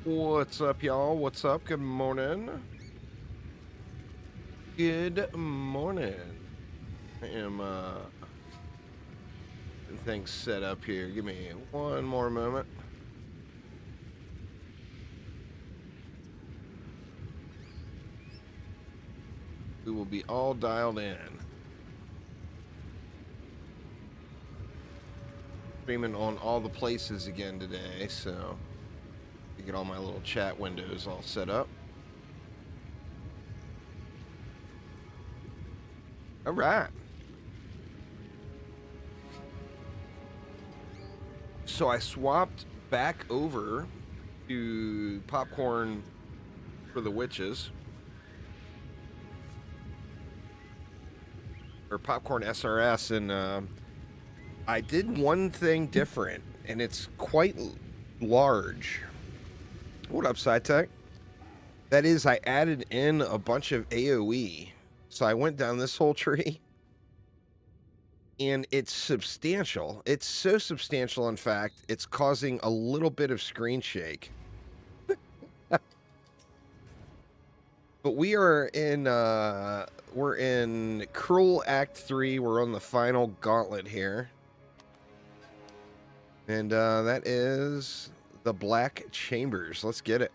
What's up, y'all? What's up? Good morning. Good morning. I am getting things set up here. Give me one more moment. We will be all dialed in. Streaming on all the places again today, so to get all my little chat windows all set up. All right. So I swapped back over to popcorn for the witches. Or popcorn SRS, and I did one thing different, and it's quite large. What up, SciTech? That is, I added in a bunch of AoE. So I went down this whole tree, and it's substantial. It's so substantial, in fact, it's causing a little bit of screen shake. But we're in Cruel Act 3. We're on the final gauntlet here. And that is the Black Chambers. Let's get it.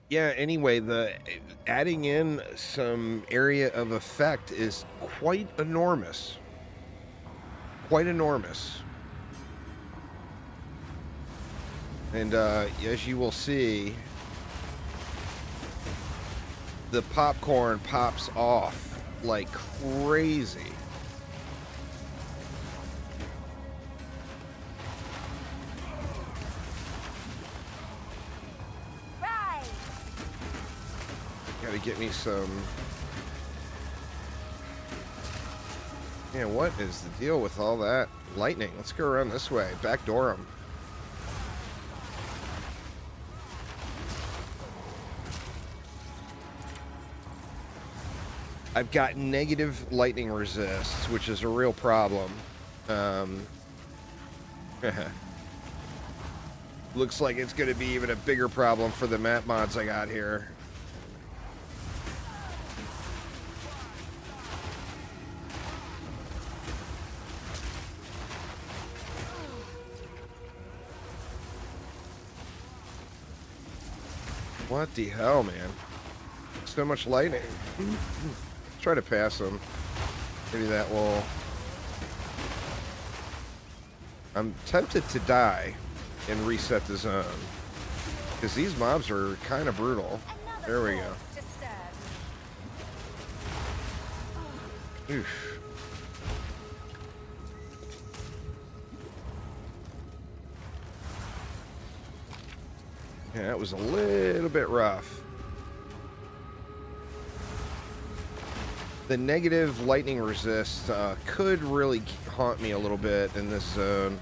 Yeah, anyway, the adding in some area of effect is quite enormous. Quite enormous. And as you will see, the popcorn pops off like crazy. Right. Gotta get me some. Yeah, what is the deal with all that lightning? Let's go around this way. Backdoor them. I've got negative lightning resist, which is a real problem. Looks like it's going to be even a bigger problem for the map mods I got here. What the hell, man? So much lightning. Try to pass them. Maybe that will... I'm tempted to die and reset the zone, because these mobs are kind of brutal. There we go. Oof. Yeah, that was a little bit rough. The negative lightning resist could really haunt me a little bit in this zone.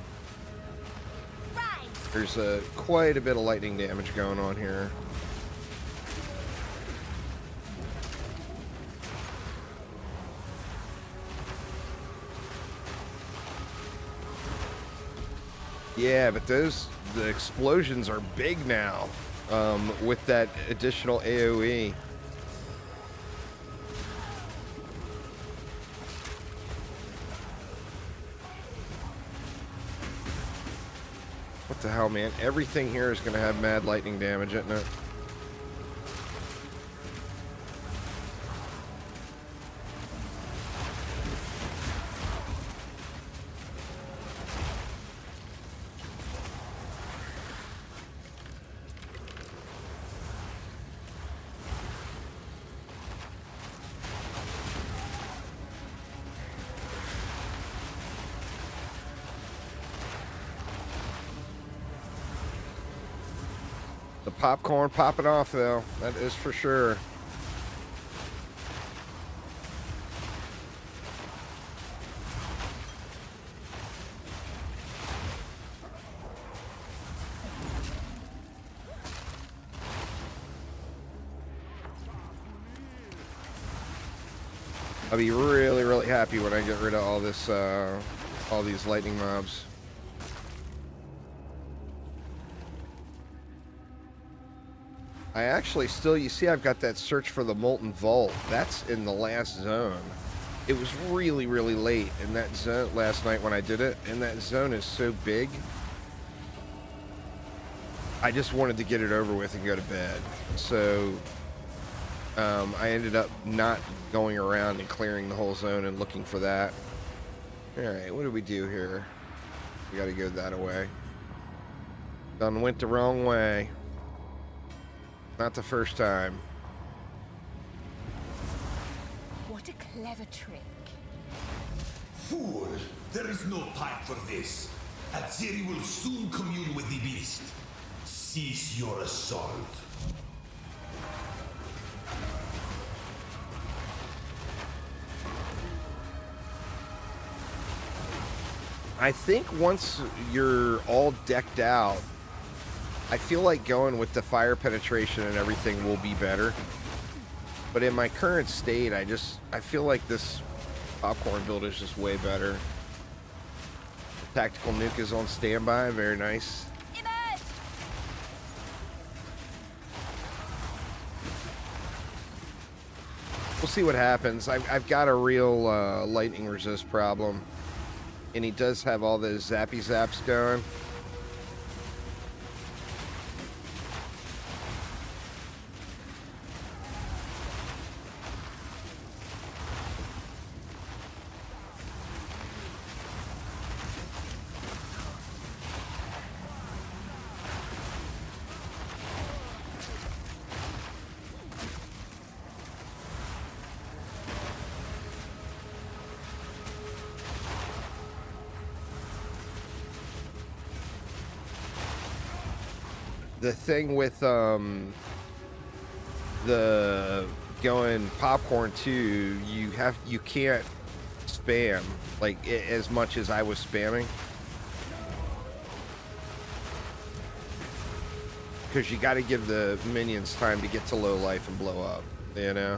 There's quite a bit of lightning damage going on here. Yeah, but the explosions are big now with that additional AoE. What the hell, man? Everything here is going to have mad lightning damage, isn't it? The popcorn popping off, though. That is for sure. I'll be really, really happy when I get rid of all this, all these lightning mobs. I actually still, you see, I've got that search for the Molten Vault. That's in the last zone. It was really, really late in that zone last night when I did it, and that zone is so big. I just wanted to get it over with and go to bed. So I ended up not going around and clearing the whole zone and looking for that. Alright, what do we do here? We gotta go that way. Done went the wrong way. Not the first time. What a clever trick. Fool! There is no time for this. Azeri will soon commune with the beast. Cease your assault. I think once you're all decked out, I feel like going with the fire penetration and everything will be better. But in my current state, I feel like this popcorn build is just way better. Tactical nuke is on standby, very nice. We'll see what happens. I've got a real lightning resist problem. And he does have all those zappy zaps going. The thing with the going popcorn too, you can't spam like as much as I was spamming, because you got to give the minions time to get to low life and blow up, you know.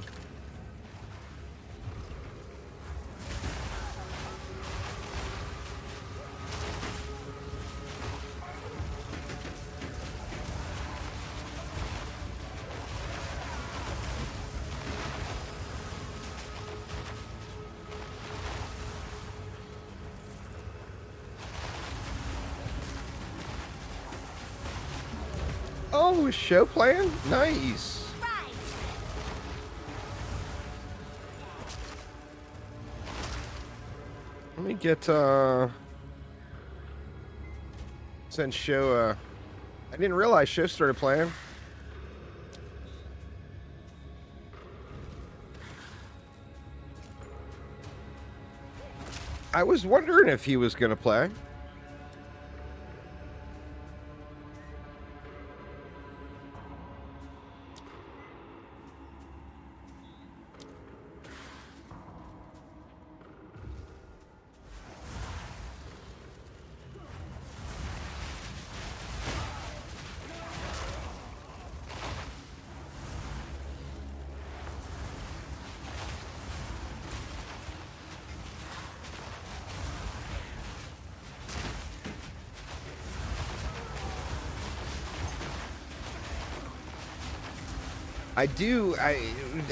Oh, is show playing? Nice. Right. Let me get send show I didn't realize show started playing. I was wondering if he was gonna play.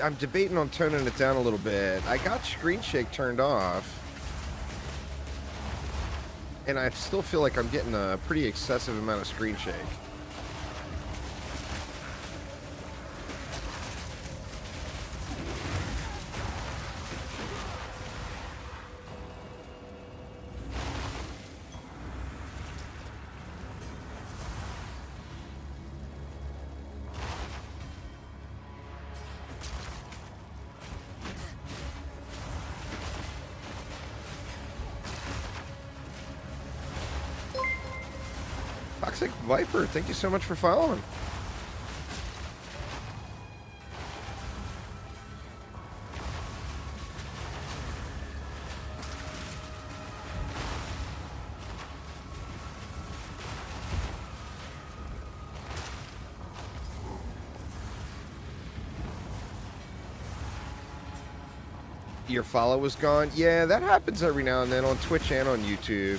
I'm debating on toning it down a little bit. I got screen shake turned off, and I still feel like I'm getting a pretty excessive amount of screen shake. Toxic Viper, thank you so much for following. Your follow was gone? Yeah, that happens every now and then on Twitch and on YouTube.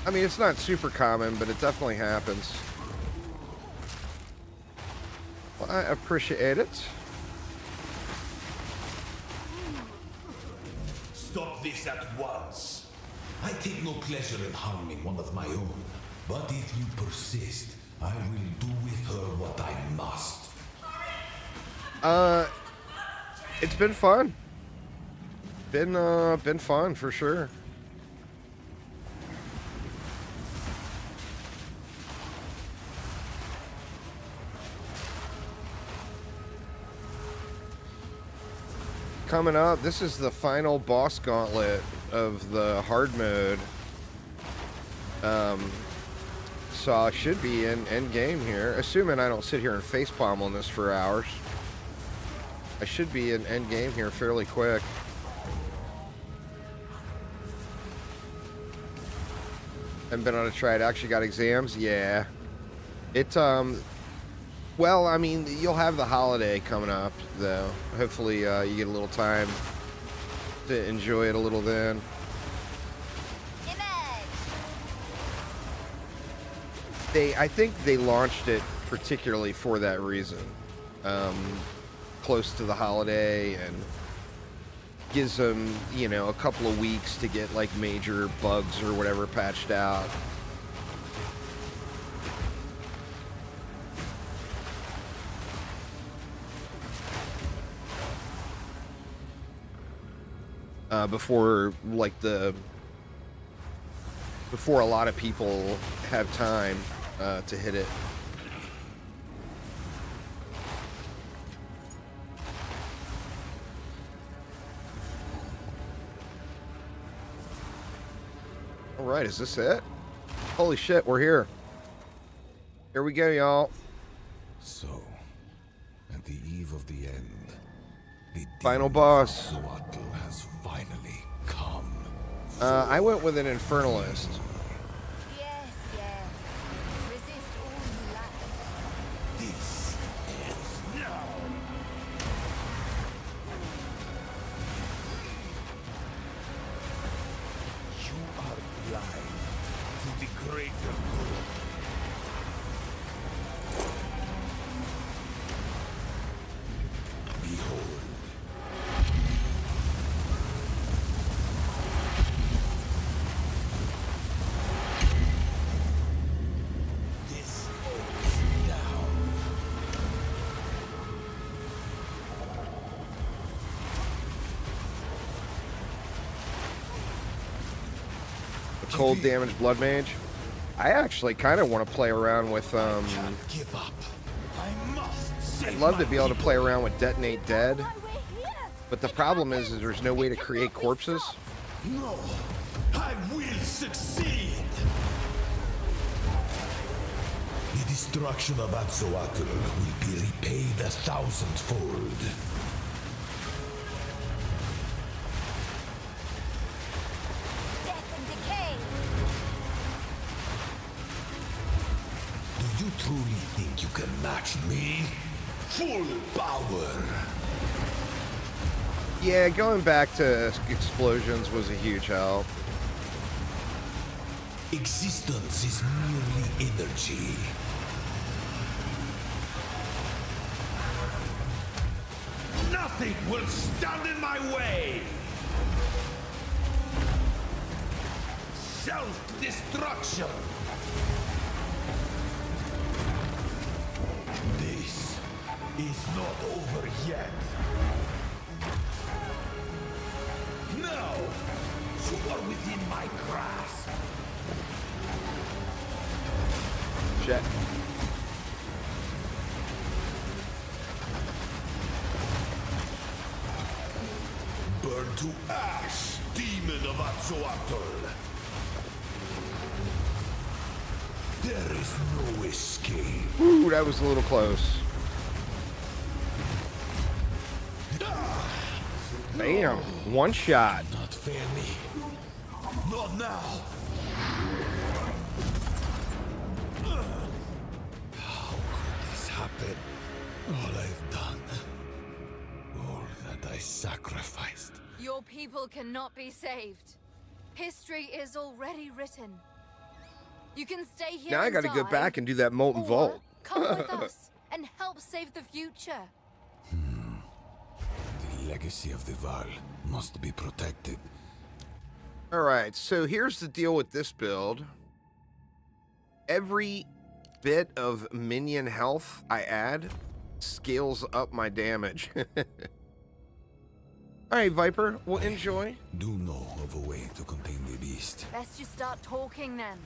I mean, it's not super common, but it definitely happens. Well, I appreciate it. Stop this at once. I take no pleasure in harming one of my own. But if you persist, I will do with her what I must. It's been fun. Been fun for sure. Coming up, this is the final boss gauntlet of the hard mode. So I should be in Endgame here, assuming I don't sit here and facepalm on this for hours. I should be in Endgame here fairly quick. Haven't been on a try it. Actually got exams. Yeah. It well, I mean, you'll have the holiday coming up, though. Hopefully, you get a little time to enjoy it a little then. I think they launched it particularly for that reason. Close to the holiday, and gives them, you know, a couple of weeks to get, like, major bugs or whatever patched out. Before a lot of people have time to hit it. All right, is this it? Holy shit, we're here. Here we go, y'all. So, at the eve of the end, the Final boss. Azawatl has finally come. I went with an Infernalist. Yes, yes. Resist all you like. This ends now. You are blind to the greater good. Behold. This ends now. The cold damage blood mage. I actually kind of want to play around with Can't give up. I must save I'd love to my be able to people. play around with Detonate Dead, Why we're here? but the problem is there's no way to create corpses. No, I will succeed. The destruction of Azawatl will be repaid 1,000-fold. Death and decay. Do you truly think you can match me? Full power. Yeah, going back to explosions was a huge help. Existence is merely energy. Nothing will stand in my way. Self-destruction. This is not over yet. No, you are within my grasp. Shit. Burn to ash, demon of Azawatl. There is no escape. Ooh, that was a little close. Bam. One shot. Not fair me. Not now. How could this happen? people cannot be saved. History is already written. You can stay here Now I and gotta go die, back and do that molten or vault. come with us and help save the future. The legacy of the Val must be protected. Alright, so here's the deal with this build. Every bit of minion health I add scales up my damage. Alright, Viper, well, enjoy. Do know of a way to contain the beast. Best you start talking then.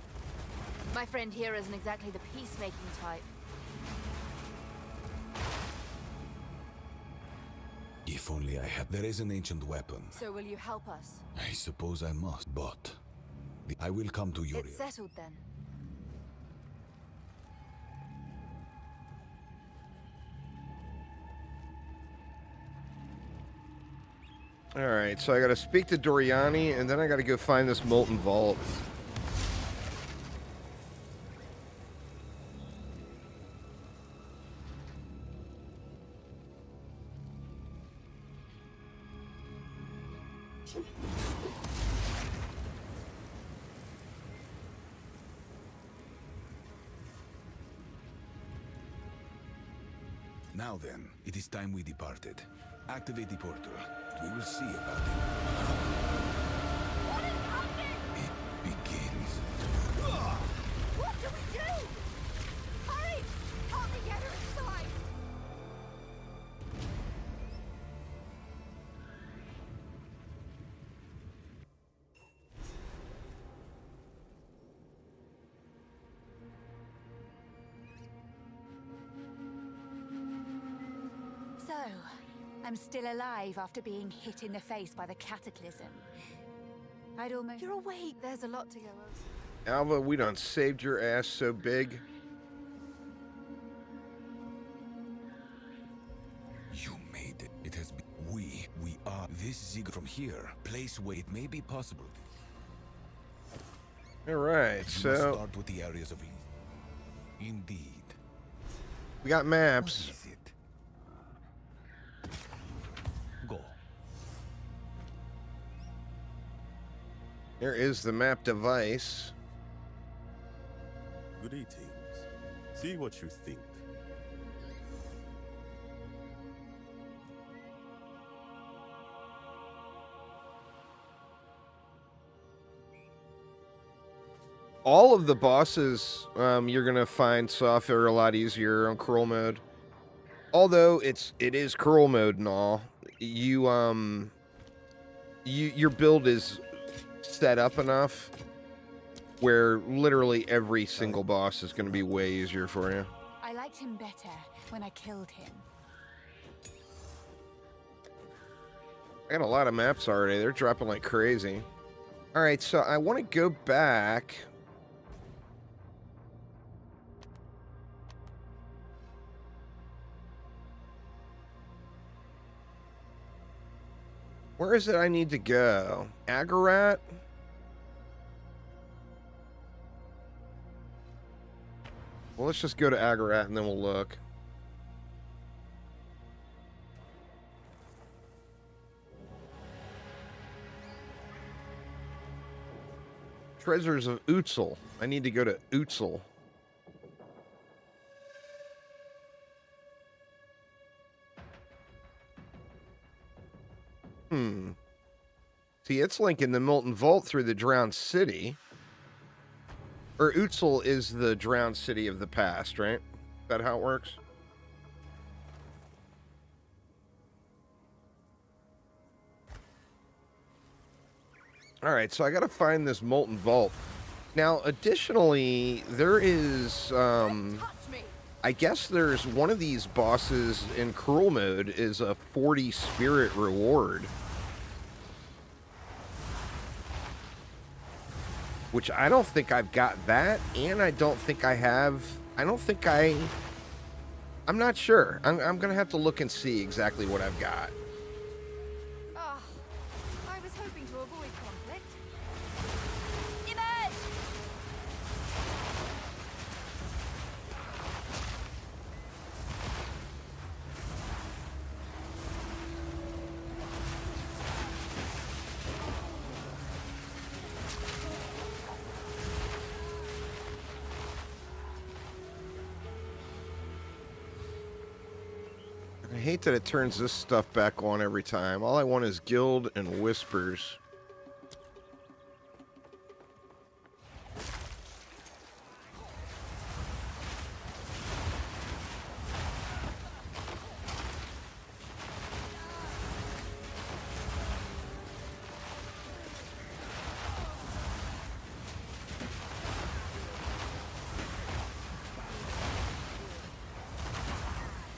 My friend here isn't exactly the peacemaking type. If only I had. There is an ancient weapon. So will you help us? I suppose I must, but I will come to your It's settled then. Alright, so I gotta speak to Doryani, and then I gotta go find this molten vault. Now then, it is time we departed. Activate the portal. We will see about it. What is happening? It begins. What do we do? Hurry! Help me get her inside! So, I'm still alive after being hit in the face by the cataclysm. I'd almost... You're awake. There's a lot to go over. Alva, we done saved your ass so big. You made it. It has been. We are. This Zig from here. Place where it may be possible. Alright, You must so start with the areas of. Indeed. we got What maps. is it? Go. There is the map device. Greetings. See what you think. All of the bosses you're gonna find soft are a lot easier on curl mode. Although it is curl mode and all, your build is set up enough where literally every single boss is gonna be way easier for you. I liked him better when I killed him. I got a lot of maps already. They're dropping like crazy. All right, so I want to go back. Where is it I need to go? Agarat? Well, let's just go to Agarat and then we'll look. Treasures of Utzel. I need to go to Utzel. See, it's linking the Molten Vault through the Drowned City. Or Utzel is the Drowned City of the past, right? Is that how it works? Alright, so I gotta find this Molten Vault. Now, additionally, there is, Touch me. I guess there's one of these bosses in Cruel Mode is a 40 Spirit reward. Which I don't think I've got that, and I don't think I have... I'm not sure. I'm gonna have to look and see exactly what I've got. Ah, I was hoping to avoid conflict. Emerge! I hate that it turns this stuff back on every time. All I want is Guild and Whispers.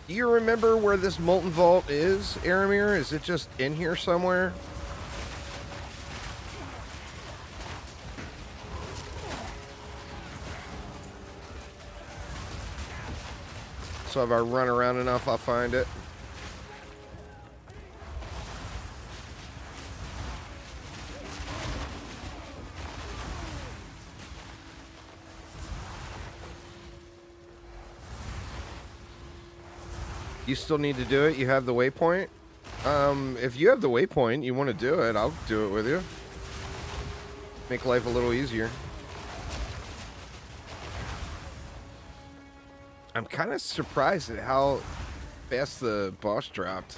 Do you remember where this Molten Vault is, Aramir? Is it just in here somewhere? So if I run around enough, I'll find it. You still need to do it? You have the waypoint? If you have the waypoint, you want to do it, I'll do it with you. Make life a little easier. I'm kind of surprised at how fast the boss dropped.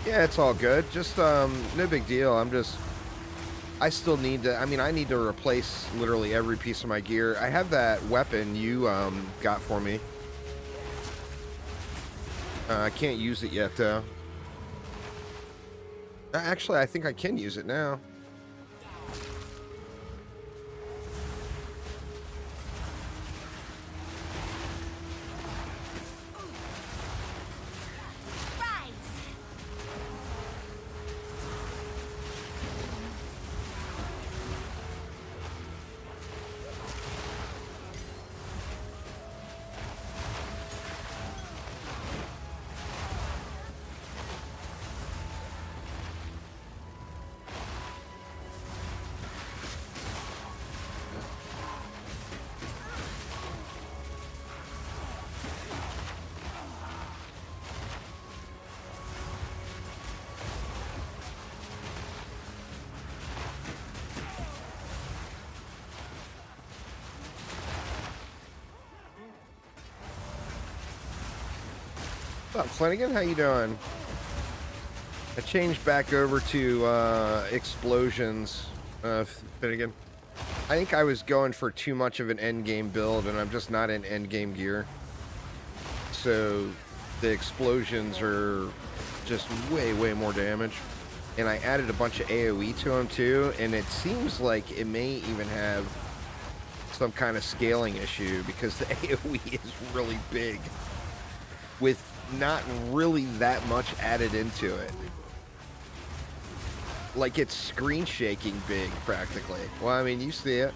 Yeah, it's all good. Just, no big deal. I still need to, I need to replace literally every piece of my gear. I have that weapon you, got for me. I can't use it yet, though. Actually, I think I can use it now. What's up, Flanagan? How you doing? I changed back over to explosions, Flanagan. I think I was going for too much of an endgame build, and I'm just not in endgame gear. So the explosions are just way, way more damage. And I added a bunch of AoE to them too, and it seems like it may even have some kind of scaling issue because the AoE is really big with not really that much added into it. Like it's screen shaking big practically. Well, I mean, you see it.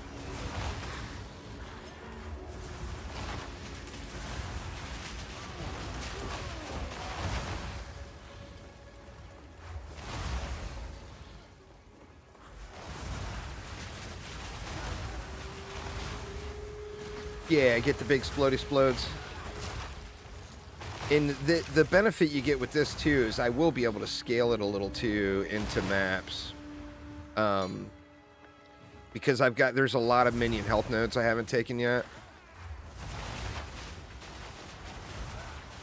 Yeah, get the big explode explodes. And the benefit you get with this too is I will be able to scale it a little too into maps. Because there's a lot of minion health nodes I haven't taken yet.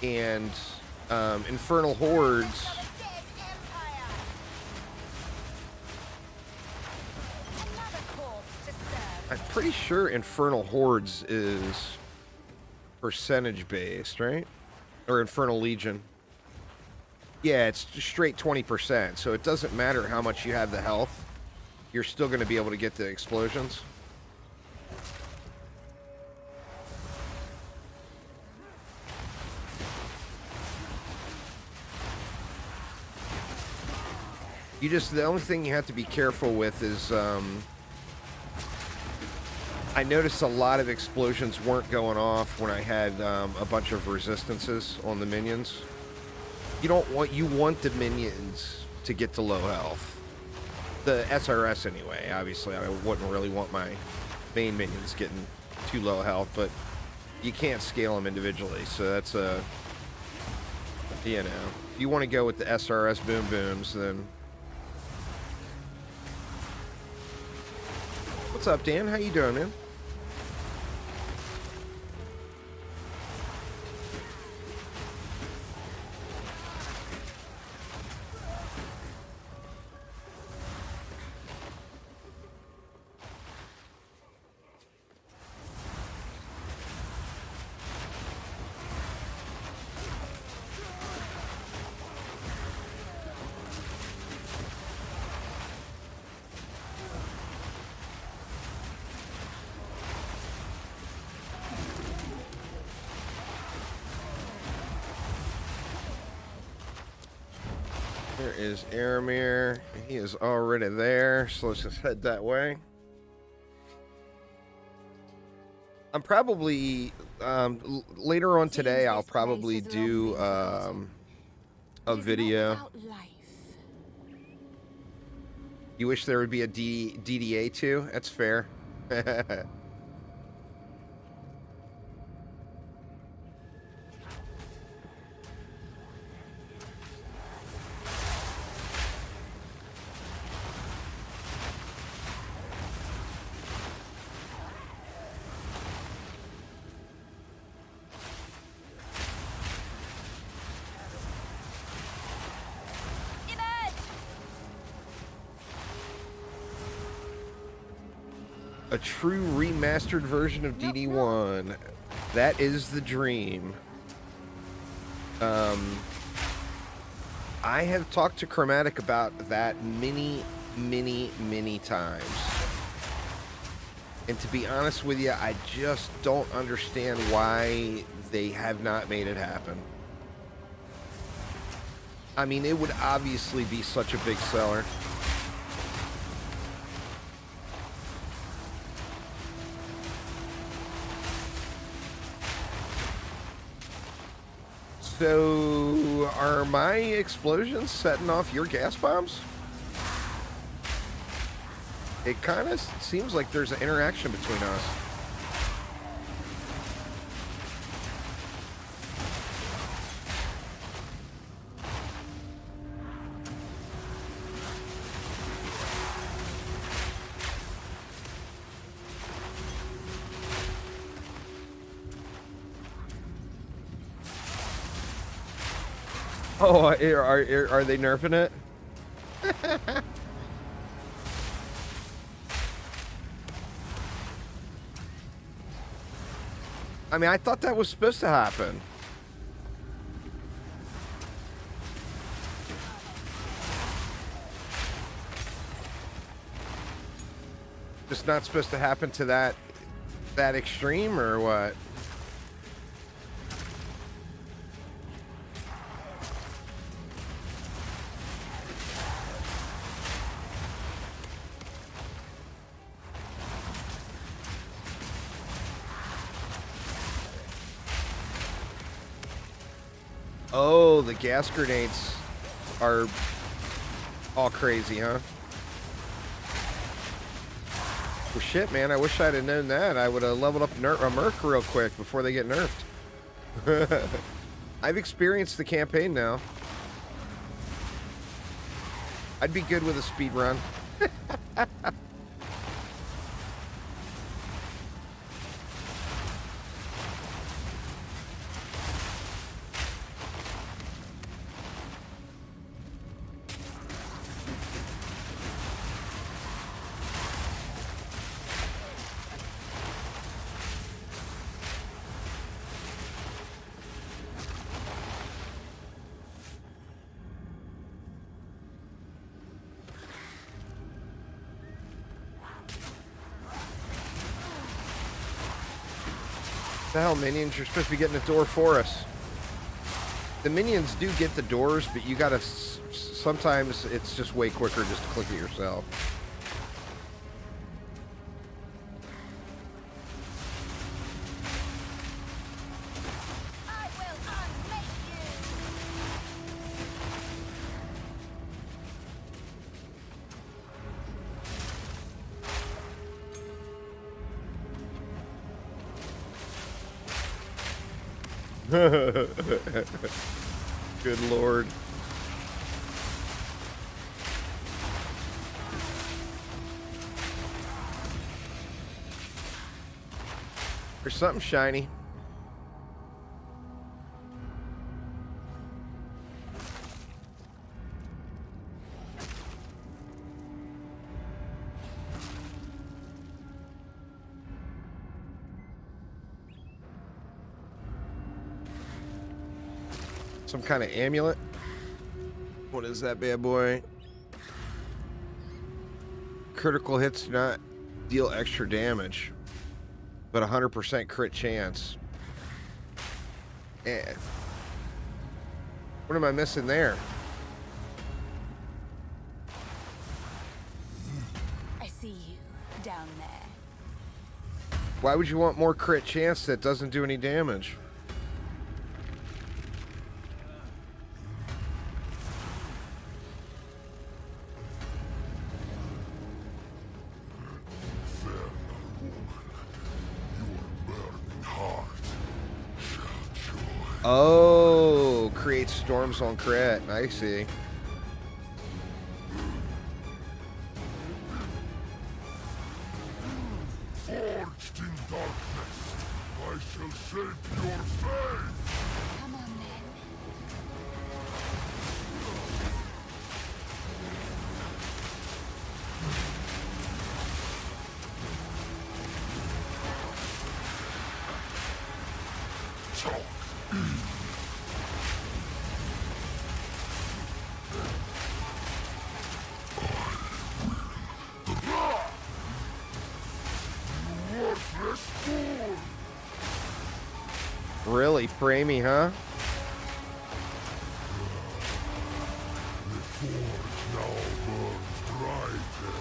And Infernal Hordes. I'm pretty sure Infernal Hordes is percentage based, right? Or Infernal Legion. Yeah, it's straight 20%, so it doesn't matter how much you have the health. You're still going to be able to get the explosions. The only thing you have to be careful with is, I noticed a lot of explosions weren't going off when I had a bunch of resistances on the minions. You want the minions to get to low health. The SRS anyway, obviously. I wouldn't really want my main minions getting too low health, but you can't scale them individually, so that's you you want to go with the SRS boom booms, then. What's up, Dan? How you doing, man? There is Aramir. He is already there, so let's just head that way. I'm probably later on today. I'll probably do a video. You wish there would be a DDA too? That's fair. A true remastered version of DD1. That is the dream. I have talked to Chromatic about that many times. And to be honest with you, I just don't understand why they have not made it happen. I mean, it would obviously be such a big seller. So, are my explosions setting off your gas bombs? It kind of seems like there's an interaction between us. Oh, are they nerfing it? I mean, I thought that was supposed to happen. Just not supposed to happen to that extreme, or what? Oh, the gas grenades are all crazy, huh? Well, shit, man, I wish I'd have known that. I would have leveled up a Merc real quick before they get nerfed. I've experienced the campaign now. I'd be good with a speed run. The hell, minions? You're supposed to be getting the door for us. The minions do get the doors, but you gotta... Sometimes it's just way quicker just to click it yourself. I will unmake Good lord. There's something shiny. Some kind of amulet. What is that bad boy? Critical hits do not deal extra damage, but 100% crit chance. Eh. What am I missing there? I see you down there. Why would you want more crit chance that doesn't do any damage? Oh, create storms on crit. I see. Forged in darkness, I shall shape your fate! Come on then. Really framey, huh? The forge now burns brighter.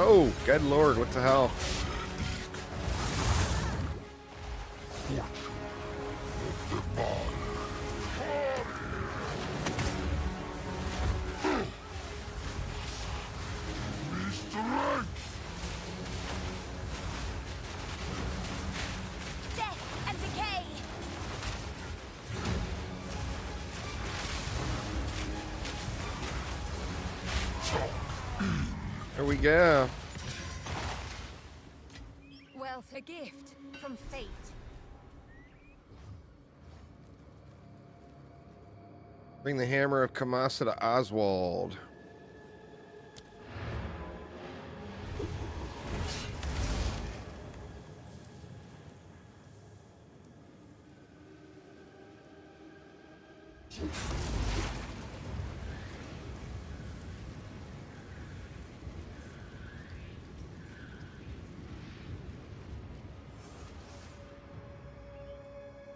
Oh, good lord, what the hell? Death and decay. There we go. Wealth, a gift from fate. Bring the hammer of Kamasa to Oswald.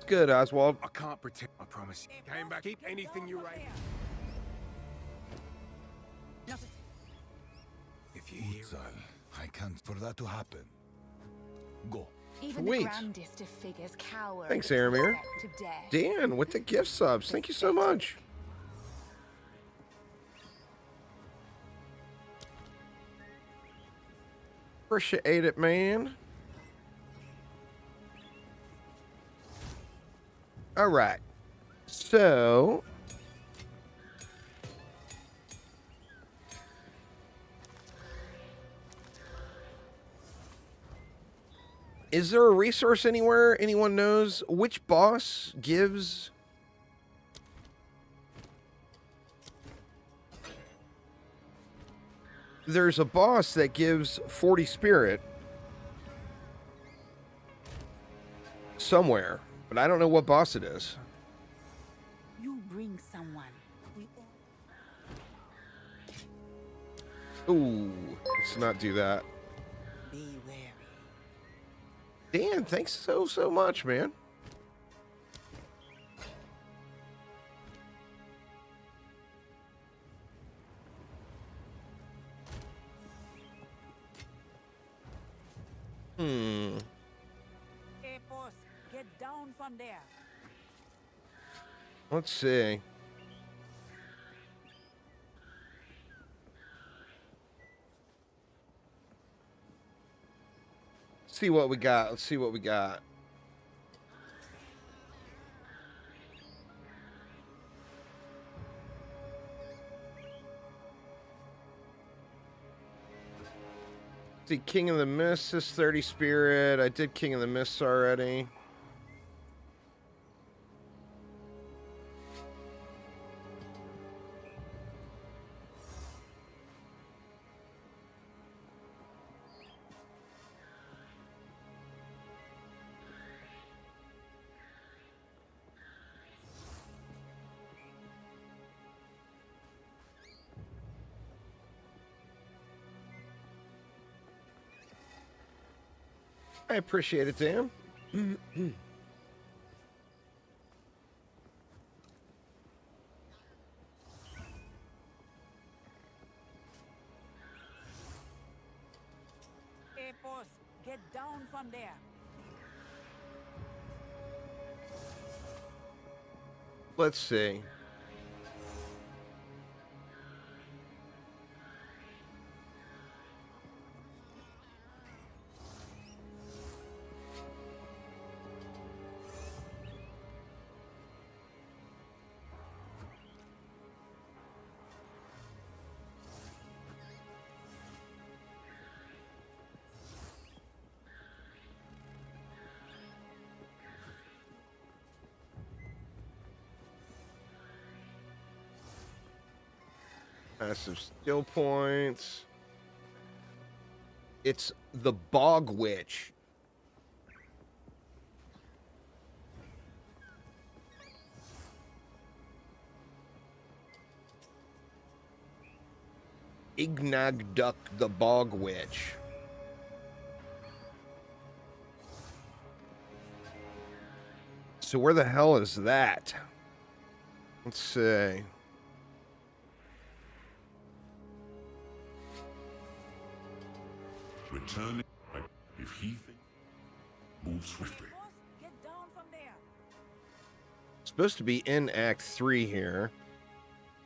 Good, Oswald. I can't pretend, I promise. Came back, keep anything you rate. If you hear I can't for that to happen. Go. Even Sweet. the grandest of figures cower. Thanks, at the Aramir. prospect of death. Dan with the gift subs. Thank you so much. Appreciate it, man. All right. So, is there a resource anywhere anyone knows which boss gives there's a boss that gives 40 spirit somewhere, but I don't know what boss it is. You bring someone. We Ooh, let's not do that. be wary. Dan, thanks so much, man. Hey, boss, get down from there. Let's see. See what we got. Let's see what we got. See, King of the Mists is 30 spirit. I did King of the Mists already. I appreciate it, Dan. Hey, boss, get down from there. Let's see. Massive skill points. It's the Bog Witch. Ignagduck the Bog Witch. So where the hell is that? Let's see. Returning. If he move swiftly. Boss, get down from there. Supposed to be in Act 3 here.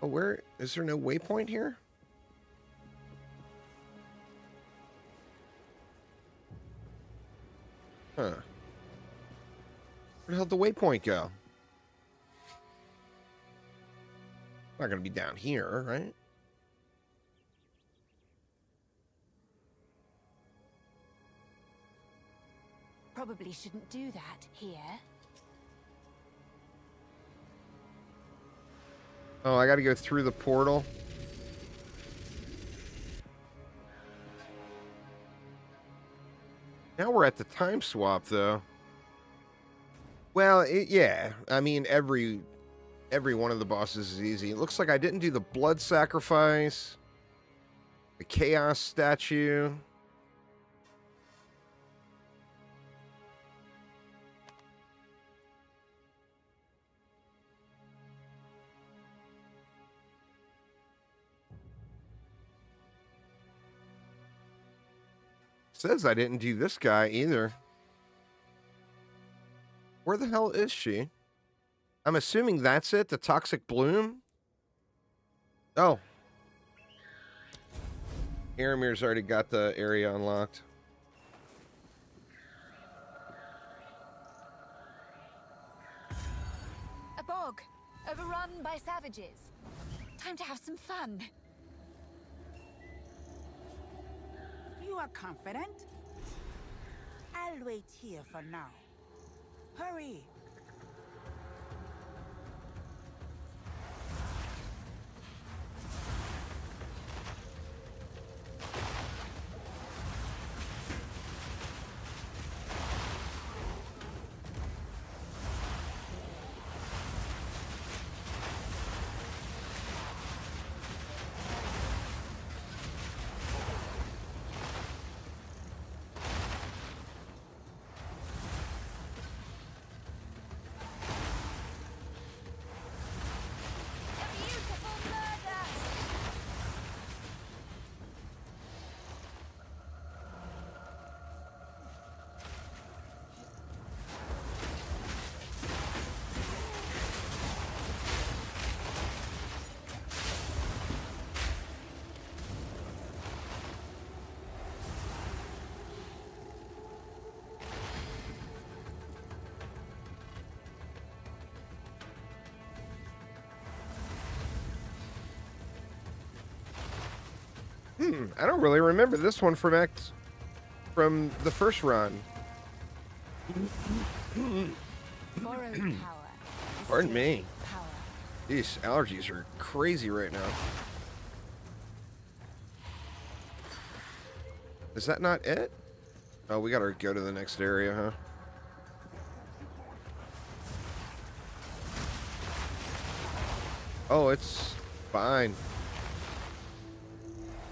Oh, where is there no waypoint here? Huh. Where the hell did the waypoint go? Not gonna be down here, right? Probably shouldn't do that here. Oh, I gotta go through the portal. Now we're at the time swap, though. Well, yeah. I mean, every one of the bosses is easy. It looks like I didn't do the blood sacrifice, the chaos statue. Says I didn't do this guy either. Where the hell is she? I'm assuming that's it, the Toxic Bloom? Oh. Aramir's already got the area unlocked. A bog, overrun by savages. Time to have some fun. You are confident? I'll wait here for now. Hurry! I don't really remember this one from the first run. Borrowed power. is Pardon still me. Power. These allergies are crazy right now. Is that not it? Oh, we gotta go to the next area, huh? Oh, it's fine.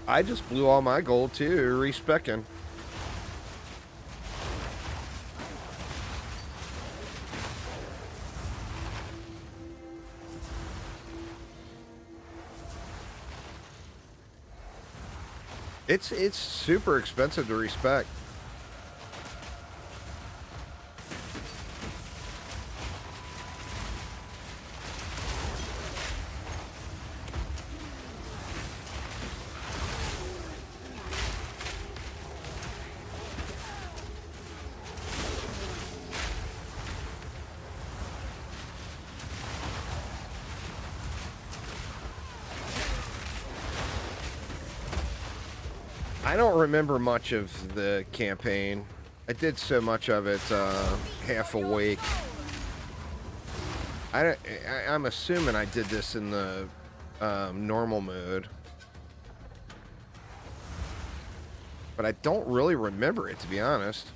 I just blew all my gold too, respecking. It's super expensive to respec. I don't remember much of the campaign. I did so much of it half awake. I'm assuming I did this in the normal mode. But I don't really remember it, to be honest.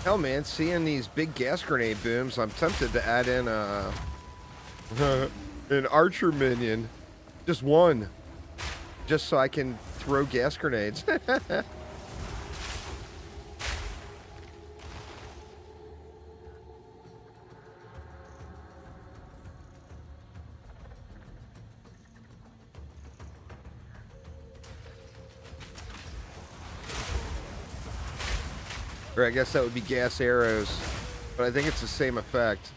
Hell, man, seeing these big gas grenade booms, I'm tempted to add in an archer minion. Just one. Just so I can throw gas grenades. Or I guess that would be gas arrows. But I think it's the same effect.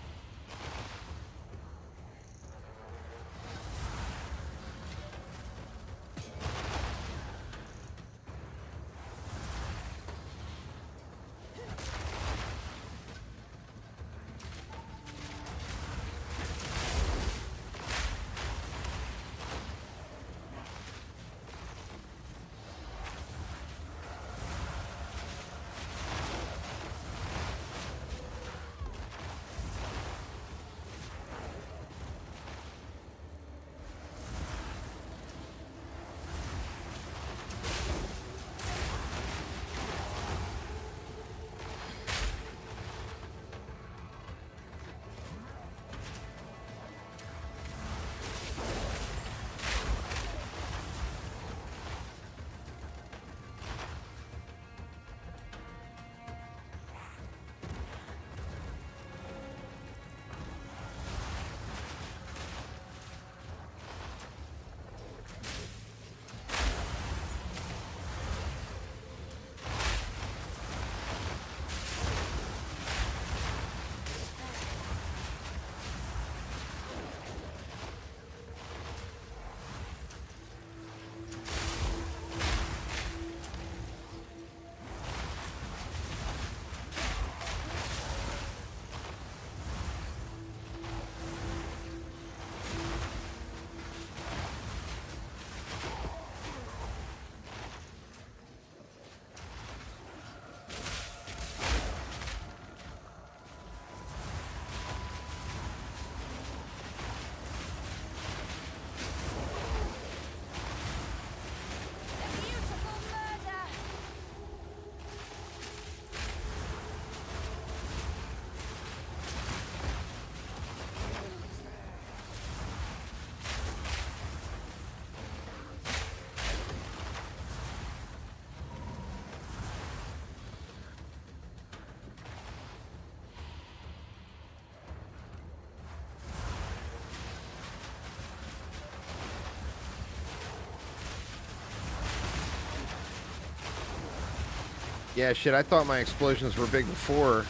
Yeah, shit, I thought my explosions were big before.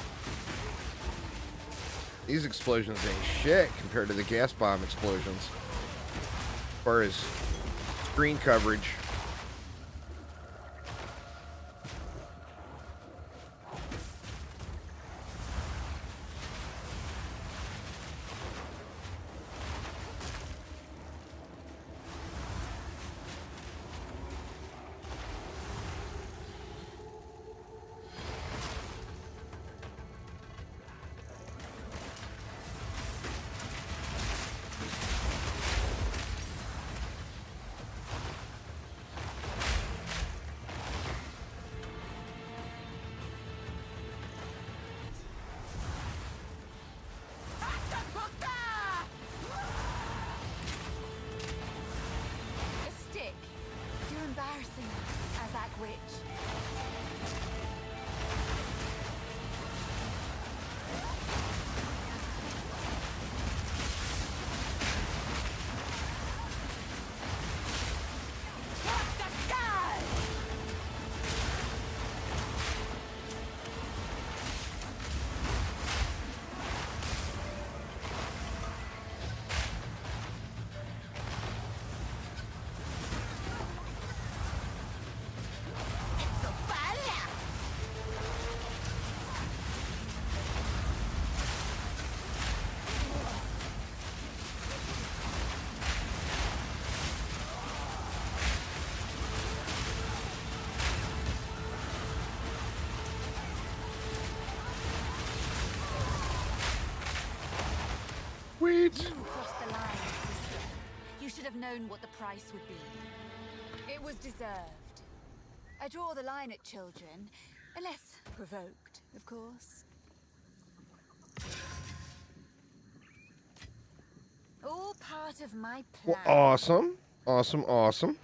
These explosions ain't shit compared to the gas bomb explosions. As far as screen coverage. A stick. You're embarrassing us, Azak Witch. Sweet. You crossed the line, sister. You should have known what the price would be. It was deserved. I draw the line at children, unless provoked, of course. All part of my plan. Well, awesome. Awesome, awesome.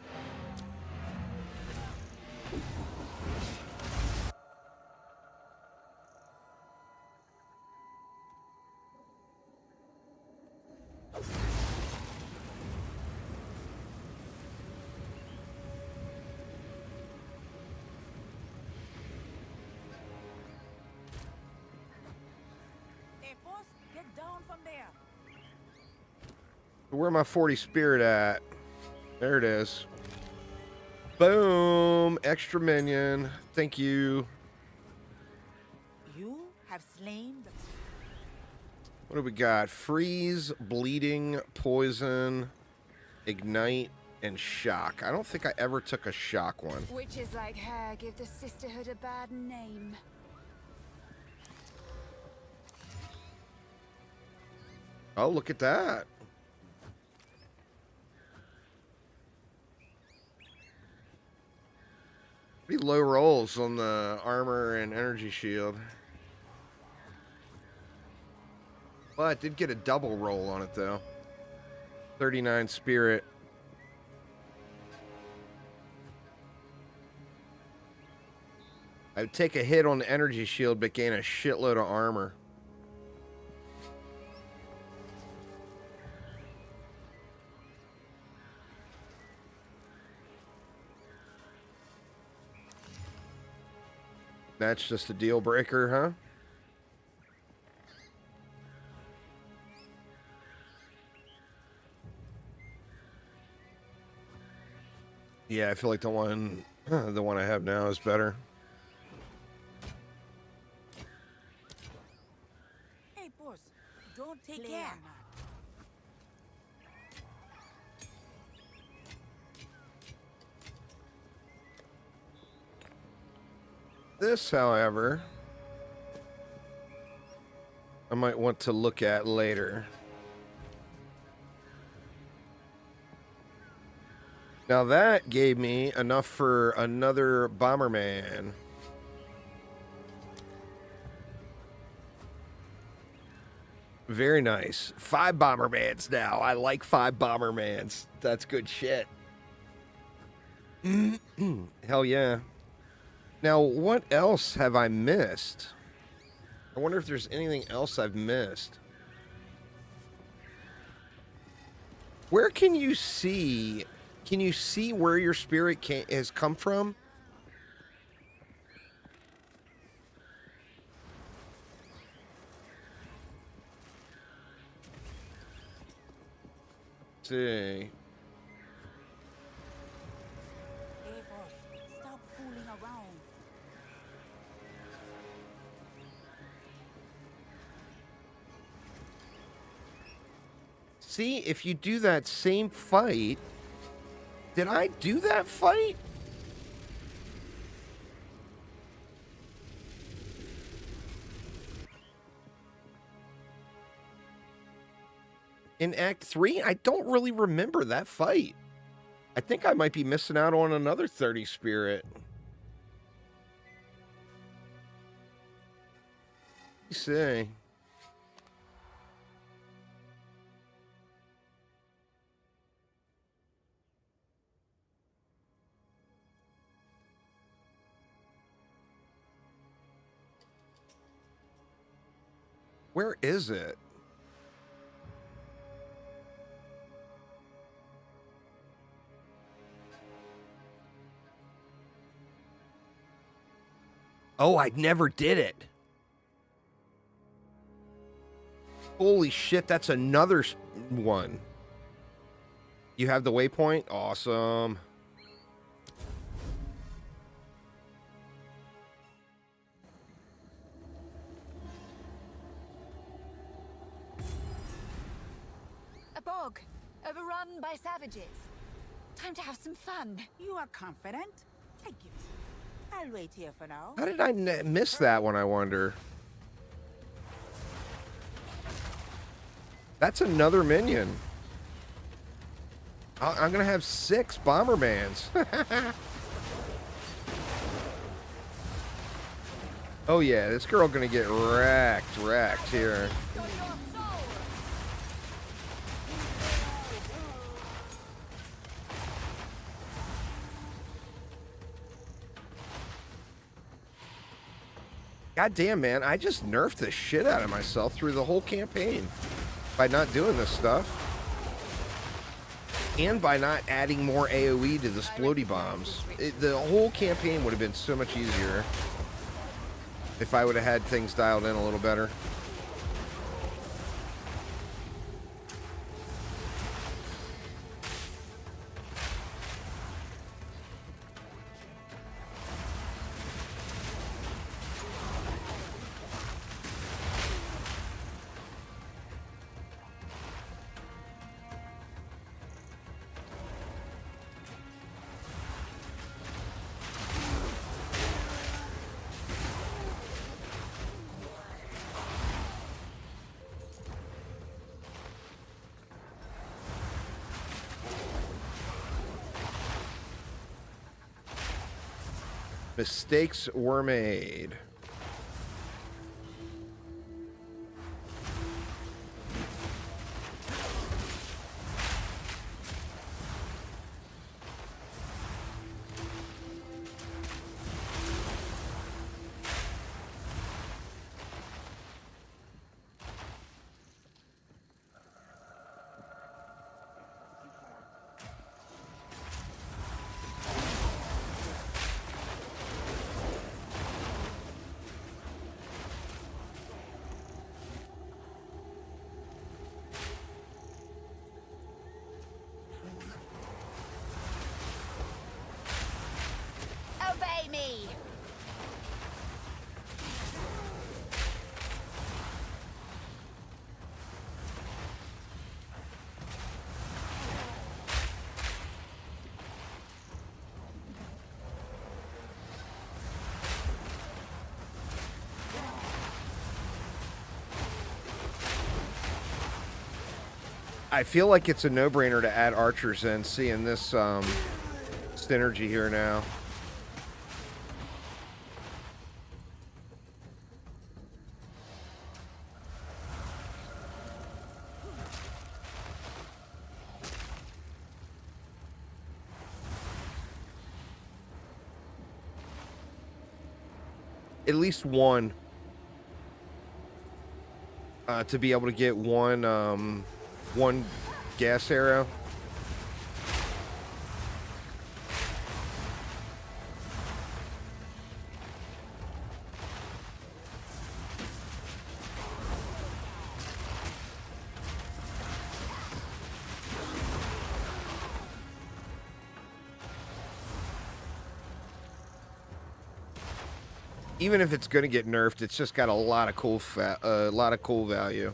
Hey, boss, get down from there. Where my 40 spirit at? There it is. Boom. Extra minion. Thank you. You have slain the... What do we got? Freeze, bleeding, poison, ignite, and shock. I don't think I ever took a shock one. Witches like her give the sisterhood a bad name. Oh, look at that. Pretty low rolls on the armor and energy shield. Well, I did get a double roll on it, though. 39 spirit. I would take a hit on the energy shield, but gain a shitload of armor. That's just a deal breaker, huh? Yeah, I feel like the one I have now is better. Hey, boss, don't take care. This, however, I might want to look at later. Now that gave me enough for another Bomberman. Very nice. 5 Bombermans now. I like 5 Bombermans. That's good shit. Hell yeah. Now, what else have I missed? I wonder if there's anything else I've missed. Where can you see... Can you see where your spirit has come from? See. Hey, boss. Stop fooling around. See, if you do that same fight... Did I do that fight? In Act 3? I don't really remember that fight. I think I might be missing out on another 30 spirit. Let's see. Where is it? Oh, I never did it. Holy shit, that's another one. You have the waypoint? Awesome. A bog, overrun by savages. Time to have some fun. You are confident? I give you. I'll wait here for now. How did I miss that one, I wonder? That's another minion. I'm going to have 6 Bombermans. Oh, yeah, this girl going to get wrecked here. God damn, man, I just nerfed the shit out of myself through the whole campaign by not doing this stuff. And by not adding more AoE to the splody bombs. The whole campaign would have been so much easier if I would have had things dialed in a little better. Mistakes were made. Obey me! I feel like it's a no-brainer to add archers in, seeing this synergy here now. At least one. To be able to get one gas arrow. even if it's gonna get nerfed, it's just got a lot of cool value.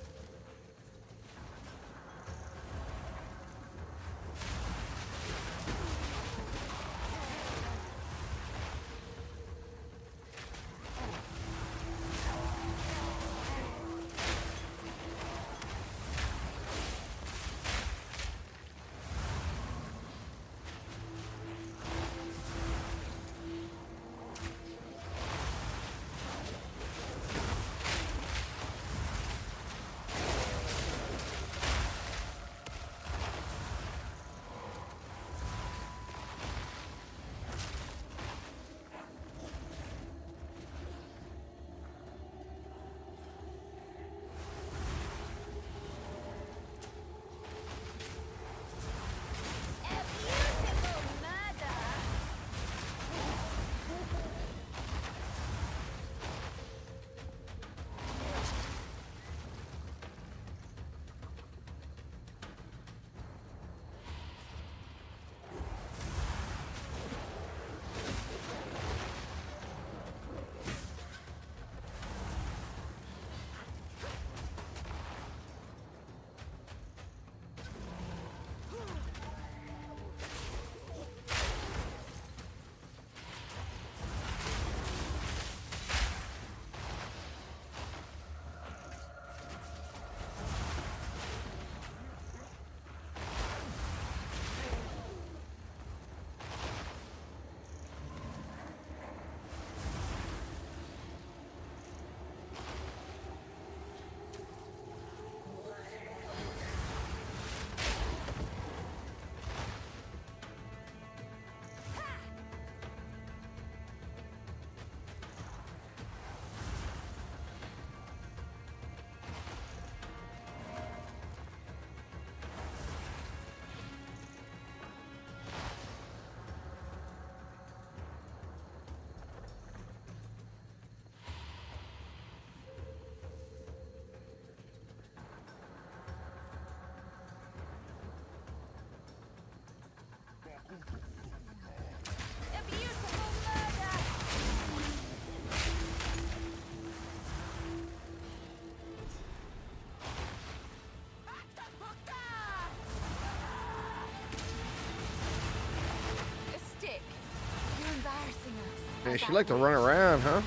Yeah, she like to run around, huh?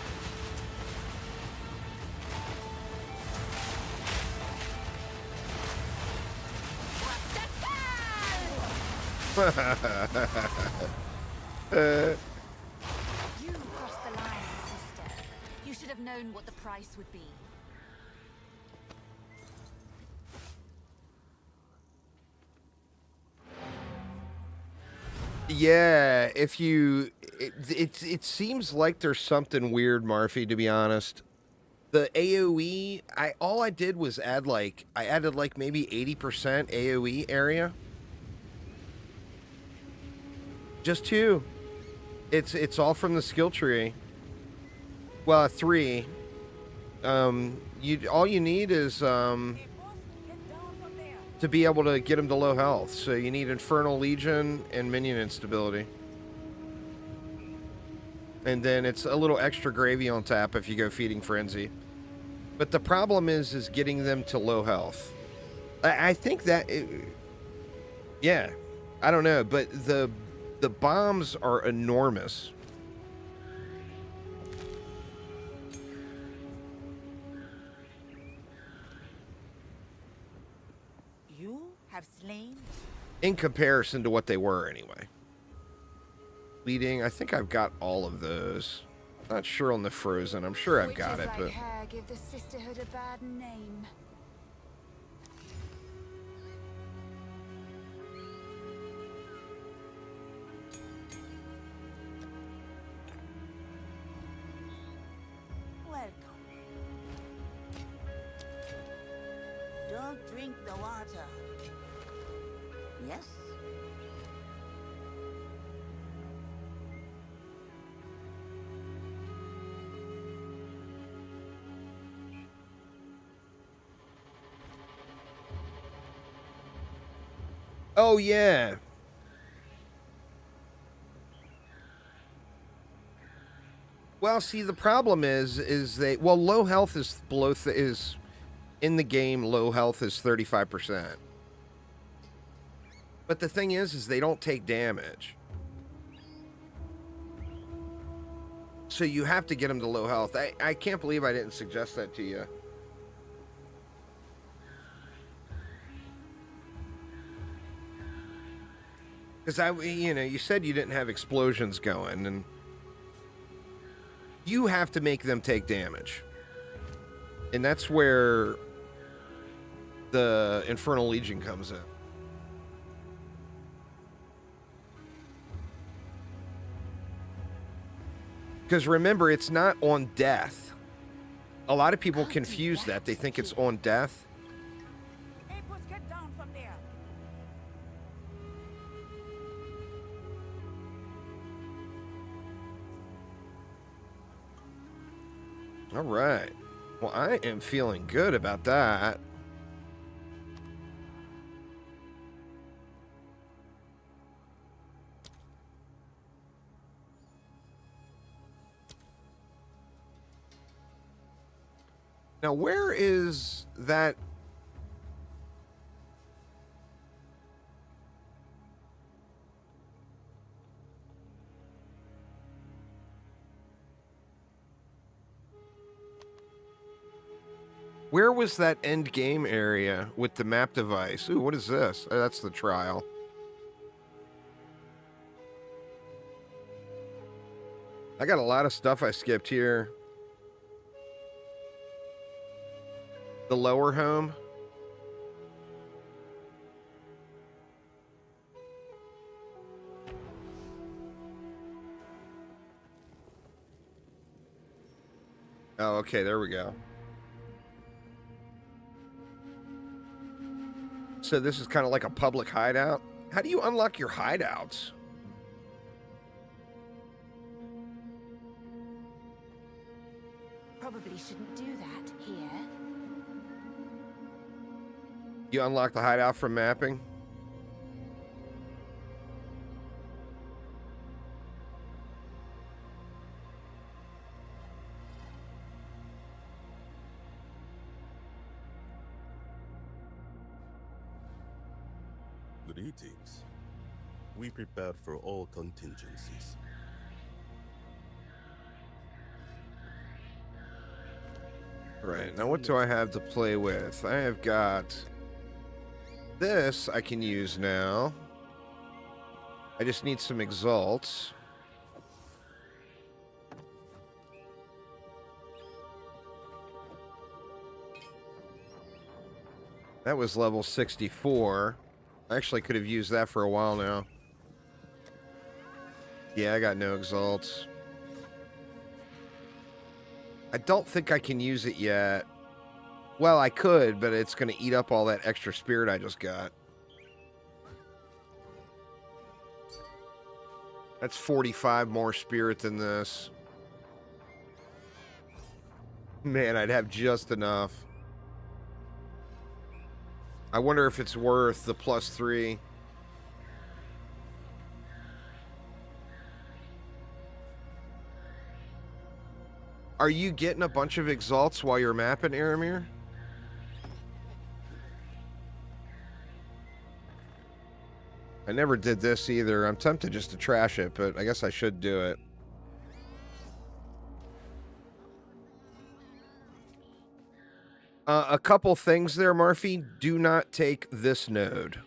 You crossed the line, sister. You should have known what the price would be. Yeah, if you... It seems like there's something weird, Marfy, to be honest. The AoE, all I did was add like... I added like maybe 80% AoE area. Just 2. It's all from the skill tree. Well, 3. All you need is to be able to get him to low health. So you need Infernal Legion and Minion instability. And then it's a little extra gravy on tap if you go Feeding Frenzy. But the problem is getting them to low health. I think that... yeah. I don't know, but the bombs are enormous. You have slain? In comparison to what they were, anyway. Leading, I think I've got all of those. Not sure on the Frozen. I'm sure I've got it, but... Hair give the sisterhood a bad name. Welcome. Don't drink the water. Yes? Oh, yeah. Well, see, the problem is they low health is below is in the game. Low health is 35%. But the thing is they don't take damage. So you have to get them to low health. I can't believe I didn't suggest that to you. Because you said you didn't have explosions going, and you have to make them take damage. And that's where the Infernal Legion comes in. Because remember, it's not on death. A lot of people confuse that. They think it's on death. Hey, boss, get down from there. All right. Well, I am feeling good about that. Now, where is that? Where was that end game area with the map device? Ooh, what is this? Oh, that's the trial. I got a lot of stuff I skipped here. The lower home. Oh, okay, there we go. So this is kind of like a public hideout. How do you unlock your hideouts? Probably shouldn't do that here. You unlock the hideout from mapping? Greetings. We prepared for all contingencies. Right, now what do I have to play with? I have got this I can use now. I just need some exalts. That was level 64. I actually could have used that for a while now. Yeah, I got no exalts. I don't think I can use it yet. Well, I could, but it's going to eat up all that extra spirit I just got. That's 45 more spirit than this. Man, I'd have just enough. I wonder if it's worth the +3. Are you getting a bunch of exalts while you're mapping, Aramir? I never did this either. I'm tempted just to trash it, but I guess I should do it. A couple things there, Murphy. Do not take this node.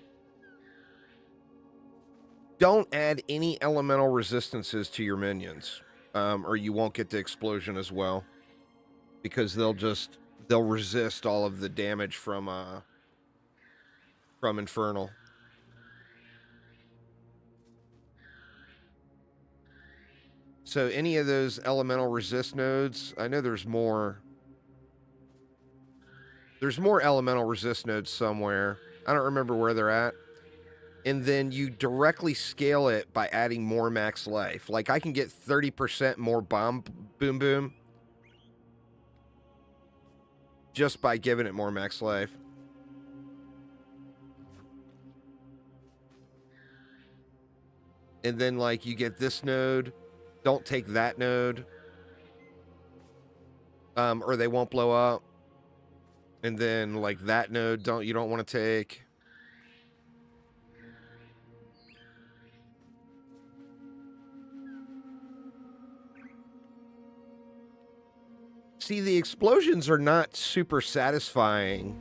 Don't add any elemental resistances to your minions, or you won't get the explosion as well, because they'll resist all of the damage from Infernal. So any of those elemental resist nodes, I know there's more. There's more elemental resist nodes somewhere. I don't remember where they're at. And then you directly scale it by adding more max life. Like I can get 30% more bomb boom boom just by giving it more max life. And then like you get this node. Don't take that node. or they won't blow up. And then like that node you don't want to take. See, the explosions are not super satisfying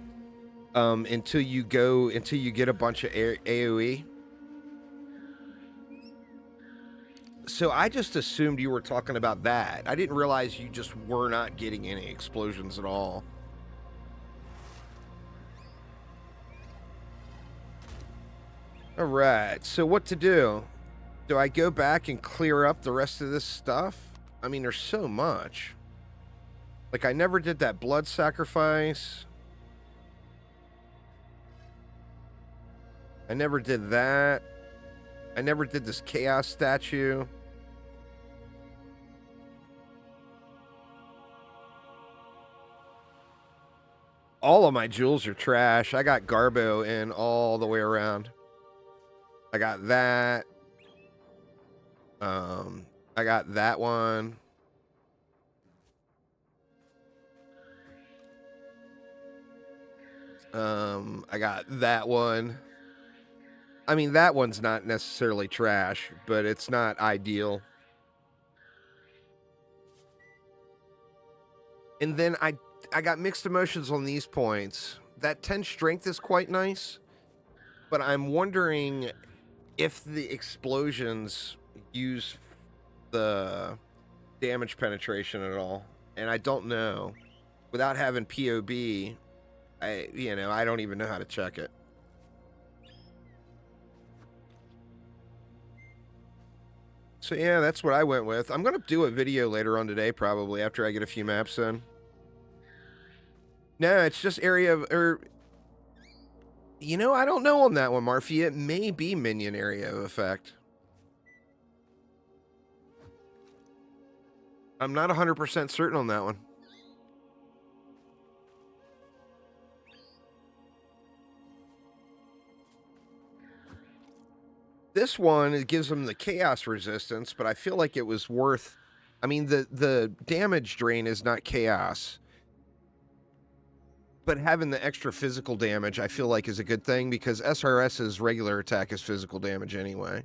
until you get a bunch of AoE. So I just assumed you were talking about that. I didn't realize you just were not getting any explosions at all. All right, so what to do? Do I go back and clear up the rest of this stuff? I mean, there's so much. Like, I never did that blood sacrifice. I never did that. I never did this chaos statue. All of my jewels are trash. I got Garbo in all the way around. I got that. I got that one. I got that one. I mean, that one's not necessarily trash, but it's not ideal. And then I got mixed emotions on these points. That 10 strength is quite nice, but I'm wondering if the explosions use the damage penetration at all. And I don't know. Without having POB, I don't even know how to check it. So yeah, that's what I went with. I'm going to do a video later on today, probably, after I get a few maps in. No, it's just area of... I don't know on that one, Marfy. It may be Minion area of effect. I'm not 100% certain on that one. This one, it gives them the chaos resistance, but I feel like it was worth... I mean, the damage drain is not chaos. But having the extra physical damage, I feel like, is a good thing, because SRS's regular attack is physical damage anyway.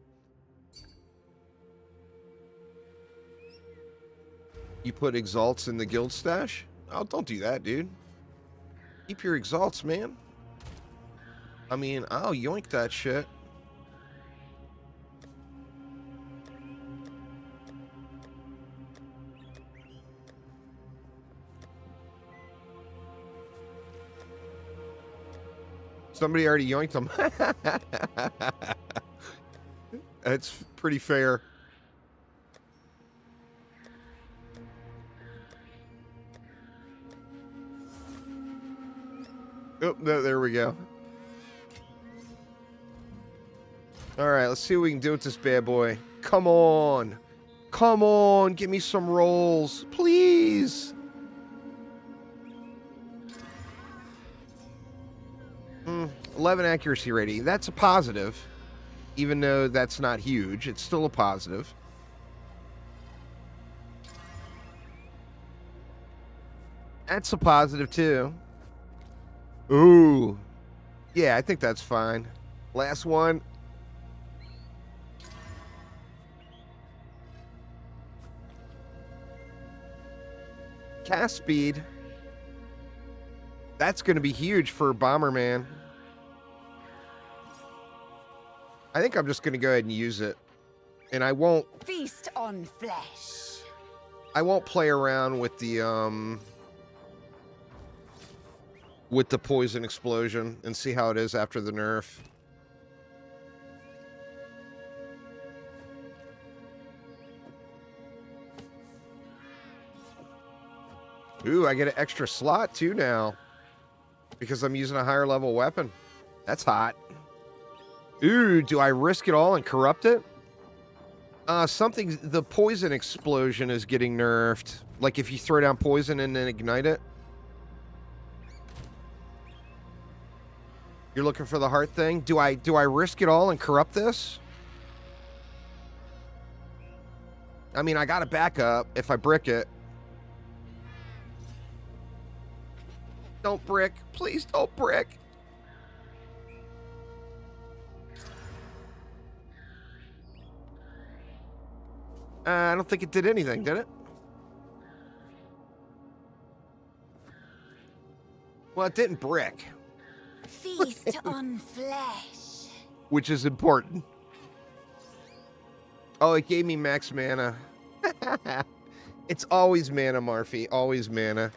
You put exalts in the guild stash? Oh, don't do that, dude. Keep your exalts, man. I mean, I'll yoink that shit. Somebody already yoinked them. That's pretty fair. Oh, no, there we go. All right, let's see what we can do with this bad boy. Come on. Come on, give me some rolls, please. 11 accuracy rating. That's a positive. Even though that's not huge, it's still a positive. That's a positive, too. Ooh. Yeah, I think that's fine. Last one. Cast speed. That's going to be huge for Bomberman. I think I'm just going to go ahead and use it. And I won't... Feast on flesh. I won't play around with the poison explosion and see how it is after the nerf. Ooh, I get an extra slot too now because I'm using a higher level weapon. That's hot. Ooh, do I risk it all and corrupt it? The poison explosion is getting nerfed. Like if you throw down poison and then ignite it. You're looking for the heart thing? Do I risk it all and corrupt this? I mean, I got a backup if I brick it. Don't brick. Please don't brick. I don't think it did anything, did it? Well, it didn't brick, Feast on flesh. which is important. Oh, it gave me max mana. It's always mana, Marfy. Always mana.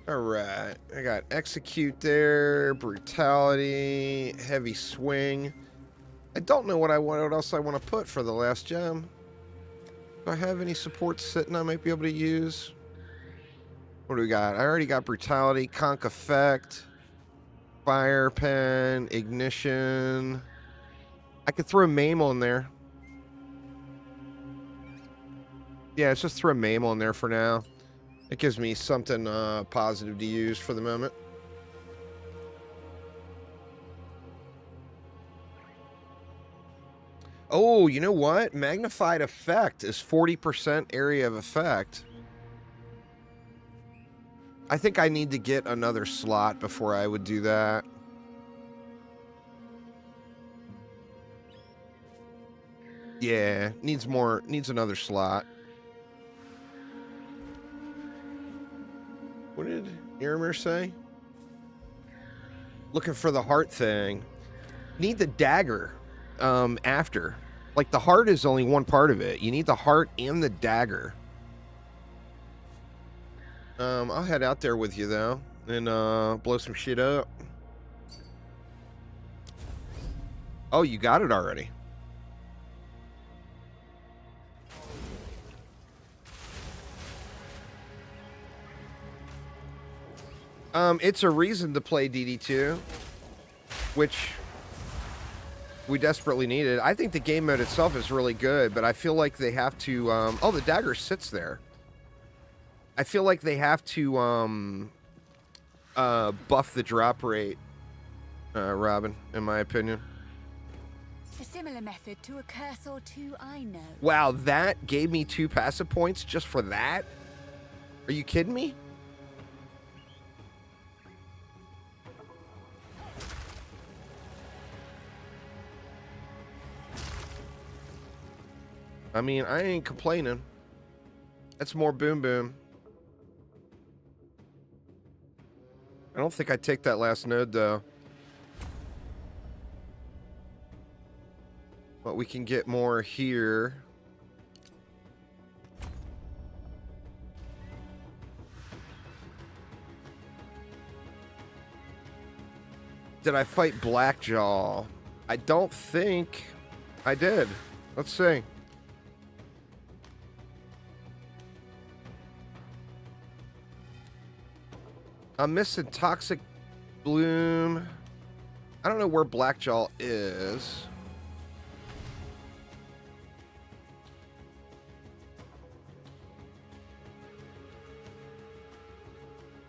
Alright. I got execute there, brutality, heavy swing. I don't know what else I want to put for the last gem. Do I have any supports sitting I might be able to use? What do we got? I already got brutality, conk effect, fire pen, ignition. I could throw maim on there. Yeah, let's just throw maim on there for now. It gives me something positive to use for the moment. Oh, you know what? Magnified effect is 40% area of effect. I think I need to get another slot before I would do that. Yeah, needs another slot. What did Irmir say? Looking for the heart thing. Need the dagger after. Like, the heart is only one part of it. You need the heart and the dagger. I'll head out there with you, though, and blow some shit up. Oh, you got it already. It's a reason to play DD2, which we desperately needed. I think the game mode itself is really good, but I feel like they have to... oh, the dagger sits there. I feel like they have to buff the drop rate, Robin, in my opinion. A similar method to a curse or two I know. Wow, that gave me 2 passive points just for that? Are you kidding me? I mean, I ain't complaining. That's more boom boom. I don't think I'd take that last node, though. But we can get more here. Did I fight Blackjaw? I don't think I did. Let's see. I'm missing Toxic Bloom. I don't know where Blackjaw is.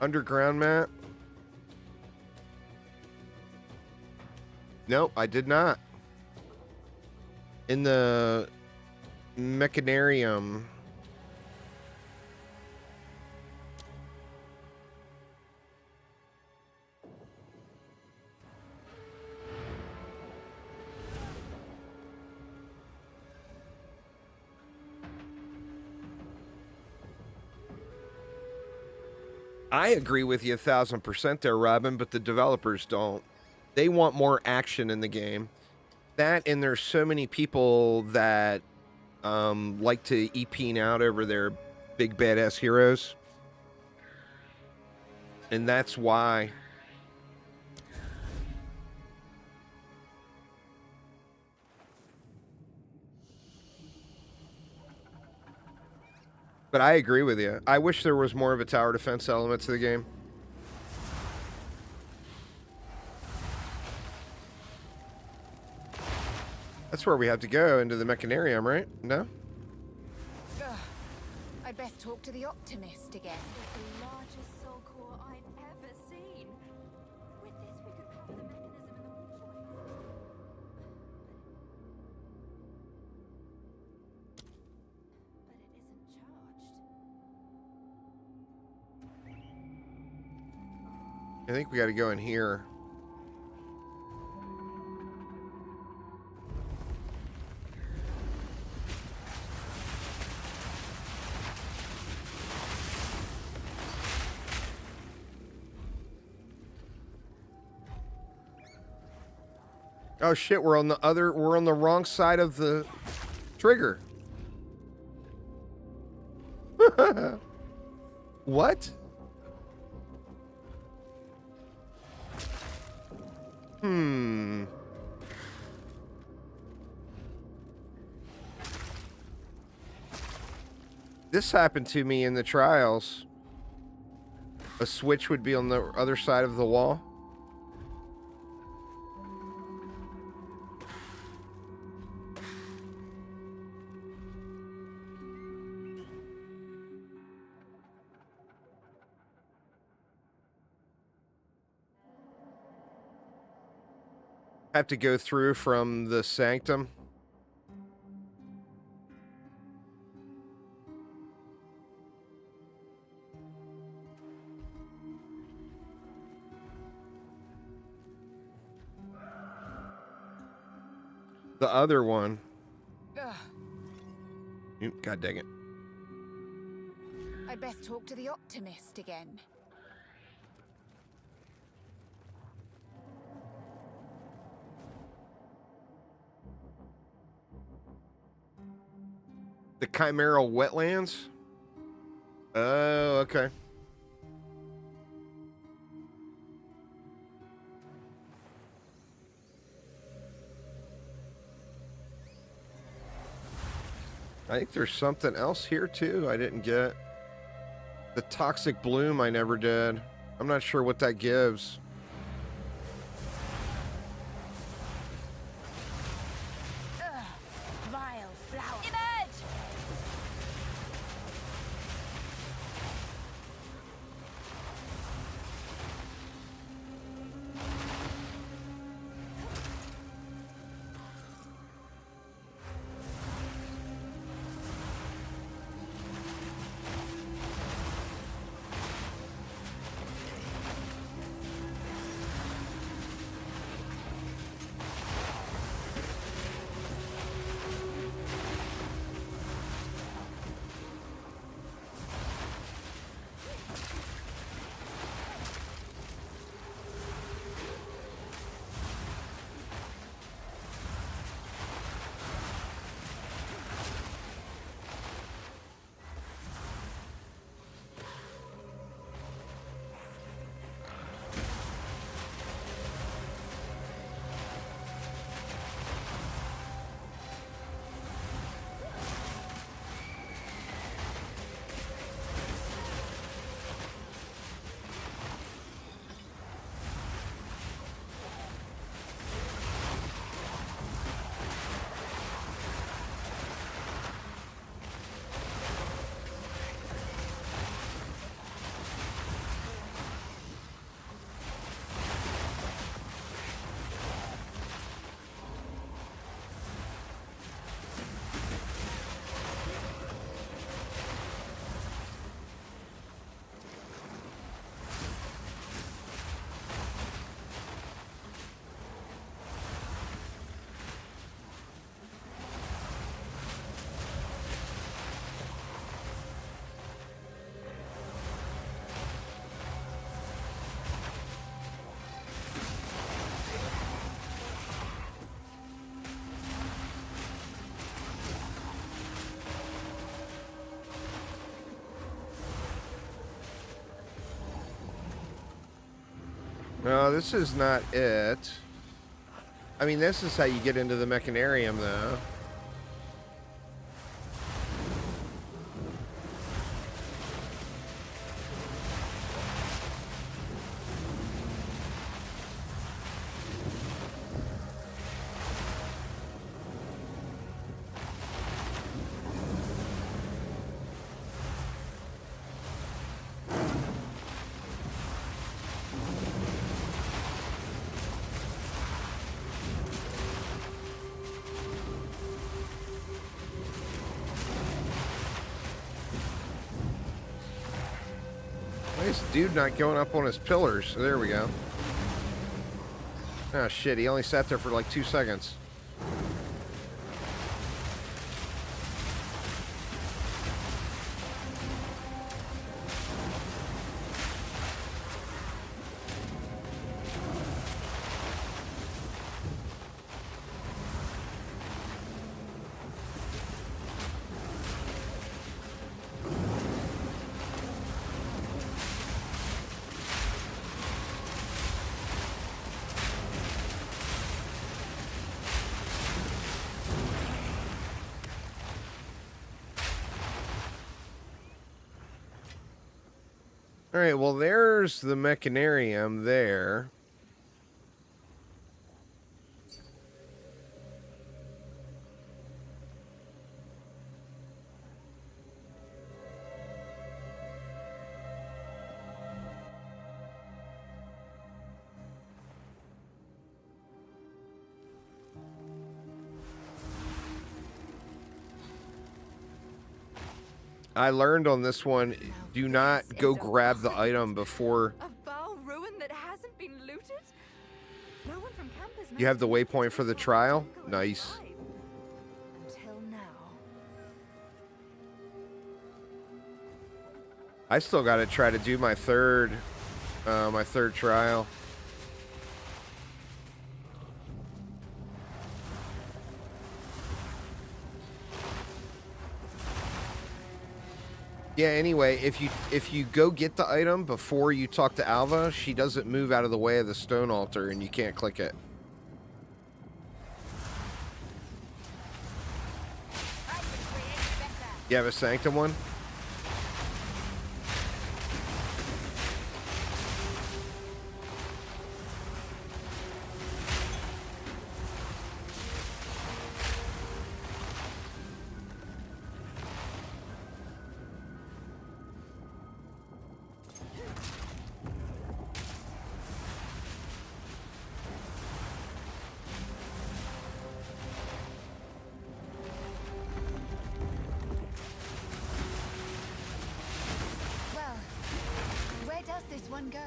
Underground map? Nope, I did not. In the Mechanarium. I agree with you 1,000% there, Robin, but the developers don't. They want more action in the game. That, and there's so many people that like to EPing out over their big badass heroes. And that's why. But I agree with you. I wish there was more of a tower defense element to the game. That's where we have to go, into the Mechanarium, right? No? I'd best talk to the Optimist again. It's the largest soul core I've ever seen. With this, we could cover the mechanism in the waterways. I think we got to go in here. Oh shit, we're on the wrong side of the trigger. What? This happened to me in the trials. A switch would be on the other side of the wall. Have to go through from the sanctum. The other one. God dang it. I'd best talk to the optimist again. The chimeral wetlands? Oh, okay. I think there's something else here too I didn't get. The toxic bloom I never did. I'm not sure what that gives. Vile flower. Emerge! No, this is not it. I mean, this is how you get into the mechanarium, though. This dude not going up on his pillars. There we go. Oh shit, he only sat there for like 2 seconds. All right, well, there's the mechanarium there. I learned on this one, do not go grab the item before A foul ruin that hasn't been looted? No one from camp has you have the mentioned waypoint for the this trial. jungle Nice. alive. Until now. I still got to try to do my third trial. Yeah, anyway, if you go get the item before you talk to Alva, she doesn't move out of the way of the stone altar and you can't click it. You have a sanctum one? Well, where does this one go?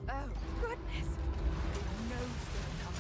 Oh, goodness. No still comes.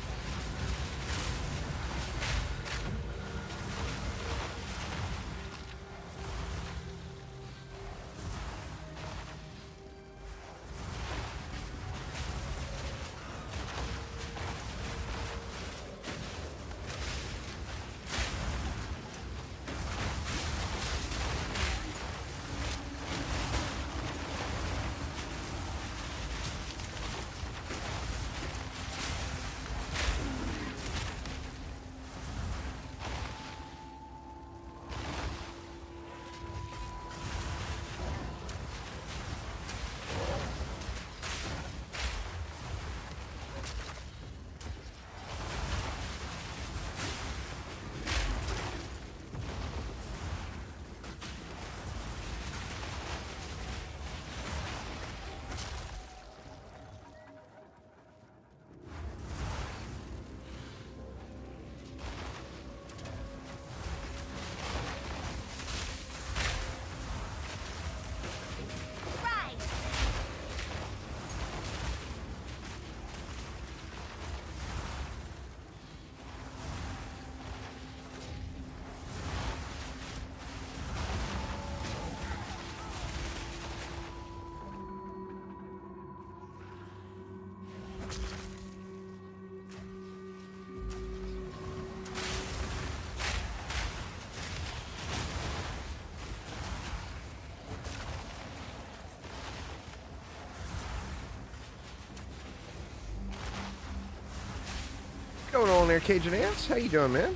What's going on there, Cajun Ants? How you doing, man?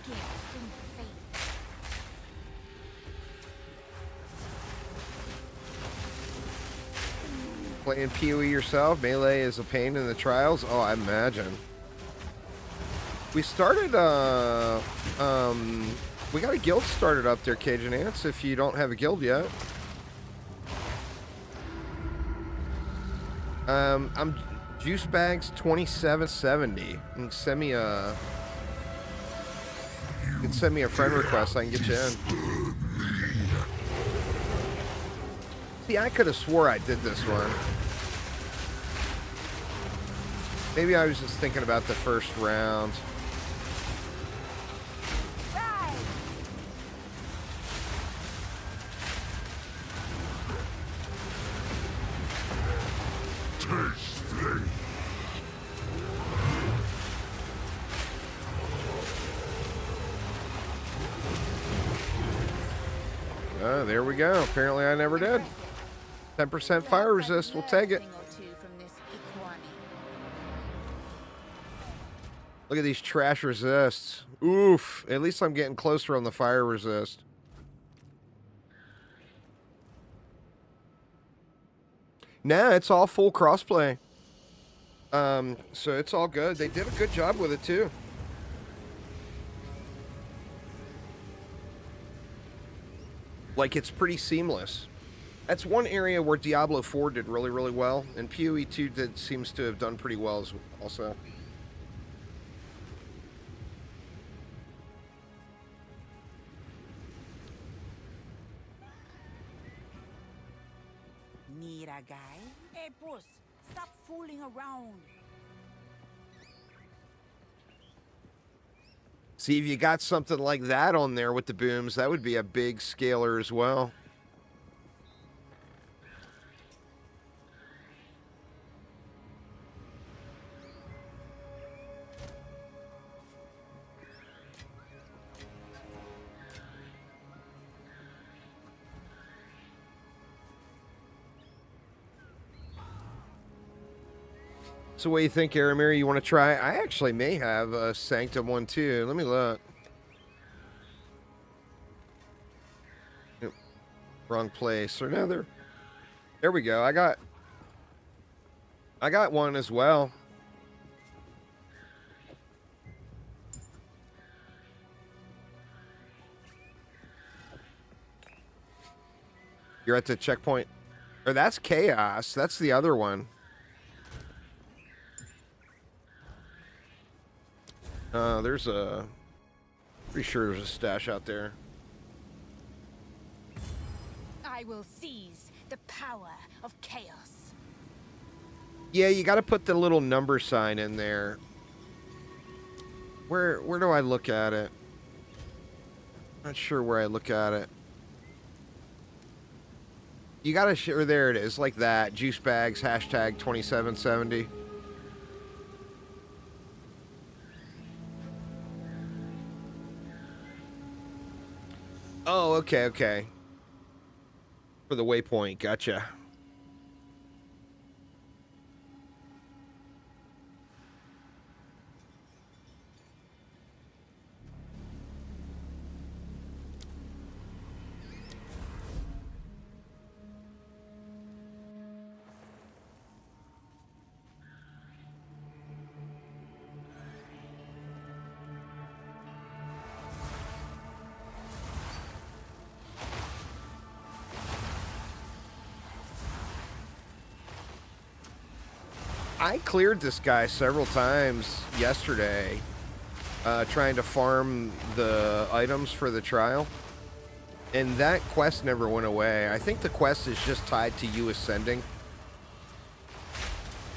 gift from fate. Playing POE yourself, melee is a pain in the trials. Oh, I imagine. We started, we got a guild started up there, Cajun Ants, if you don't have a guild yet. I'm Juice Bags 2770. You can send me a friend request, I can get you in. See, I could have swore I did this one. Maybe I was just thinking about the first round. There we go. Apparently I never did. 10% fire resist. We'll take it. Look at these trash resists. Oof. At least I'm getting closer on the fire resist. Nah, it's all full crossplay. So it's all good. They did a good job with it too. Like, it's pretty seamless. That's one area where Diablo 4 did really, really well, and POE2 seems to have done pretty well also. Need a guy? Hey, boss, stop fooling around. See, if you got something like that on there with the booms, that would be a big scaler as well. So what do you think, Aramir? You want to try? I actually may have a Sanctum one too. Let me look. Yep. Wrong place. Or no, there we go. I got one as well. You're at the checkpoint. Or that's Chaos. That's the other one. There's a... Pretty sure there's a stash out there. I will seize the power of chaos. Yeah, you got to put the little number sign in there. Where do I look at it? Not sure where I look at it. You got to... Or there it is, like that. Juice bags, hashtag 2770. Oh, okay, okay. For the waypoint, gotcha. I cleared this guy several times yesterday, trying to farm the items for the trial. And that quest never went away. I think the quest is just tied to you ascending.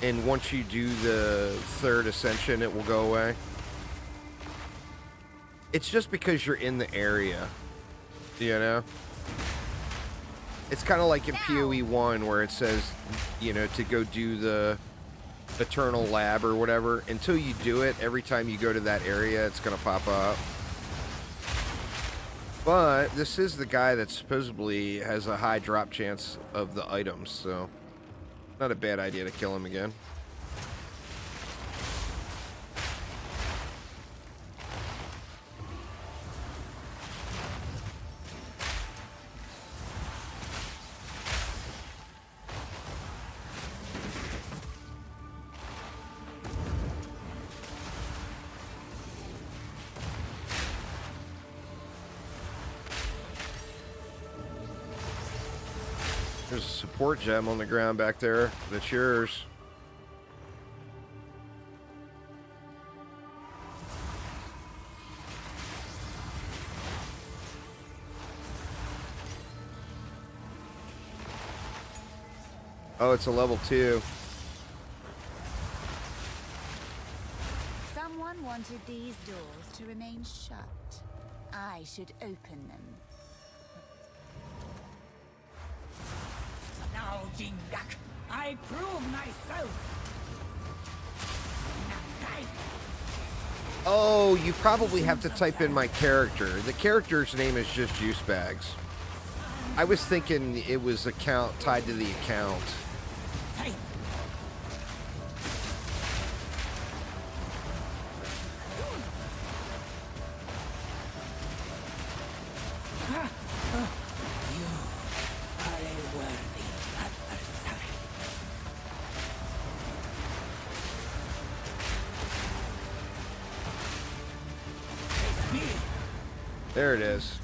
And once you do the third ascension, it will go away. It's just because you're in the area, you know? It's kind of like in POE1 where it says, you know, to go do the Eternal Lab or whatever. Until you do it, every time you go to that area, it's going to pop up. But this is the guy that supposedly has a high drop chance of the items, so not a bad idea to kill him again. There's a support gem on the ground back there. That's yours. Oh, it's a level 2. Someone wanted these doors to remain shut. I should open them. Now, Jingak, I prove myself. Oh, you probably have to type in my character. The character's name is just Juice Bags. I was thinking it was account tied to the account. Hey. You are a worthy adversary. It's me. There it is.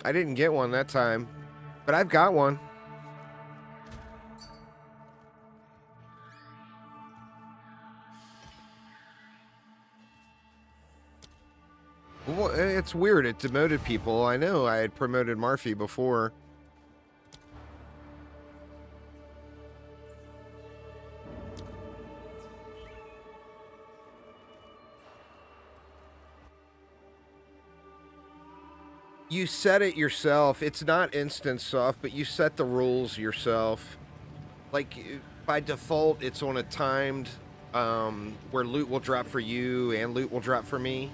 I didn't get one that time, but I've got one. Well, it's weird. It demoted people. I know I had promoted Marfy before. You set it yourself. It's not instant soft, but you set the rules yourself. Like, by default, it's on a timed, where loot will drop for you and loot will drop for me.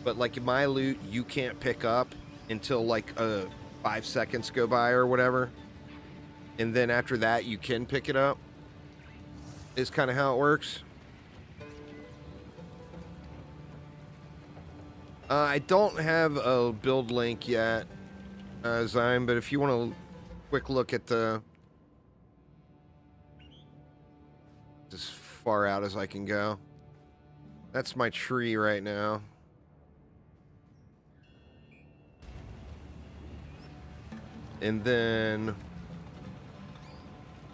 But, like, my loot, you can't pick up until, like, 5 seconds go by or whatever. And then after that, you can pick it up. Is kind of how it works. I don't have a build link yet, Zyme, but if you want a quick look at the... as far out as I can go. That's my tree right now. And then...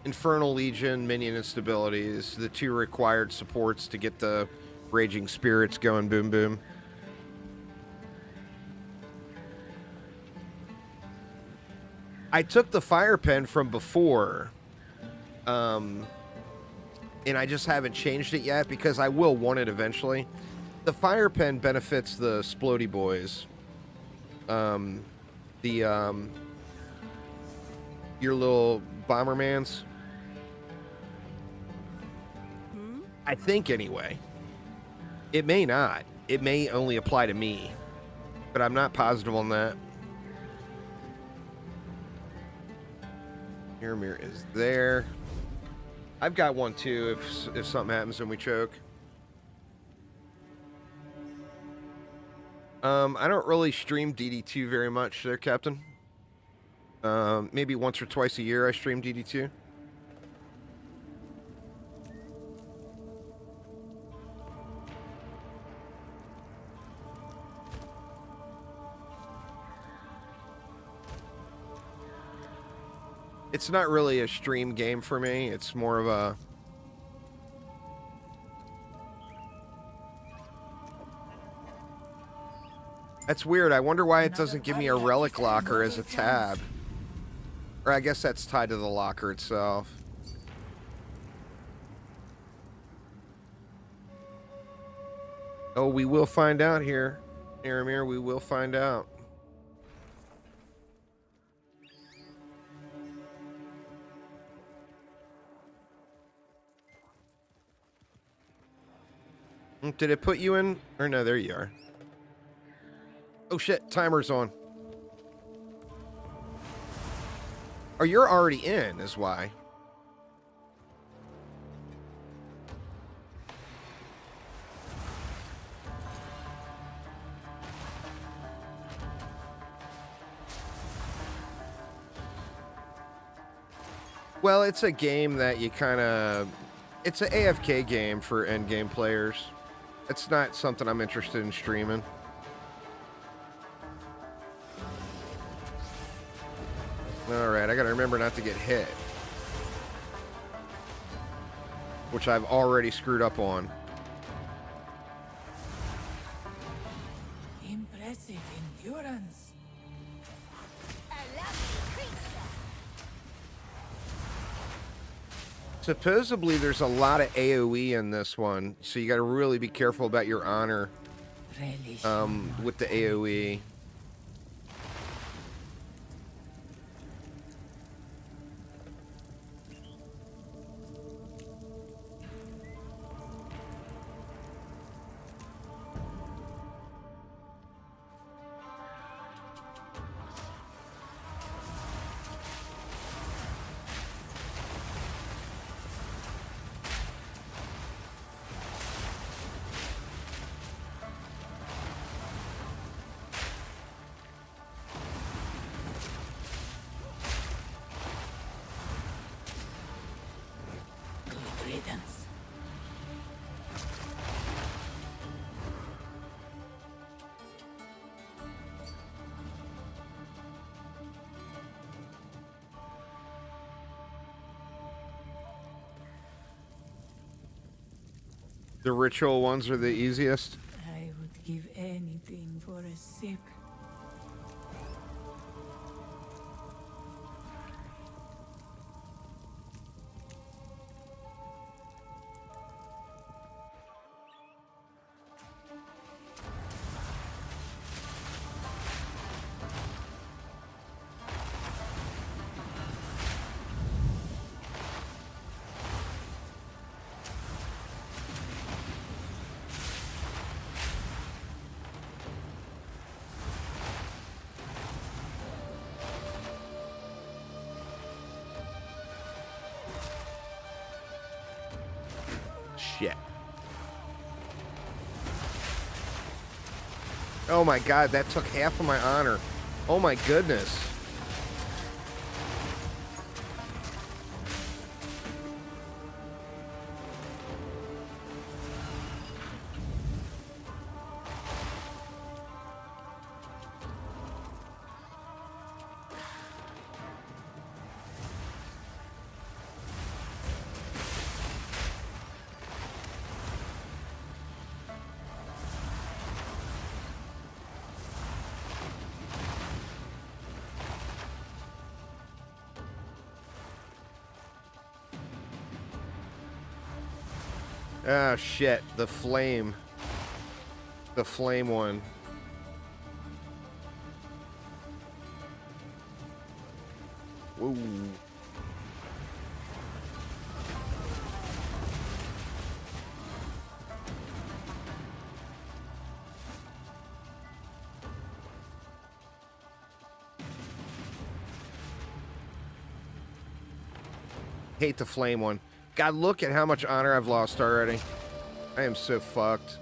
Infernal Legion, Minion, and Stability is the 2 required supports to get the Raging Spirits going boom boom. I took the fire pen from before, and I just haven't changed it yet because I will want it eventually. The fire pen benefits the Splody boys. Your little Bombermans. I think anyway. It may not. It may only apply to me, but I'm not positive on that. Mirror is there. I've got one too if something happens and we choke. I don't really stream DD2 very much there, Captain. Maybe once or twice a year I stream DD2. It's not really a stream game for me. It's more of a... That's weird. I wonder why it doesn't give me a relic locker as a tab. Or I guess that's tied to the locker itself. Oh, we will find out here. Aramir, we will find out. Did it put you in? Or no, there you are. Oh shit, timer's on. Oh, you're already in, is why. Well, it's a game that you kind of... It's an AFK game for endgame players. It's not something I'm interested in streaming. Alright, I gotta remember not to get hit. Which I've already screwed up on. Impressive endurance. Supposedly there's a lot of AoE in this one, so you gotta really be careful about your honor Relish with the AoE. good riddance. The ritual ones are the easiest. I would give anything for a sip. Shit. Oh my god, that took half of my honor. Oh my goodness. Ah, shit. The flame. The flame one. Woo. Hate the flame one. God, look at how much honor I've lost already. I am so fucked.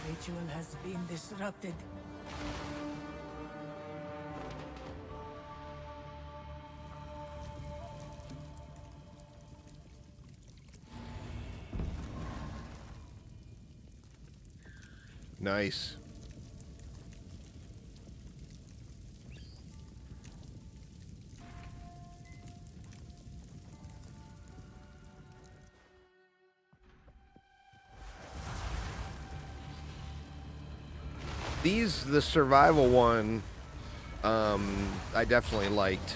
The ritual has been disrupted. Nice. The survival one, I definitely liked.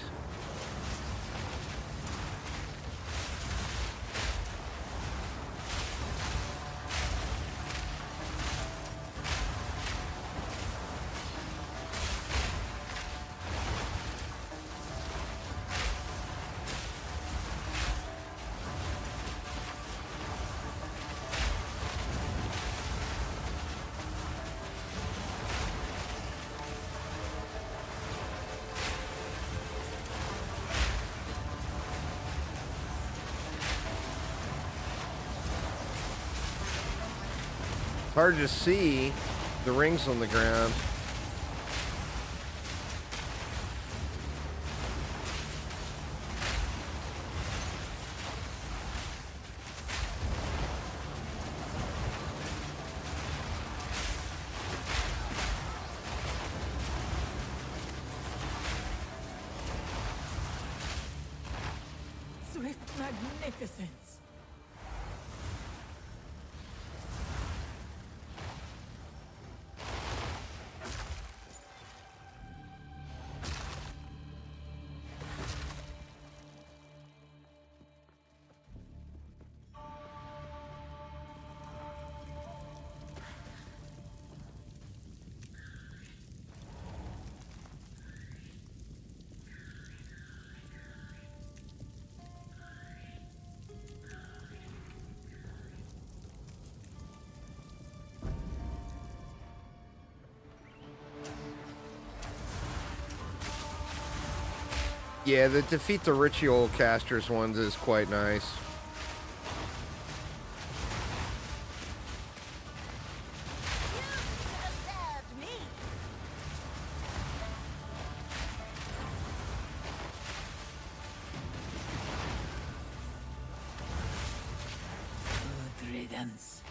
Hard to see the rings on the ground. Swift magnificence. Yeah, the defeat the ritual casters ones is quite nice. Good riddance.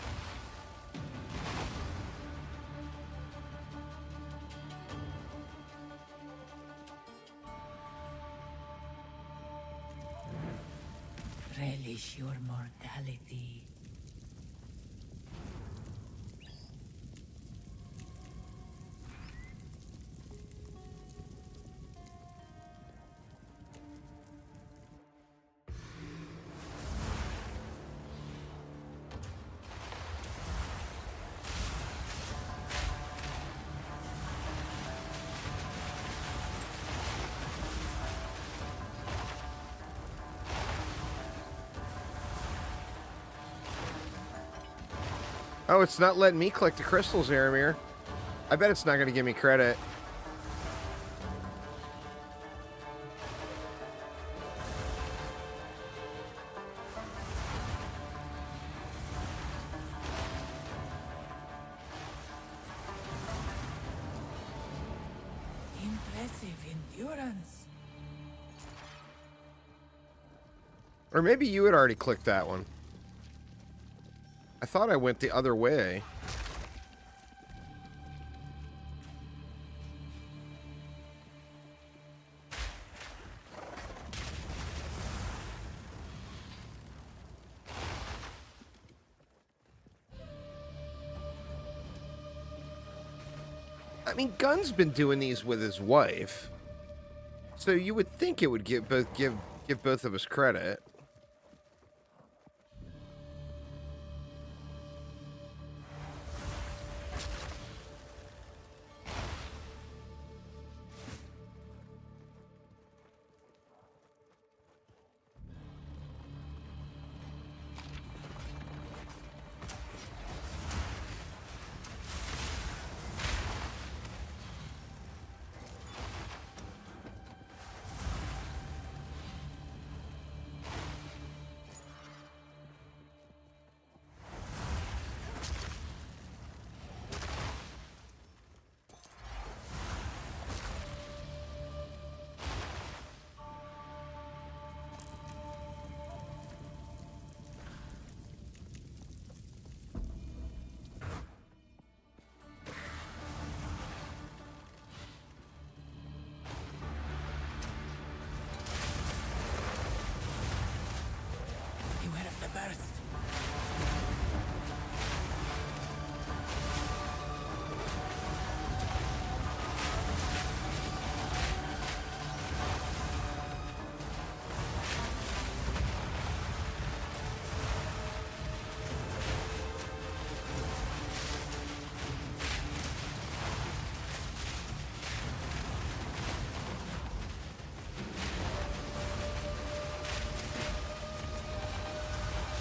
Relish your mortality. Oh, it's not letting me collect the crystals, Aramir. I bet it's not going to give me credit. Impressive endurance. Or maybe you had already clicked that one. I thought I went the other way. I mean, Gunn's been doing these with his wife, so you would think it would give both of us credit. Beware of the burst.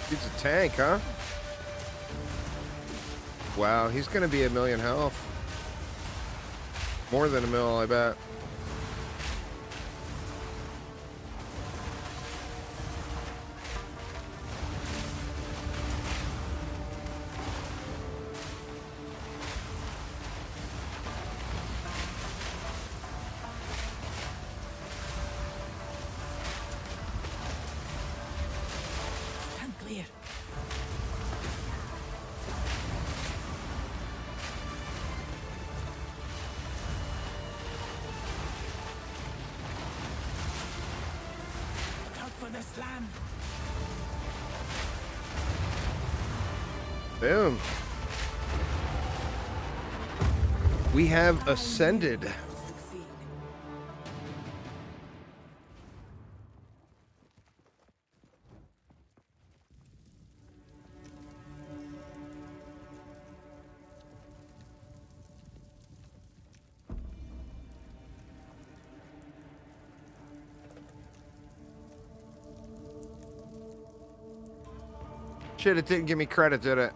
He's a tank, huh? Wow, he's gonna be 1,000,000 health. More than 1,000,000, I bet. promised land. Boom. We have ascended. Succeed. Shit, it didn't give me credit, did it?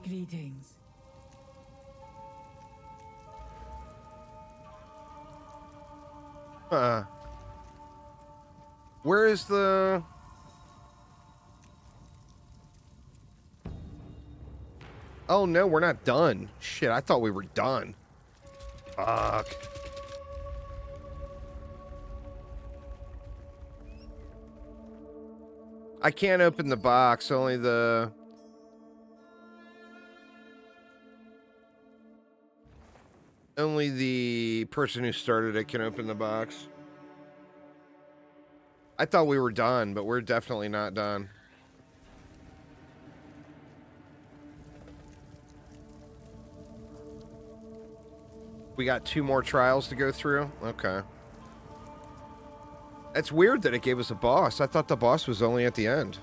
Greetings. Where is the... Oh, no, we're not done. Shit, I thought we were done. Fuck. I can't open the box, only the... Only the person who started it can open the box. I thought we were done, but we're definitely not done. We got 2 more trials to go through? Okay. It's weird that it gave us a boss. I thought the boss was only at the end.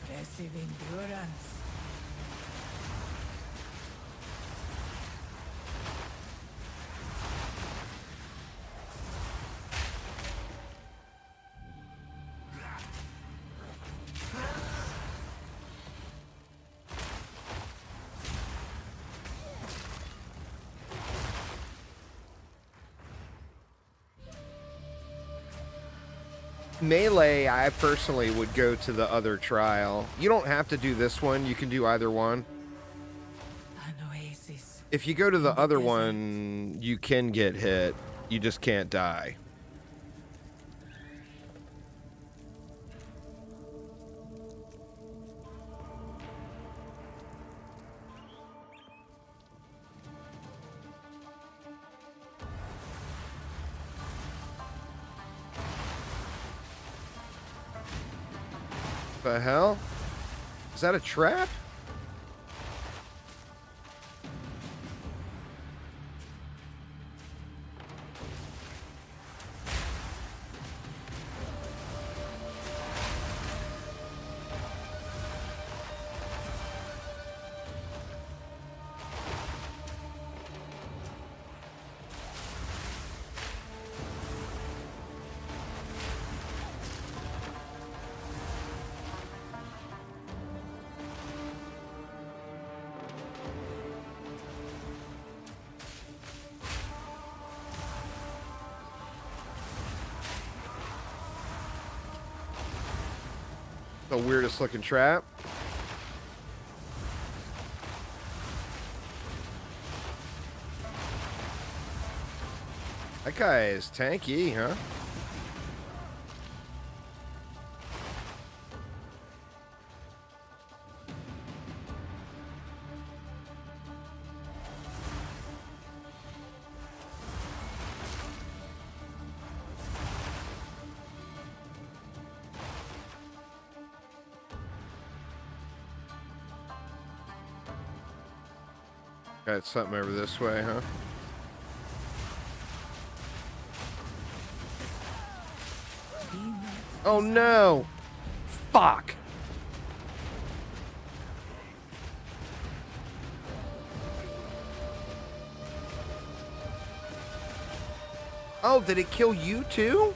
Impressive endurance. Melee, I personally would go to the other trial. You don't have to do this one. You can do either one. An oasis. If you go to the other one, you can get hit. You just can't die. The hell? Is that a trap? The weirdest looking trap. That guy is tanky, huh? Got something over this way, huh? Oh no! Fuck! Oh, did it kill you too?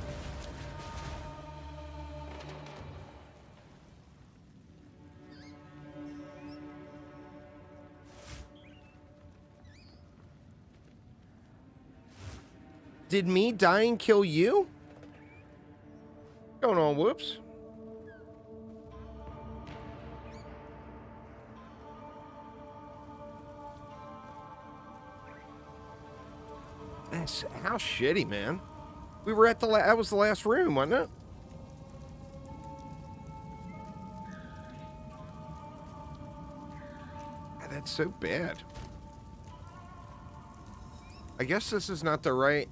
Did me dying kill you? What's going on, whoops? That's how shitty, man. We were at the that was the last room, wasn't it? God, that's so bad. I guess this is not the right.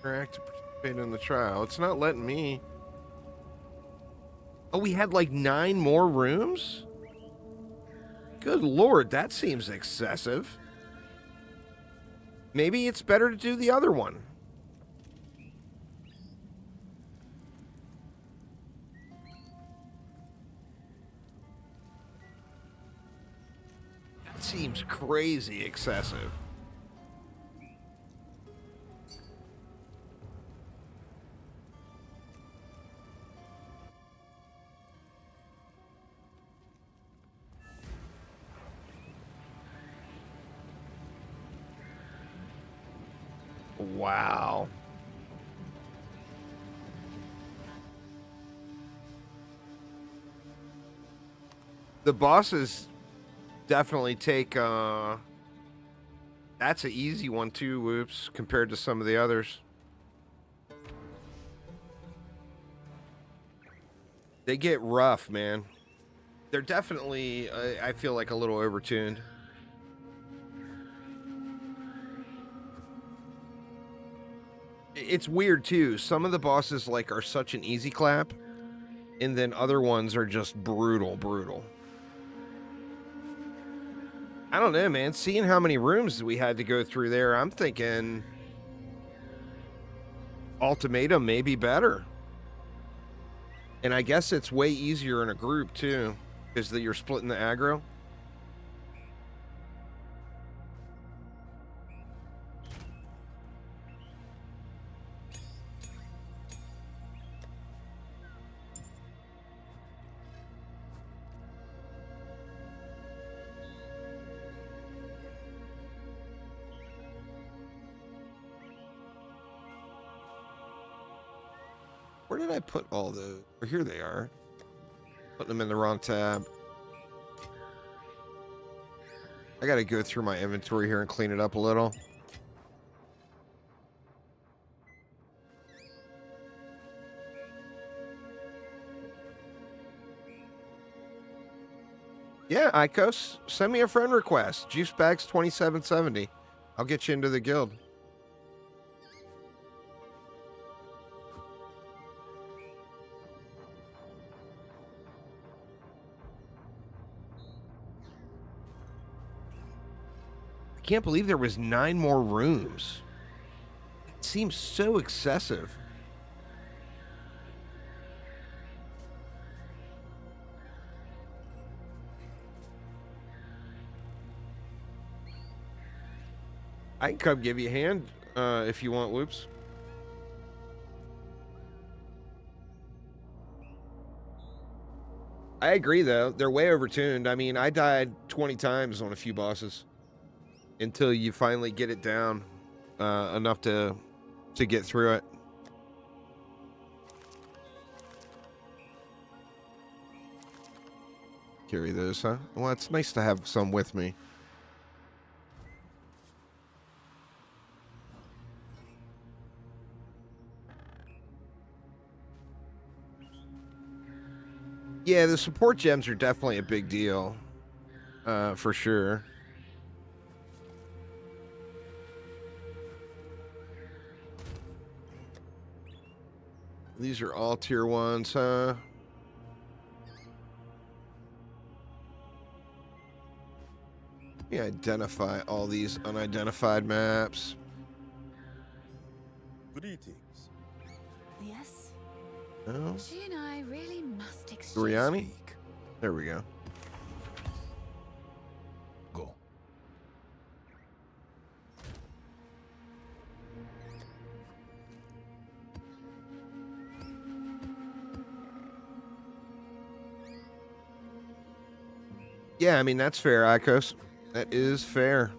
Interact to participate in the trial. It's not letting me. Oh, we had like 9 more rooms? Good lord, that seems excessive. Maybe it's better to do the other one. That seems crazy excessive. Wow. The bosses definitely take, that's an easy one too, whoops, compared to some of the others. They get rough, man. They're definitely, I feel like, a little overtuned. It's weird too. Some of the bosses like are such an easy clap, and then other ones are just brutal. I don't know, man. Seeing how many rooms we had to go through there, I'm thinking Ultimatum may be better. And I guess it's way easier in a group too, is that you're splitting the aggro. Where did I put all the... Or here they are. Putting them in the wrong tab. I gotta go through my inventory here and clean it up a little. Yeah, Icos, send me a friend request. Juicebags2770. I'll get you into the guild. I can't believe there was 9 more rooms. It seems so excessive. I can come give you a hand if you want, whoops. I agree, though. They're way overtuned. I mean, I died 20 times on a few bosses until you finally get it down enough to get through it. Carry those, huh? Well, it's nice to have some with me. Yeah, the support gems are definitely a big deal, for sure. These are all tier 1s, huh? me identify all these unidentified maps. Greetings. Yes? No? She and I really must exchange. Doryani? There we go. Go. Yeah, I mean, that's fair, Icos. That is fair.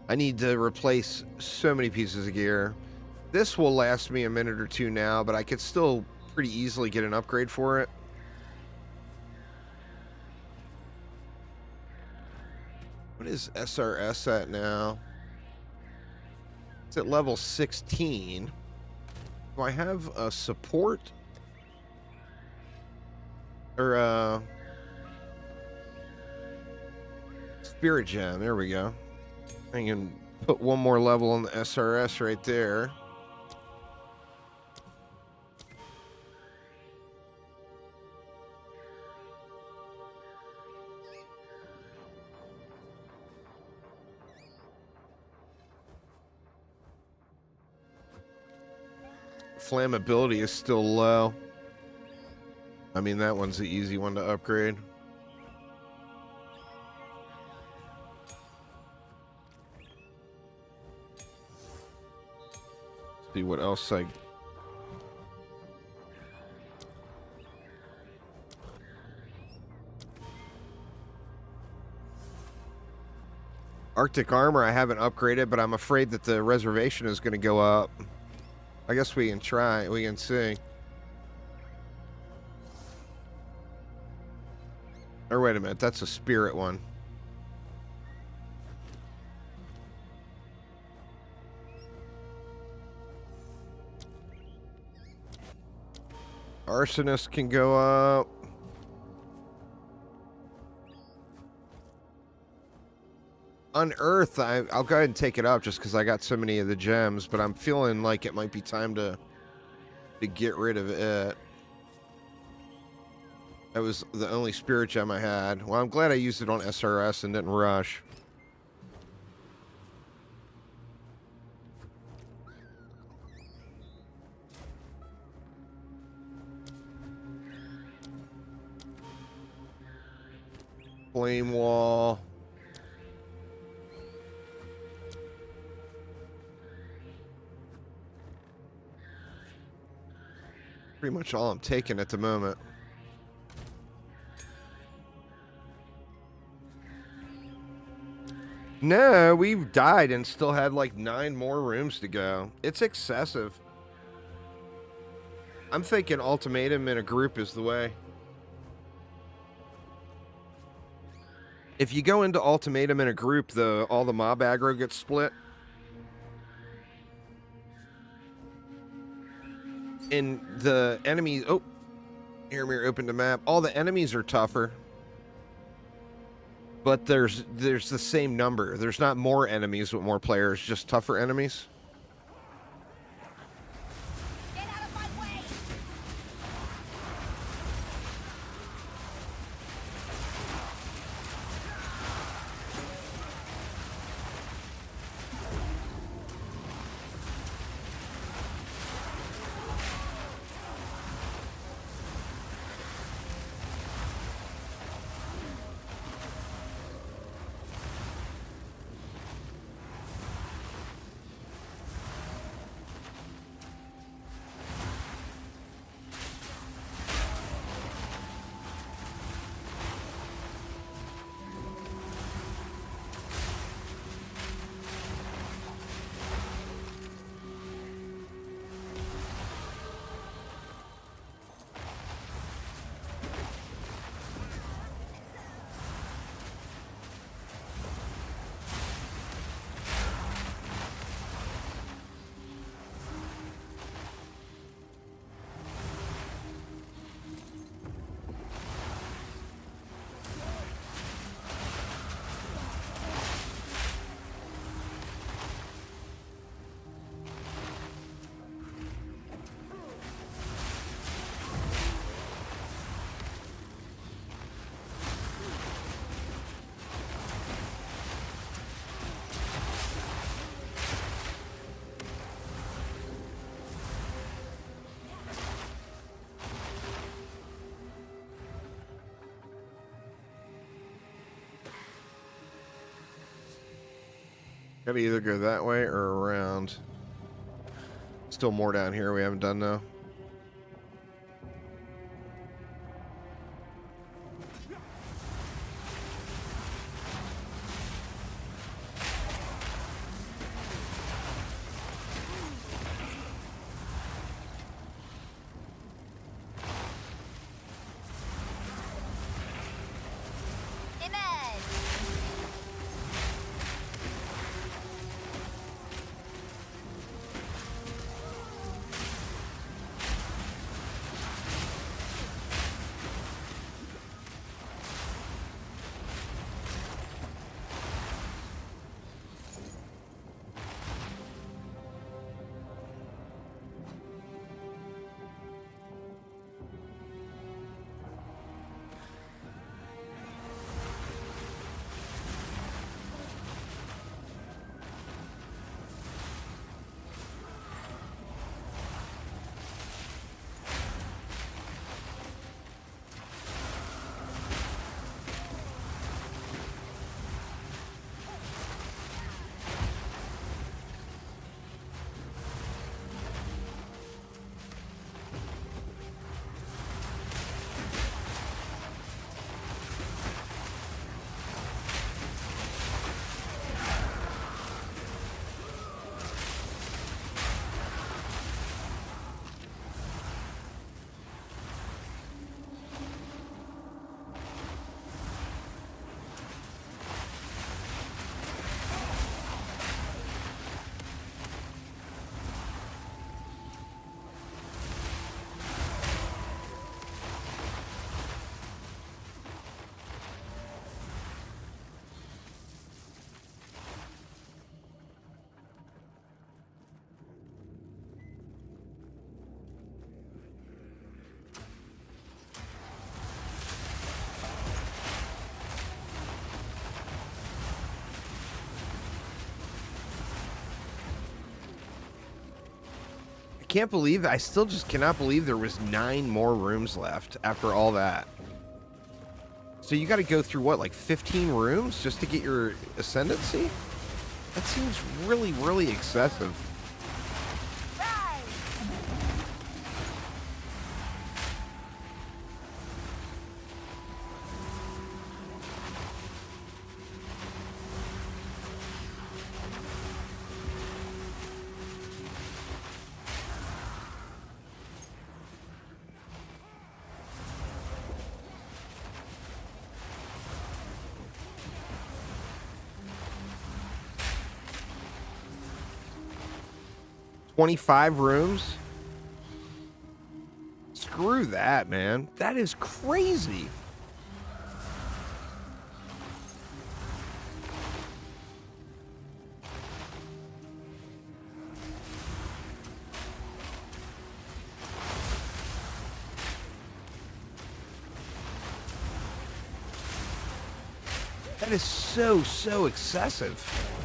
I need to replace so many pieces of gear. This will last me a minute or two now, but I could still pretty easily get an upgrade for it. What is SRS at now? It's at level 16. Do I have a support? Or Spirit Gem, there we go. I can put one more level on the SRS right there. Flammability is still low. I mean, that one's the easy one to upgrade. See what else I... Arctic armor I haven't upgraded, but I'm afraid that the reservation is going to go up. I guess we can try. We can see. Or wait a minute. That's a spirit one. Arsonist can go up. Unearth, I'll go ahead and take it up just because I got so many of the gems, but I'm feeling like it might be time to get rid of it. That was the only spirit gem I had. Well, I'm glad I used it on SRS and didn't rush. Flame wall. Pretty much all I'm taking at the moment. No, we've died and still had like 9 more rooms to go. It's excessive. I'm thinking ultimatum in a group is the way. If you go into ultimatum in a group, all the mob aggro gets split. And the enemies... Oh, Airmere opened the map. All the enemies are tougher. But there's the same number. There's not more enemies with more players, just tougher enemies. Get out of my way! Gotta either go that way or around. Still more down here we haven't done though. Can't believe I still just cannot believe there was 9 more rooms left after all that. So you got to go through what, like 15 rooms just to get your ascendancy? That seems really, really excessive. $25 rooms? Screw that, man. That is crazy. That is so excessive.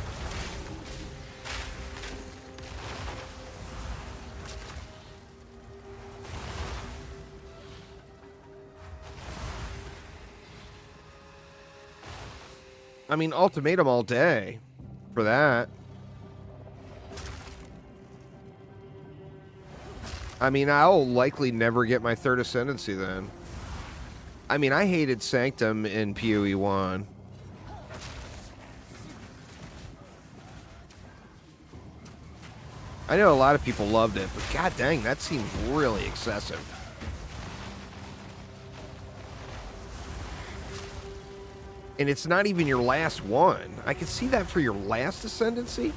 I mean, ultimatum all day for that. I mean, I'll likely never get my 3rd ascendancy then. I mean, I hated Sanctum in POE1. I know a lot of people loved it, but god dang, that seems really excessive. And it's not even your last one. I could see that for your last ascendancy.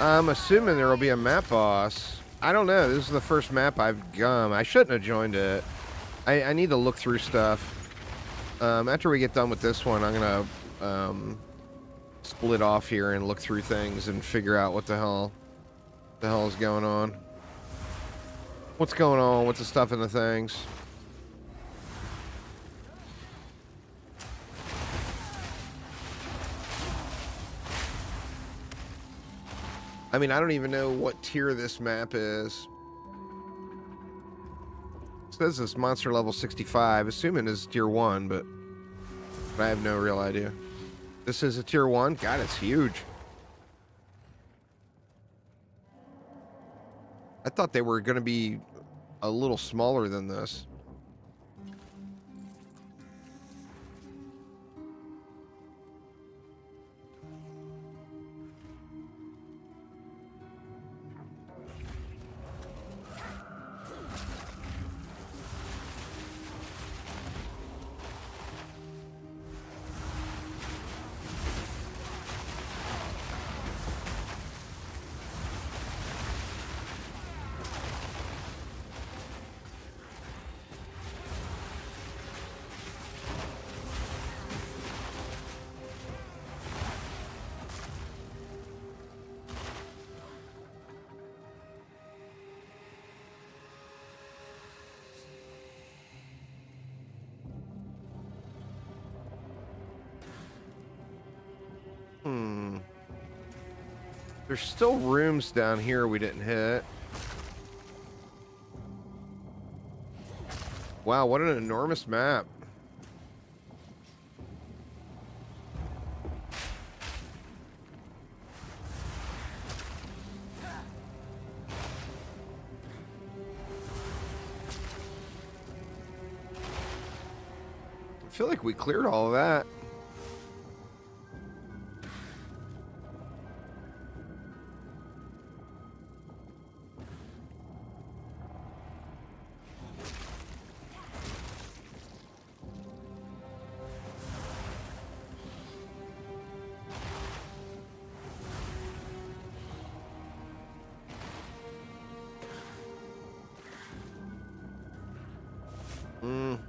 I'm assuming there will be a map boss. I don't know. This is the first map I've gone. I shouldn't have joined it. I need to look through stuff. After we get done with this one, I'm going to split off here and look through things and figure out what the hell is going on. What's going on? What's the stuff in the things? I mean, I don't even know what tier this map is. It says this monster level 65, assuming it's tier 1, but I have no real idea. This is a tier 1? God, it's huge. I thought they were going to be a little smaller than this. There's still rooms down here we didn't hit. Wow, what an enormous map. I feel like we cleared all of that.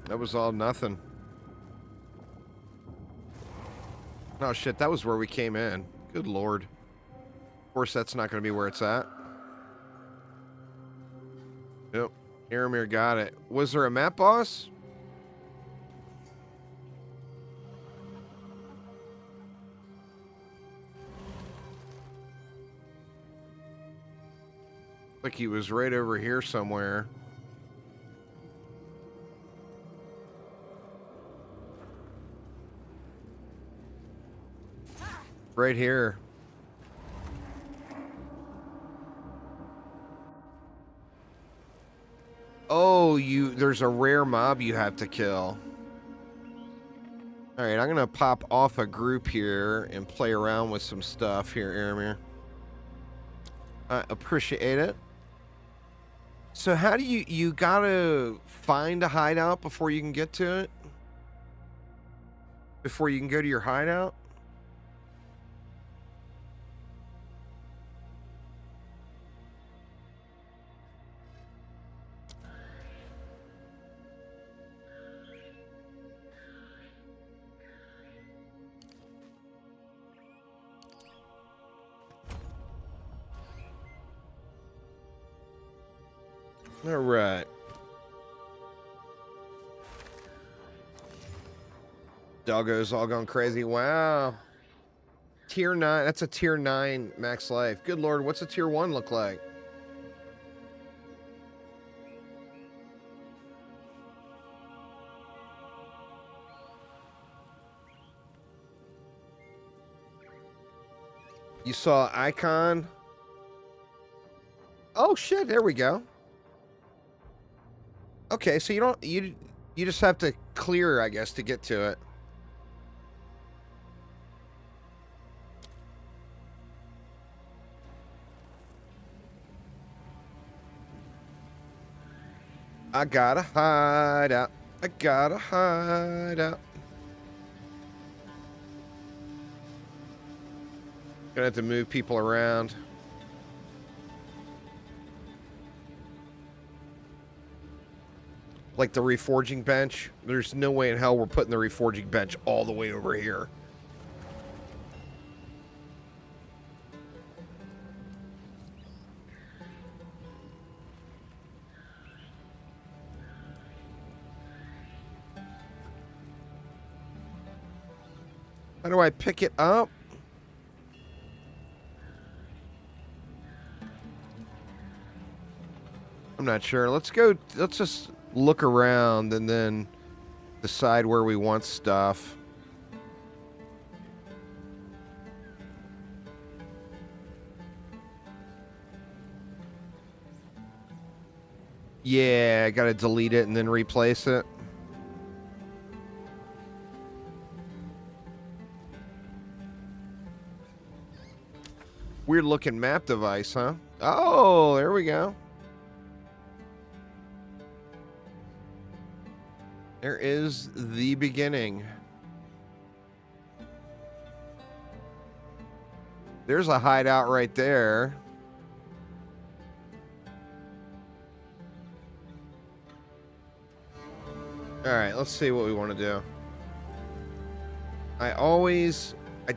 That was all nothing. Oh shit, that was where we came in. Good lord. Of course, that's not going to be where it's at. Yep. Aramir got it. Was there a map boss? Like he was right over here somewhere. Right here. Oh, there's a rare mob you have to kill. Alright, I'm gonna pop off a group here and play around with some stuff here, Aramir. I appreciate it. So how do you gotta find a hideout before you can get to it? Before you can go to your hideout? All right. Doggo's all gone crazy. Wow. Tier 9. That's a tier 9 max life. Good lord, what's a tier 1 look like? You saw icon? Oh shit, there we go. Okay, so you just have to clear, I guess, to get to it. I gotta hide out. I gotta hide out. Gonna have to move people around. Like the reforging bench. There's no way in hell we're putting the reforging bench all the way over here. How do I pick it up? I'm not sure. Let's just look around and then decide where we want stuff. Yeah, I gotta delete it and then replace it. Weird looking map device, huh? Oh, there we go. There is the beginning. There's a hideout right there. All right, let's see what we want to do. I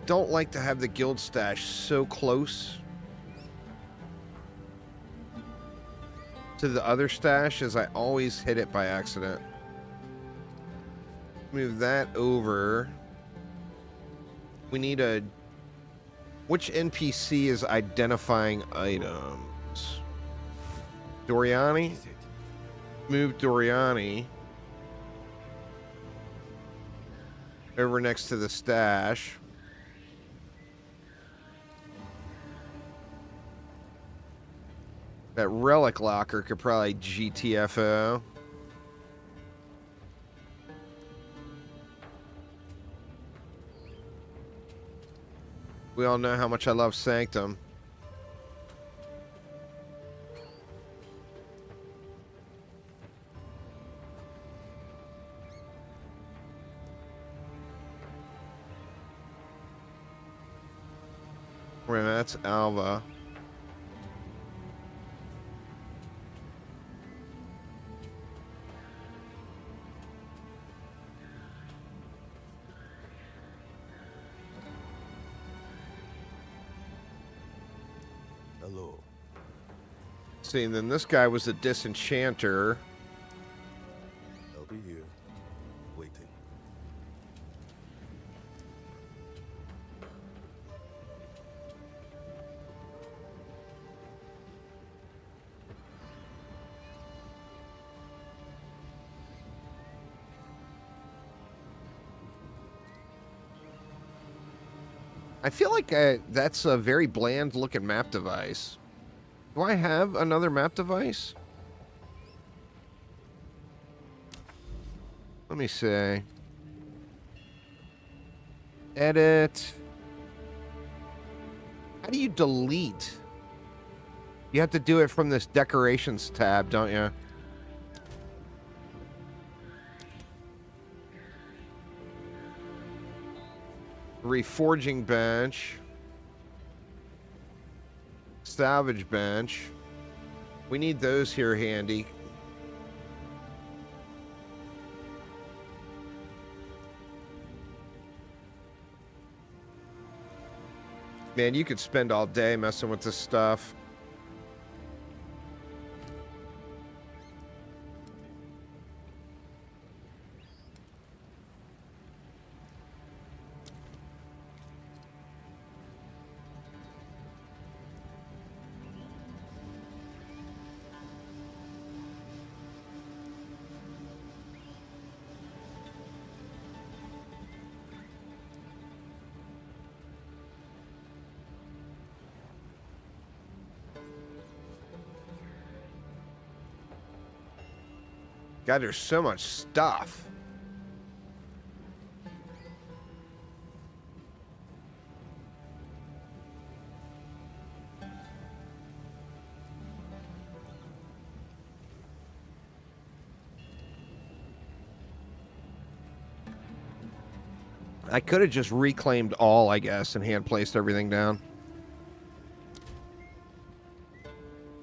don't like to have the guild stash so close to the other stash, as I always hit it by accident. Move that over. We need a... Which NPC is identifying items? Doryani? Move Doryani over next to the stash. That relic locker could probably GTFO. We all know how much I love Sanctum. Wait a minute, that's Alva. Hello. See, and then this guy was a disenchanter. I'll be here, waiting. I feel like that's a very bland looking map device. Do I have another map device? Let me see. Edit. How do you delete? You have to do it from this decorations tab, don't you? Reforging bench. Salvage bench. We need those here handy. Man, you could spend all day messing with this stuff. God, there's so much stuff. I could have just reclaimed all, I guess, and hand placed everything down.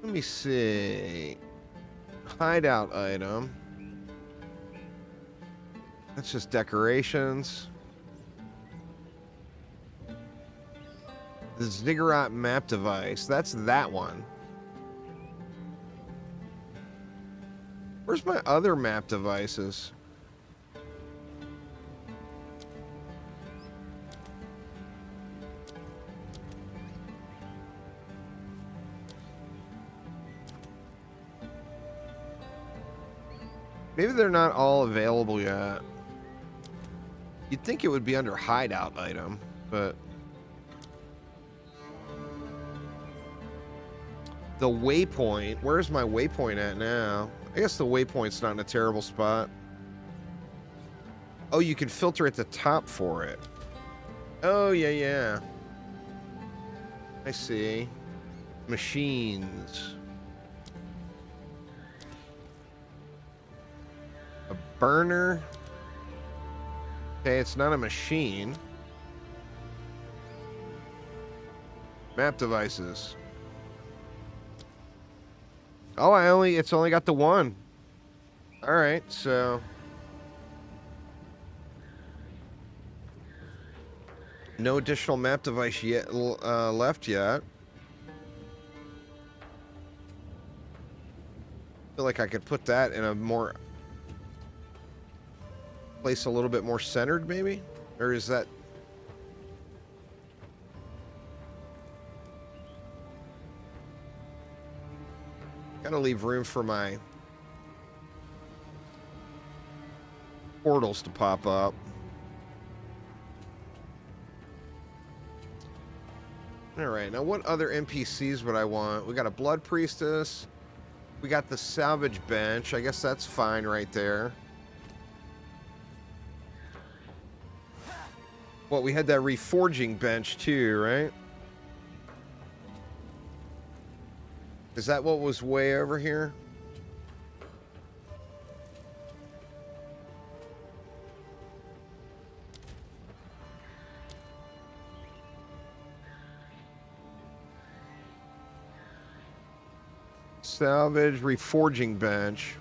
Let me see. Hideout item. That's just decorations. The Ziggurat map device. That's that one. Where's my other map devices? Maybe they're not all available yet. You'd think it would be under hideout item, but... The waypoint. Where's my waypoint at now? I guess the waypoint's not in a terrible spot. Oh, you can filter at the top for it. Oh, yeah. I see. Machines. A burner. Okay, it's not a machine. Map devices. Oh, it's only got the one. All right, so no additional map device yet left yet. I feel like I could put that in a more place a little bit more centered, maybe, or is that? Gotta leave room for my portals to pop up. Alright, now what other NPCs would I want? We got a Blood Priestess. We got the Salvage Bench. I guess that's fine right there. Well, we had that Reforging Bench too, right? Is that what was way over here? Salvage, Reforging Bench.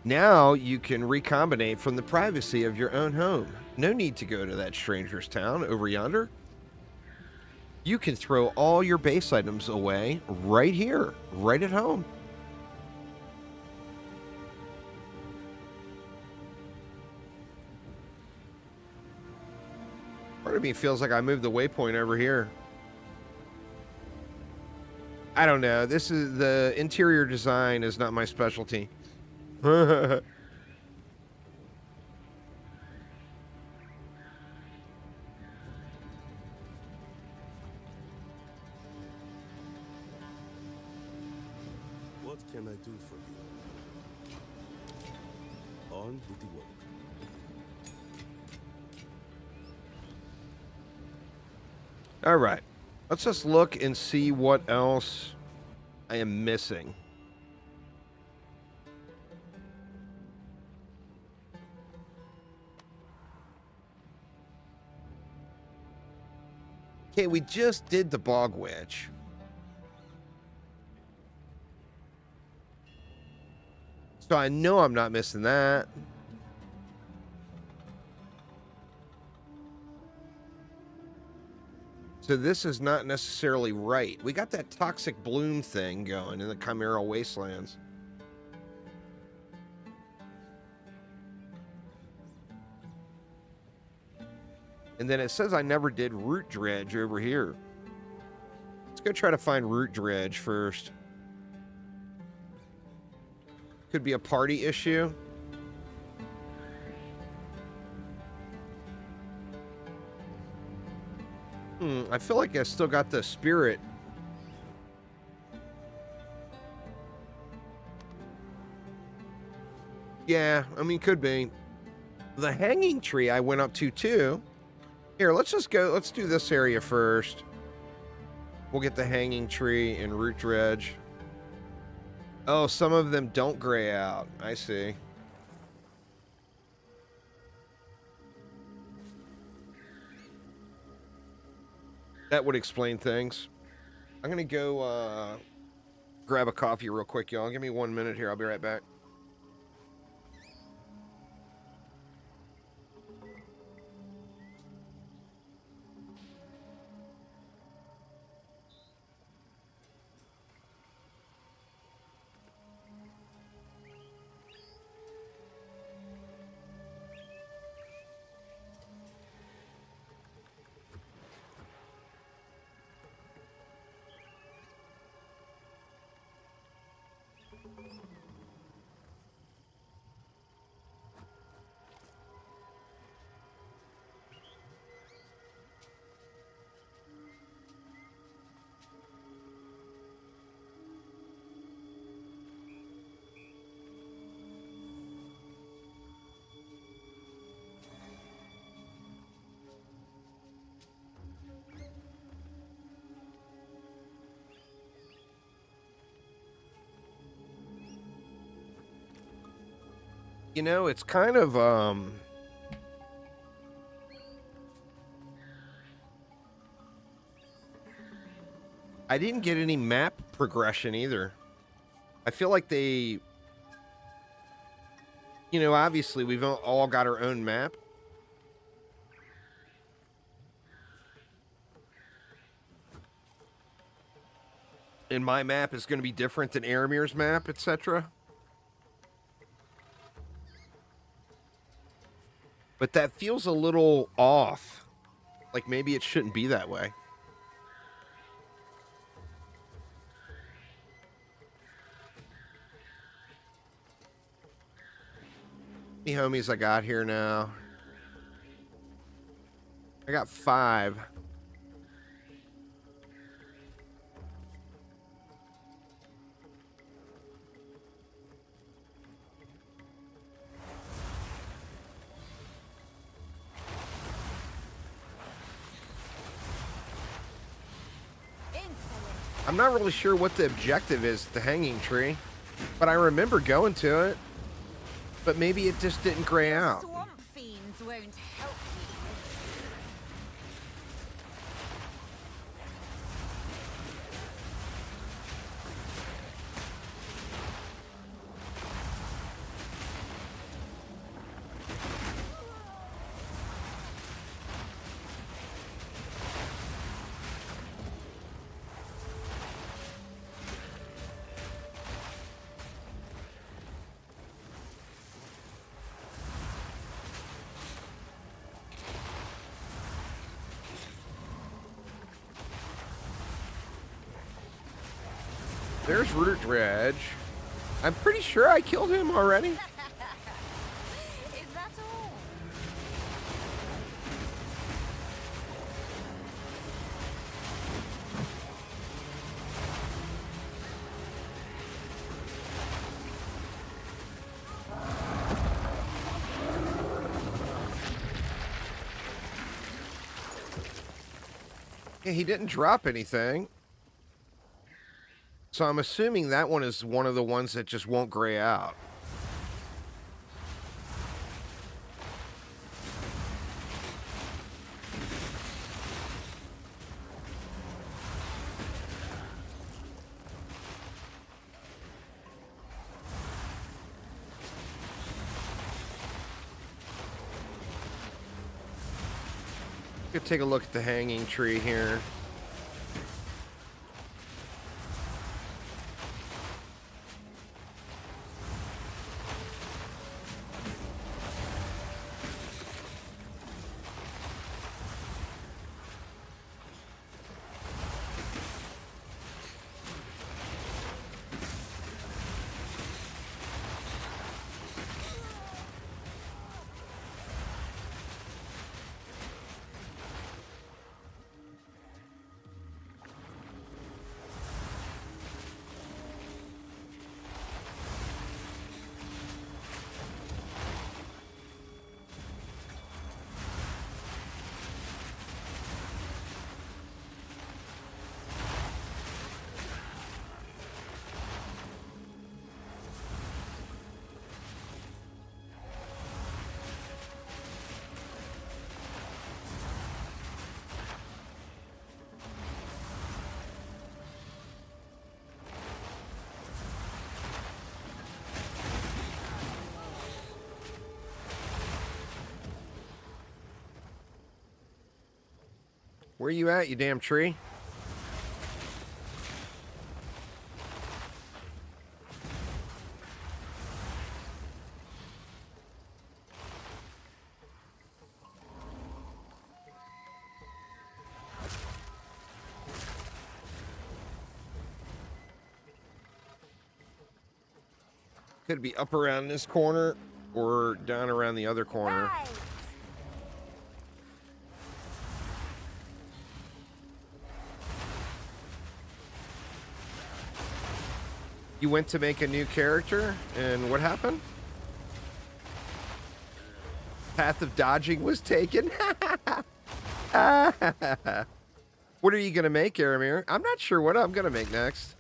Now you can recombinate from the privacy of your own home. No need to go to that stranger's town over yonder. You can throw all your base items away right here, right at home. Part of me feels like I moved the waypoint over here. I don't know. This is the interior design is not my specialty. What can I do for you? On with the work. All right. Let's just look and see what else I am missing. Okay, we just did the Bog Witch. So I know I'm not missing that. So this is not necessarily right. We got that toxic bloom thing going in the Chimeral Wastelands. And then it says I never did root dredge over here. Let's go try to find root dredge first. Could be a party issue. I feel like I still got the spirit. Yeah, I mean, could be. The hanging tree I went up to too. Here, let's just go. Let's do this area first. We'll get the hanging tree and root dredge. Oh, some of them don't gray out. I see. That would explain things. I'm gonna go grab a coffee real quick, y'all. Give me 1 minute here. I'll be right back. You know, it's kind of, I didn't get any map progression either. I feel like they, you know, obviously we've all got our own map. And my map is going to be different than Aramir's map, etc. But that feels a little off. Like maybe it shouldn't be that way. How many homies I got here now? I got 5. I'm not really sure what the objective is at the hanging tree, but I remember going to it. But maybe it just didn't gray out. Swamp fiends won't help There's Root Dredge. I'm pretty sure I killed him already. Is that all? Yeah, he didn't drop anything. So I'm assuming that one is one of the ones that just won't gray out. Let's take a look at the hanging tree here. Where you at, you damn tree? Could be up around this corner or down around the other corner. Rise! You went to make a new character, and what happened? Path of dodging was taken. What are you gonna make, Aramir? I'm not sure what I'm gonna make next.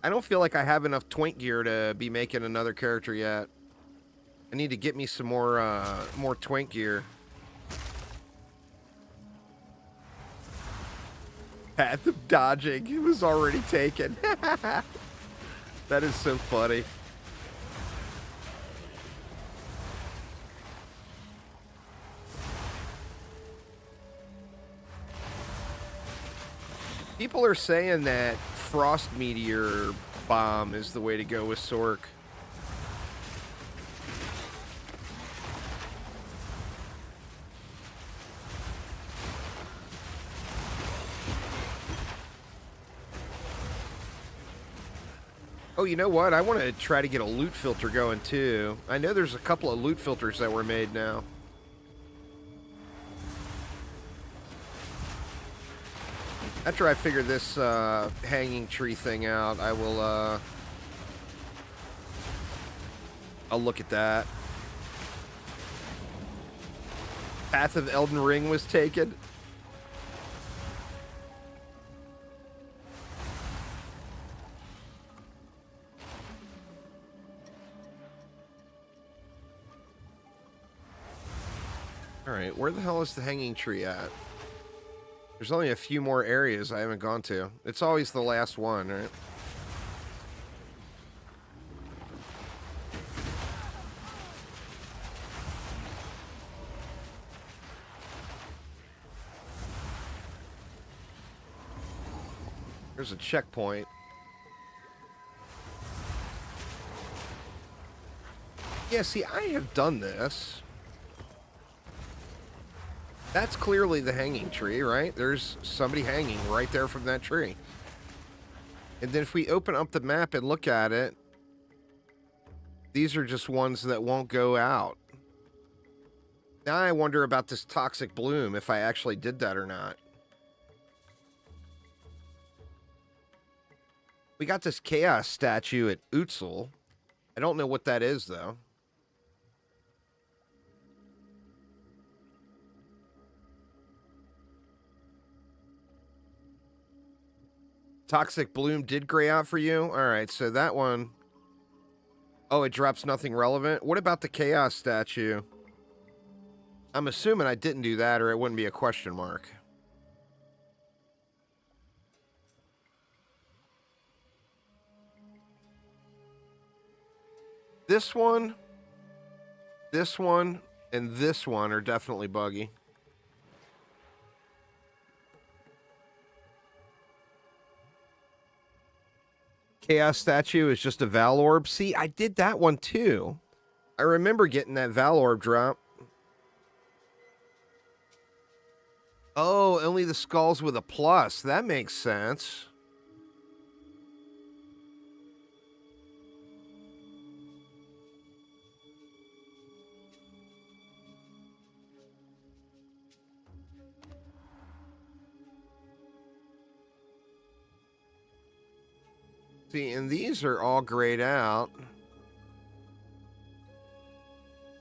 I don't feel like I have enough twink gear to be making another character yet. I need to get me some more twink gear. Path of dodging. It was already taken. That is so funny. People are saying that Frost Meteor Bomb is the way to go with Sork. Oh, you know what? I want to try to get a loot filter going, too. I know there's a couple of loot filters that were made now. After I figure this hanging tree thing out, I will, I'll look at that. Path of Elden Ring was taken. Alright, where the hell is the hanging tree at? There's only a few more areas I haven't gone to. It's always the last one, right? There's a checkpoint. Yeah, see, I have done this. That's clearly the hanging tree, right? There's somebody hanging right there from that tree. And then if we open up the map and look at it, these are just ones that won't go out. Now I wonder about this toxic bloom, if I actually did that or not. We got this chaos statue at Utzel. I don't know what that is, though. Toxic Bloom did gray out for you? Alright, so that one... Oh, it drops nothing relevant? What about the Chaos statue? I'm assuming I didn't do that or it wouldn't be a question mark. This one, and this one are definitely buggy. Chaos statue is just a Val Orb. See, I did that one too. I remember getting that Val Orb drop. Oh, only the skulls with a plus. That makes sense. See, and these are all grayed out.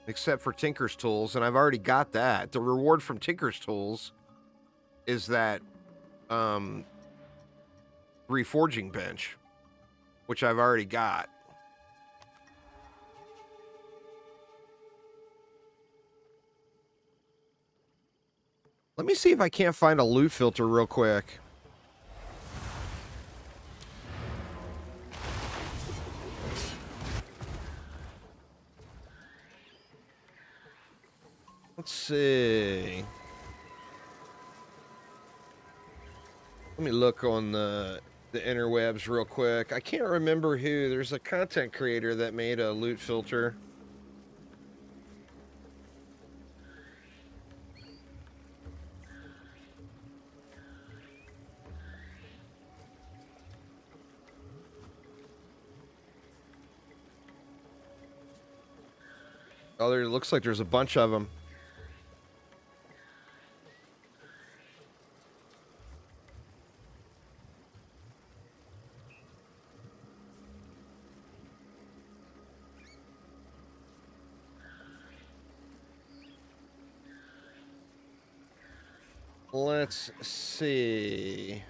Except for Tinker's Tools, and I've already got that. The reward from Tinker's Tools is that reforging bench, which I've already got. Let me see if I can't find a loot filter real quick. Let's see. Let me look on the interwebs real quick. I can't remember who. There's a content creator that made a loot filter. Oh, there looks like there's a bunch of them. Let's see.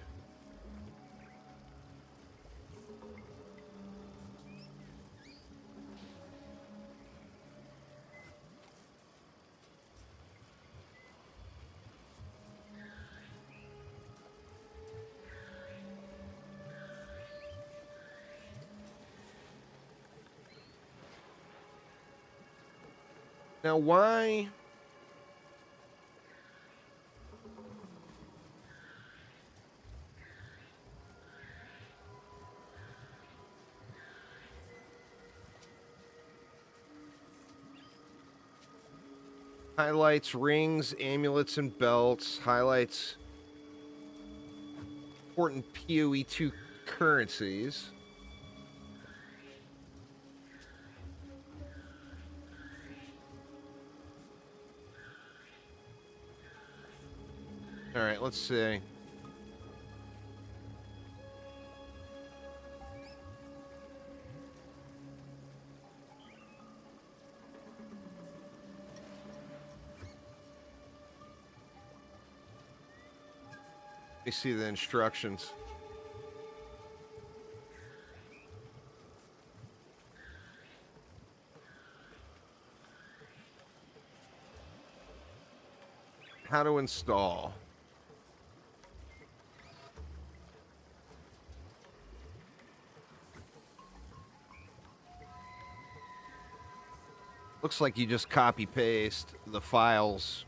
Now, why? Highlights rings, amulets, and belts. Highlights important POE2 currencies. All right, let's see. Let me see the instructions. How to install. Looks like you just copy paste the files.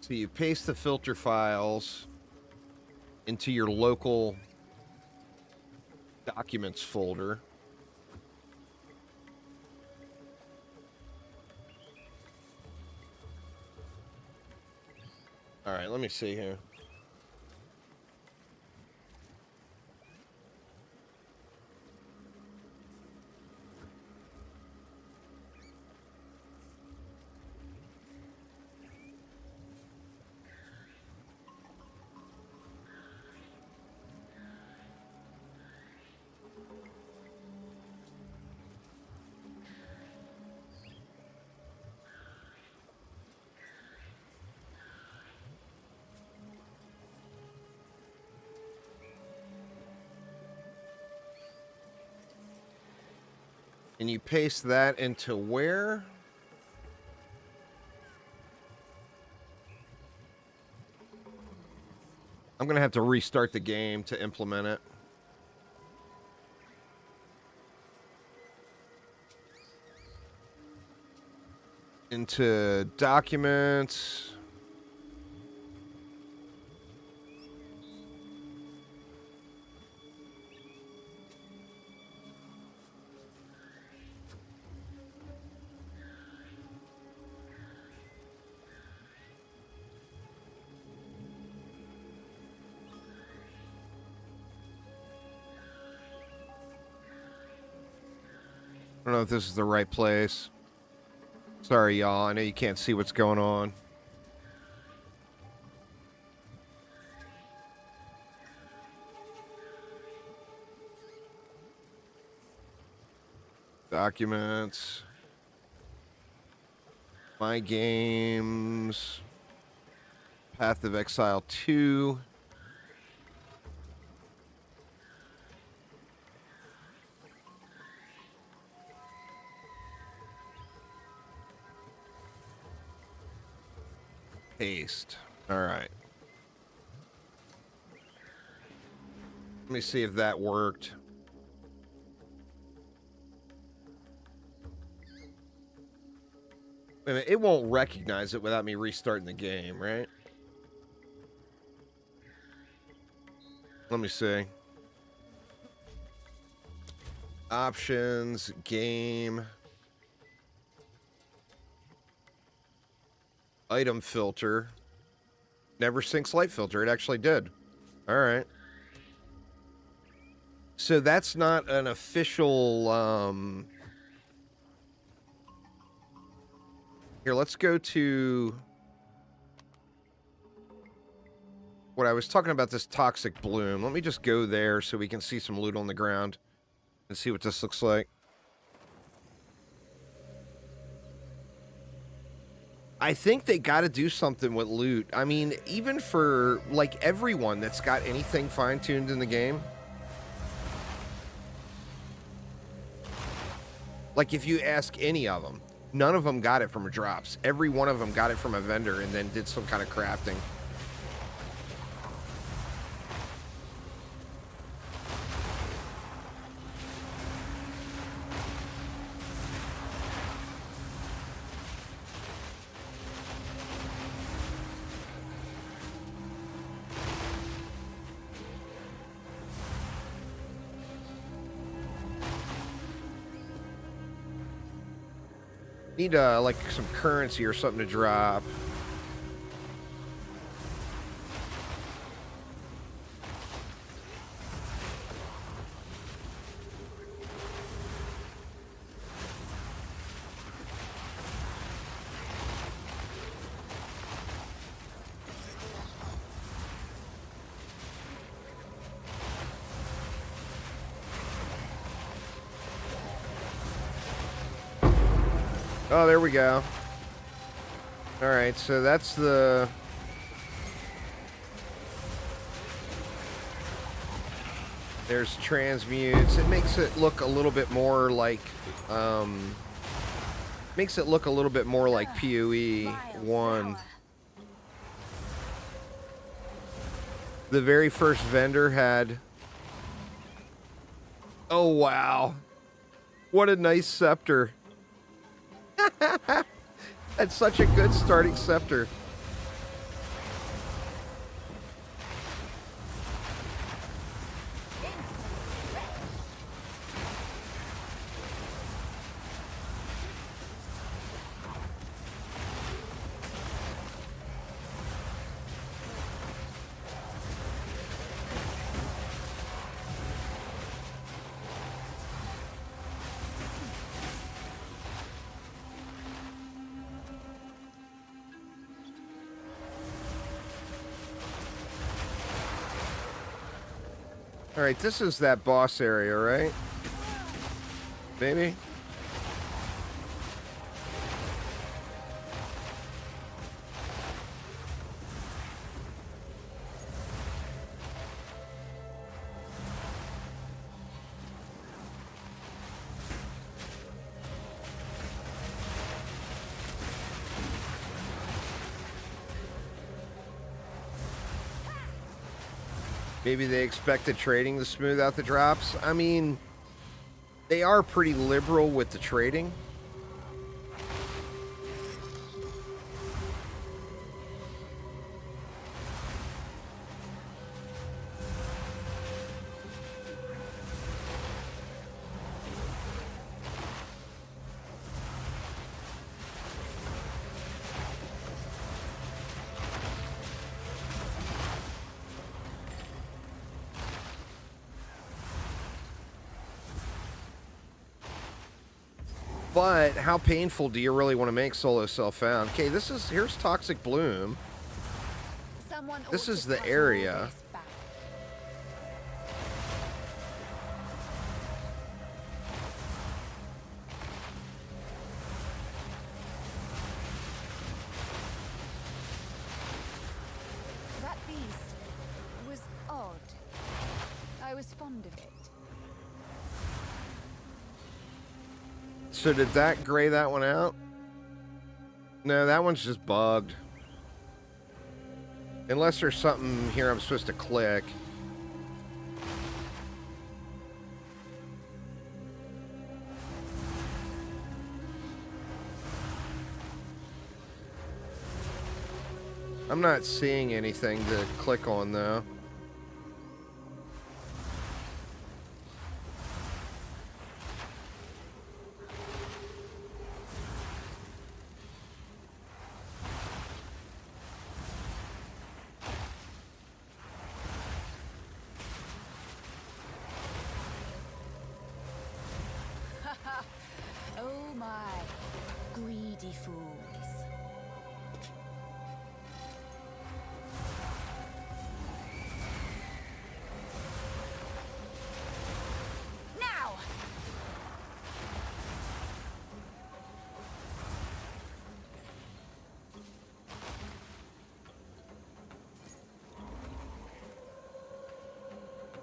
So you paste the filter files into your local documents folder. All right, let me see here. And you paste that into where? I'm going to have to restart the game to implement it. Into documents. I don't know if this is the right place. Sorry, y'all. I know you can't see what's going on. Documents. My games. Path of Exile 2. Paste. All right. Let me see if that worked. Wait a minute, it won't recognize it without me restarting the game, right? Let me see. Options, game, item filter. Never syncs light filter. It actually did. All right. So that's not an official... Here, let's go to... What I was talking about, this toxic bloom. Let me just go there so we can see some loot on the ground and see what this looks like. I think they got to do something with loot. I mean, even for, like, everyone that's got anything fine-tuned in the game. Like, if you ask any of them, none of them got it from drops. Every one of them got it from a vendor and then did some kind of crafting. Need like some currency or something to drop. Oh, there we go. All right, so that's the... There's transmutes. It makes it look a little bit more like... makes it look a little bit more like POE1. The very first vendor had... Oh, wow. What a nice scepter. That's such a good starting scepter. All right, this is that boss area, right? Maybe? Maybe they expected trading to smooth out the drops. I mean, they are pretty liberal with the trading. But how painful do you really want to make solo self-found? Okay, here's Toxic Bloom. This is the area. That beast was odd. I was fond of it. So did that gray that one out? No, that one's just bugged. Unless there's something here I'm supposed to click. I'm not seeing anything to click on, though. Oh my, greedy fools. Now!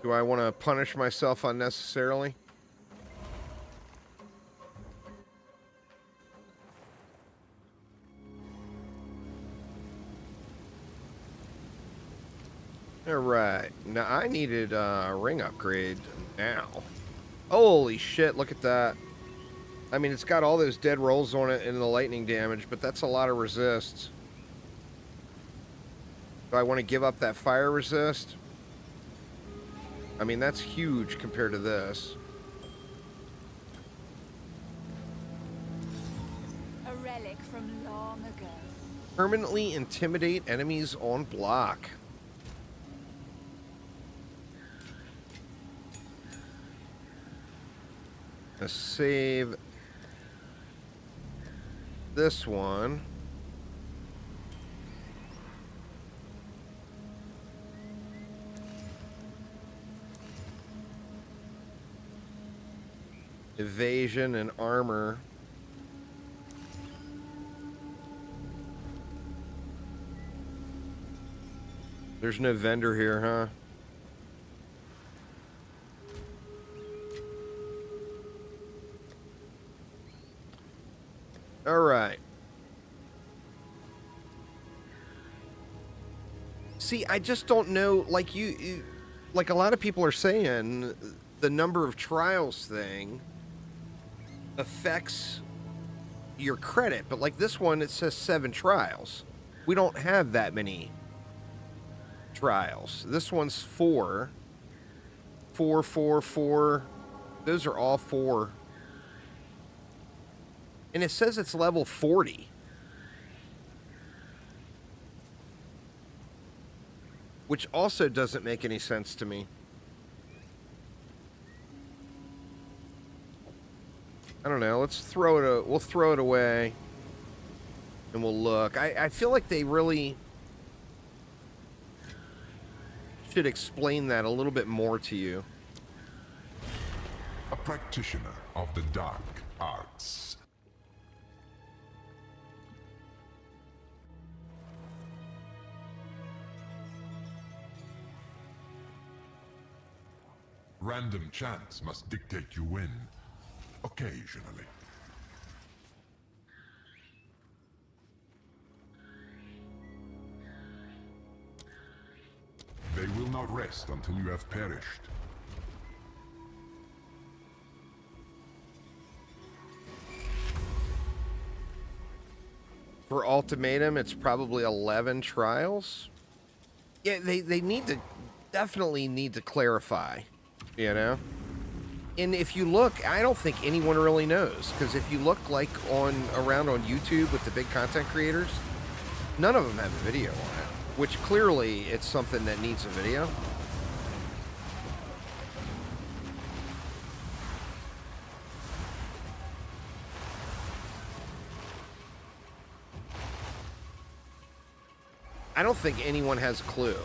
Do I want to punish myself unnecessarily? Alright, now I needed a ring upgrade now. Holy shit, look at that. I mean, it's got all those dead rolls on it and the lightning damage, but that's a lot of resists. Do I want to give up that fire resist? I mean, that's huge compared to this. A relic from long ago. Permanently intimidate enemies on block. Let's save this one. Evasion and armor. There's no vendor here, huh? All right. See, I just don't know, like like a lot of people are saying, the number of trials thing affects your credit, but like this one, it says 7 trials. We don't have that many trials. This one's 4. 4, 4, 4. Those are all 4. And it says it's level 40. Which also doesn't make any sense to me. I don't know. Let's throw it. We'll throw it away. And we'll look. I feel like they really should explain that a little bit more to you. A practitioner of the dark arts. Random chance must dictate you win, occasionally. They will not rest until you have perished. For ultimatum, it's probably 11 trials. Yeah, they need to, definitely need to clarify. You know, and if you look, I don't think anyone really knows, because if you look like around on YouTube with the big content creators, none of them have a video on it, which clearly it's something that needs a video. I don't think anyone has a clue.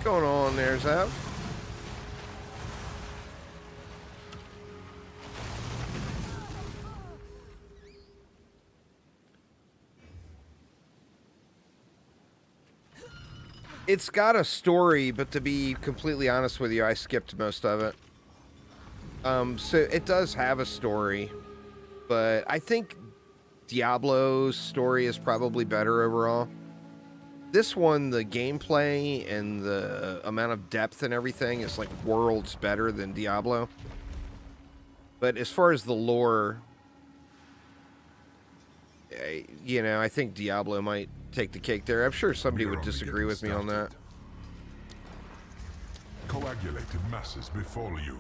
What's going on there, Zap? It's got a story, but to be completely honest with you, I skipped most of it. So it does have a story, but I think Diablo's story is probably better overall. This one, the gameplay and the amount of depth and everything is like worlds better than Diablo. But as far as the lore, you know, I think Diablo might take the cake there. I'm sure somebody would disagree with me on that. Coagulated masses befall you.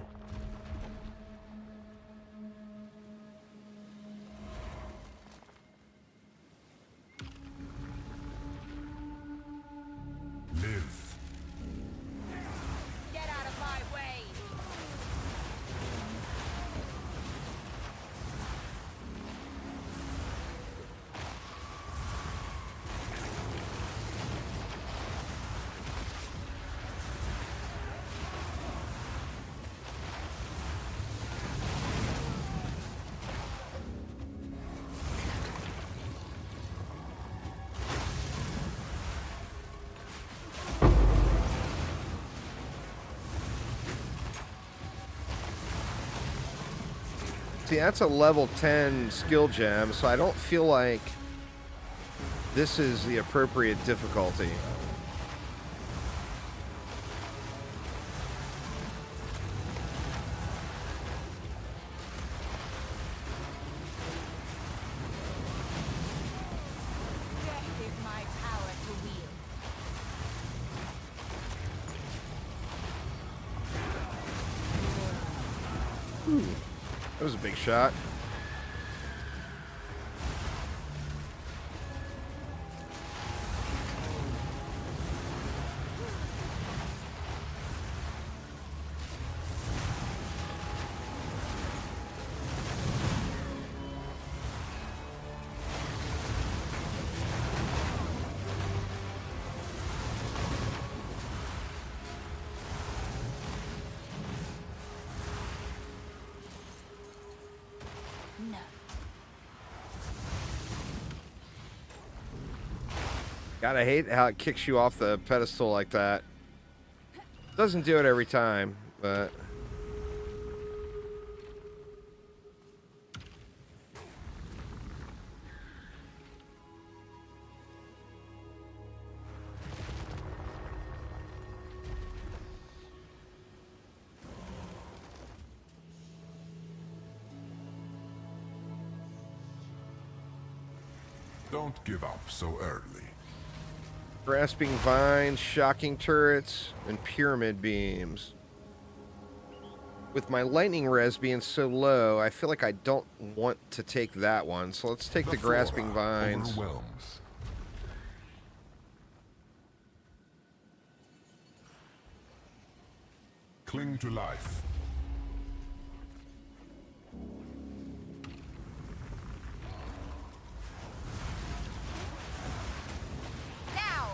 Live. Get out of my way! See, that's a level 10 skill gem, so I don't feel like this is the appropriate difficulty. Death is my power to wield. That was a big shot. No. Gotta hate how it kicks you off the pedestal like that. Doesn't do it every time, but... Don't give up so early. Grasping vines, shocking turrets, and pyramid beams. With my lightning res being so low, I feel like I don't want to take that one. So let's take the grasping vines. Overwhelms. Cling to life. Now!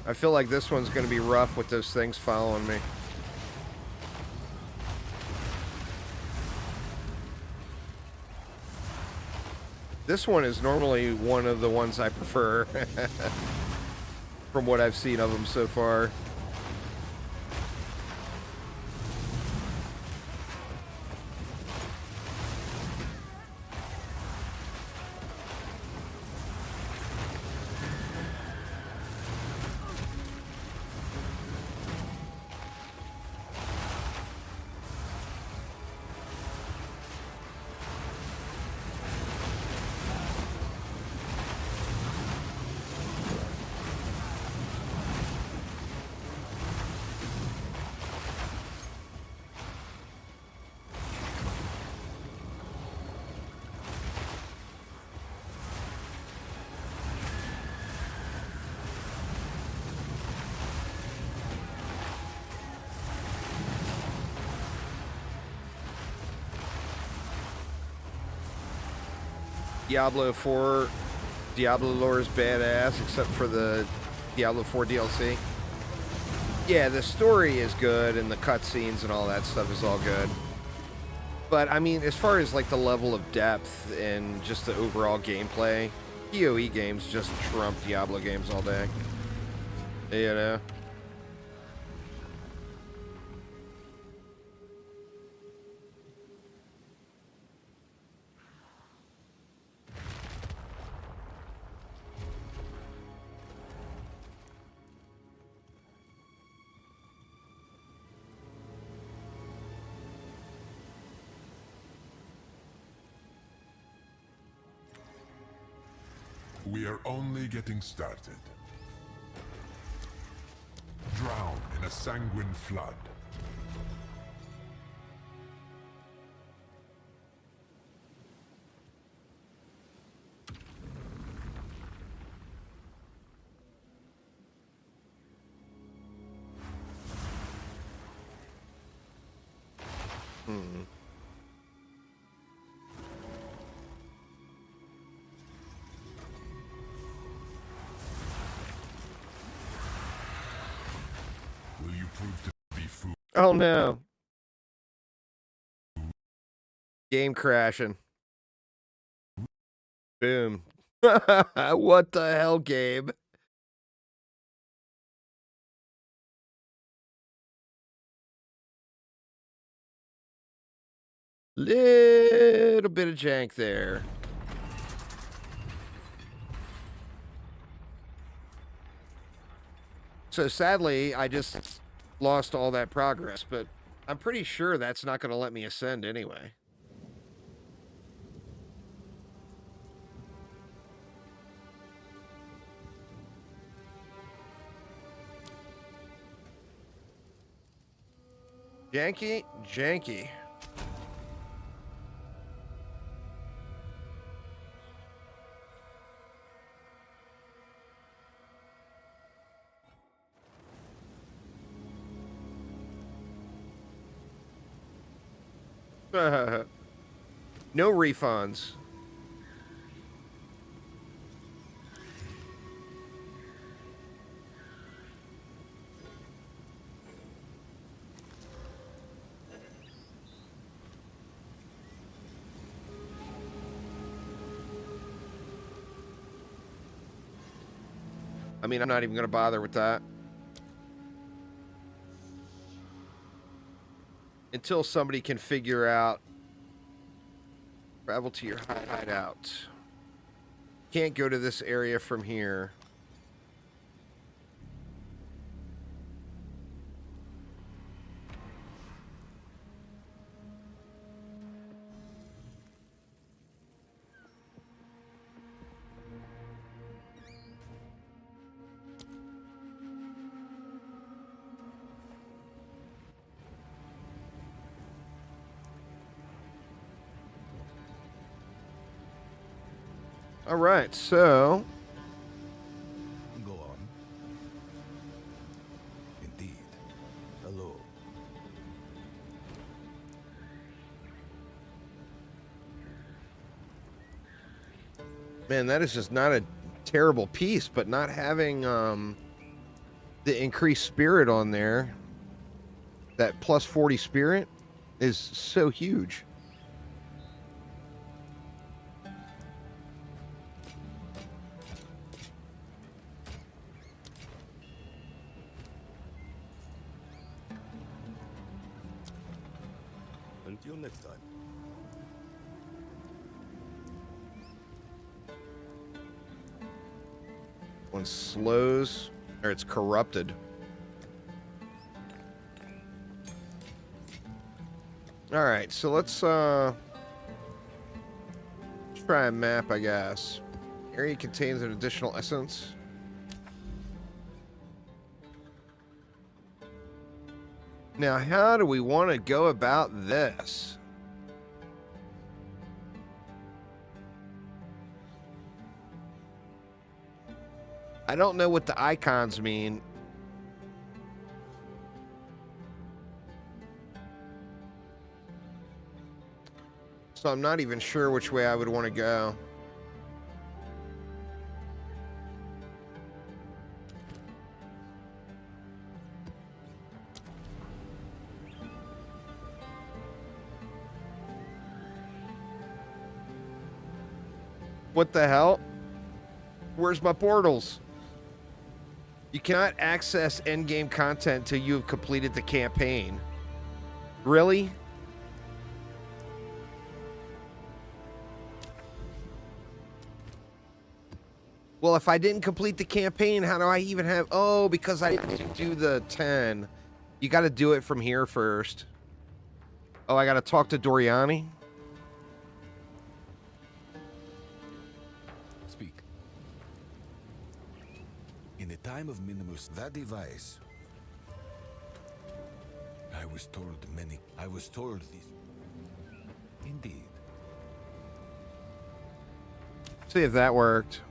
I feel like this one's going to be rough with those things following me. This one is normally one of the ones I prefer from what I've seen of them so far. Diablo 4, Diablo lore is badass, except for the Diablo 4 DLC. Yeah, the story is good, and the cutscenes and all that stuff is all good. But, I mean, as far as, like, the level of depth and just the overall gameplay, POE games just trump Diablo games all day. You know? We are only getting started. Drown in a sanguine flood. Will you prove to be fool? Oh no. Game crashing. Boom. What the hell, Gabe? Little bit of jank there. So sadly, I just lost all that progress, but I'm pretty sure that's not going to let me ascend anyway. Janky. No refunds. I mean, I'm not even going to bother with that. Until somebody can figure out. Travel to your hideout. Can't go to this area from here. All right, so Go on. Indeed. Hello. man, that is just not a terrible piece, but not having the increased spirit on there, that plus 40 spirit is so huge. Until next time. One slows, or it's corrupted. All right, so let's try a map, I guess. Area contains an additional essence. Now, how do we want to go about this? I don't know what the icons mean. So I'm not even sure which way I would want to go. What the hell? Where's my portals? You cannot access endgame content until you have completed the campaign. Really? Well, if I didn't complete the campaign, how do I even have... Oh, because I didn't do the 10. You got to do it from here first. Oh, I got to talk to Doryani? Speak. In the time of Minimus, that device... I was told this. Indeed. See if that worked.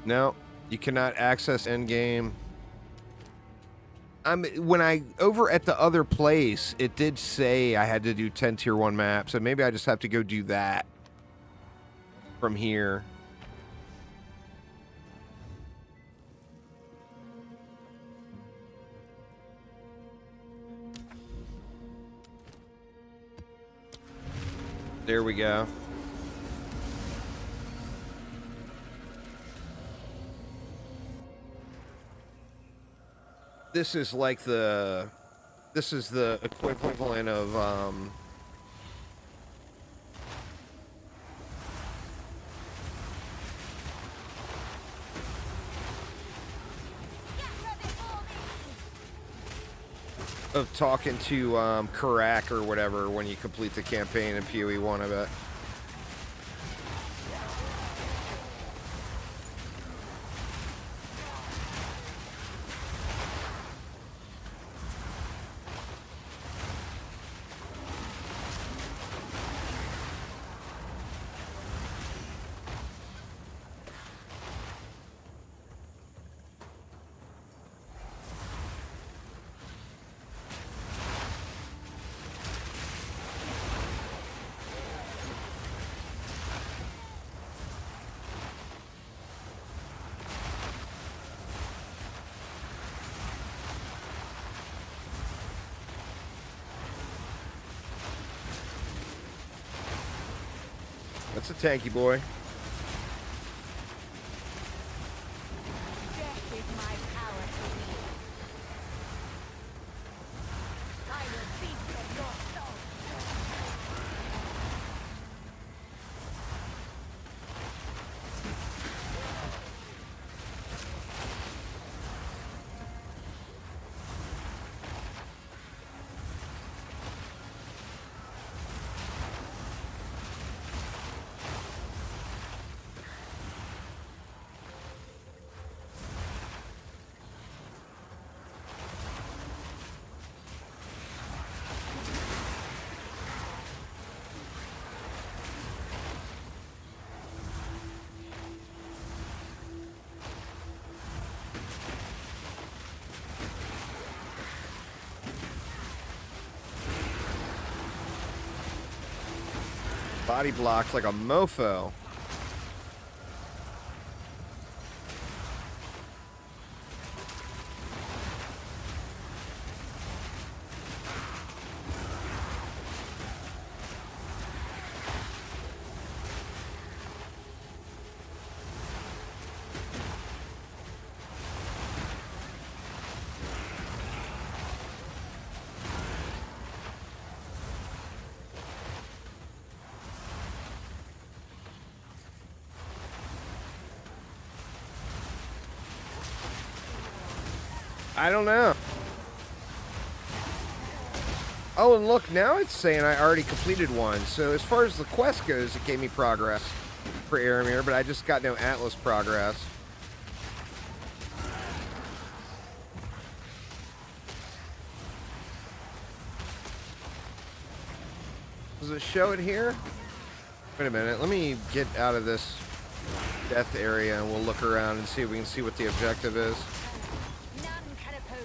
No, you cannot access endgame. When I over at the other place, it did say I had to do 10 tier 1 maps, so maybe I just have to go do that from here. There we go. This is like the... This is the equivalent of, talking to, Karak or whatever when you complete the campaign in POE1, I bet. That's a tanky boy. Death is my power to wield. I will feast on your soul. Body blocked like a mofo. I don't know. Oh, and look, now it's saying I already completed one. So as far as the quest goes, it gave me progress for Aramir, but I just got no Atlas progress. Does it show it here? Wait a minute. Let me get out of this death area and we'll look around and see if we can see what the objective is. None can oppose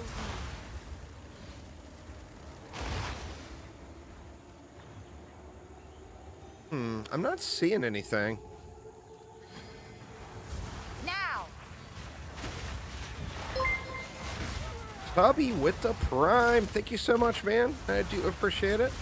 me. I'm not seeing anything. Now! Tubby with the Prime. Thank you so much, man. I do appreciate it.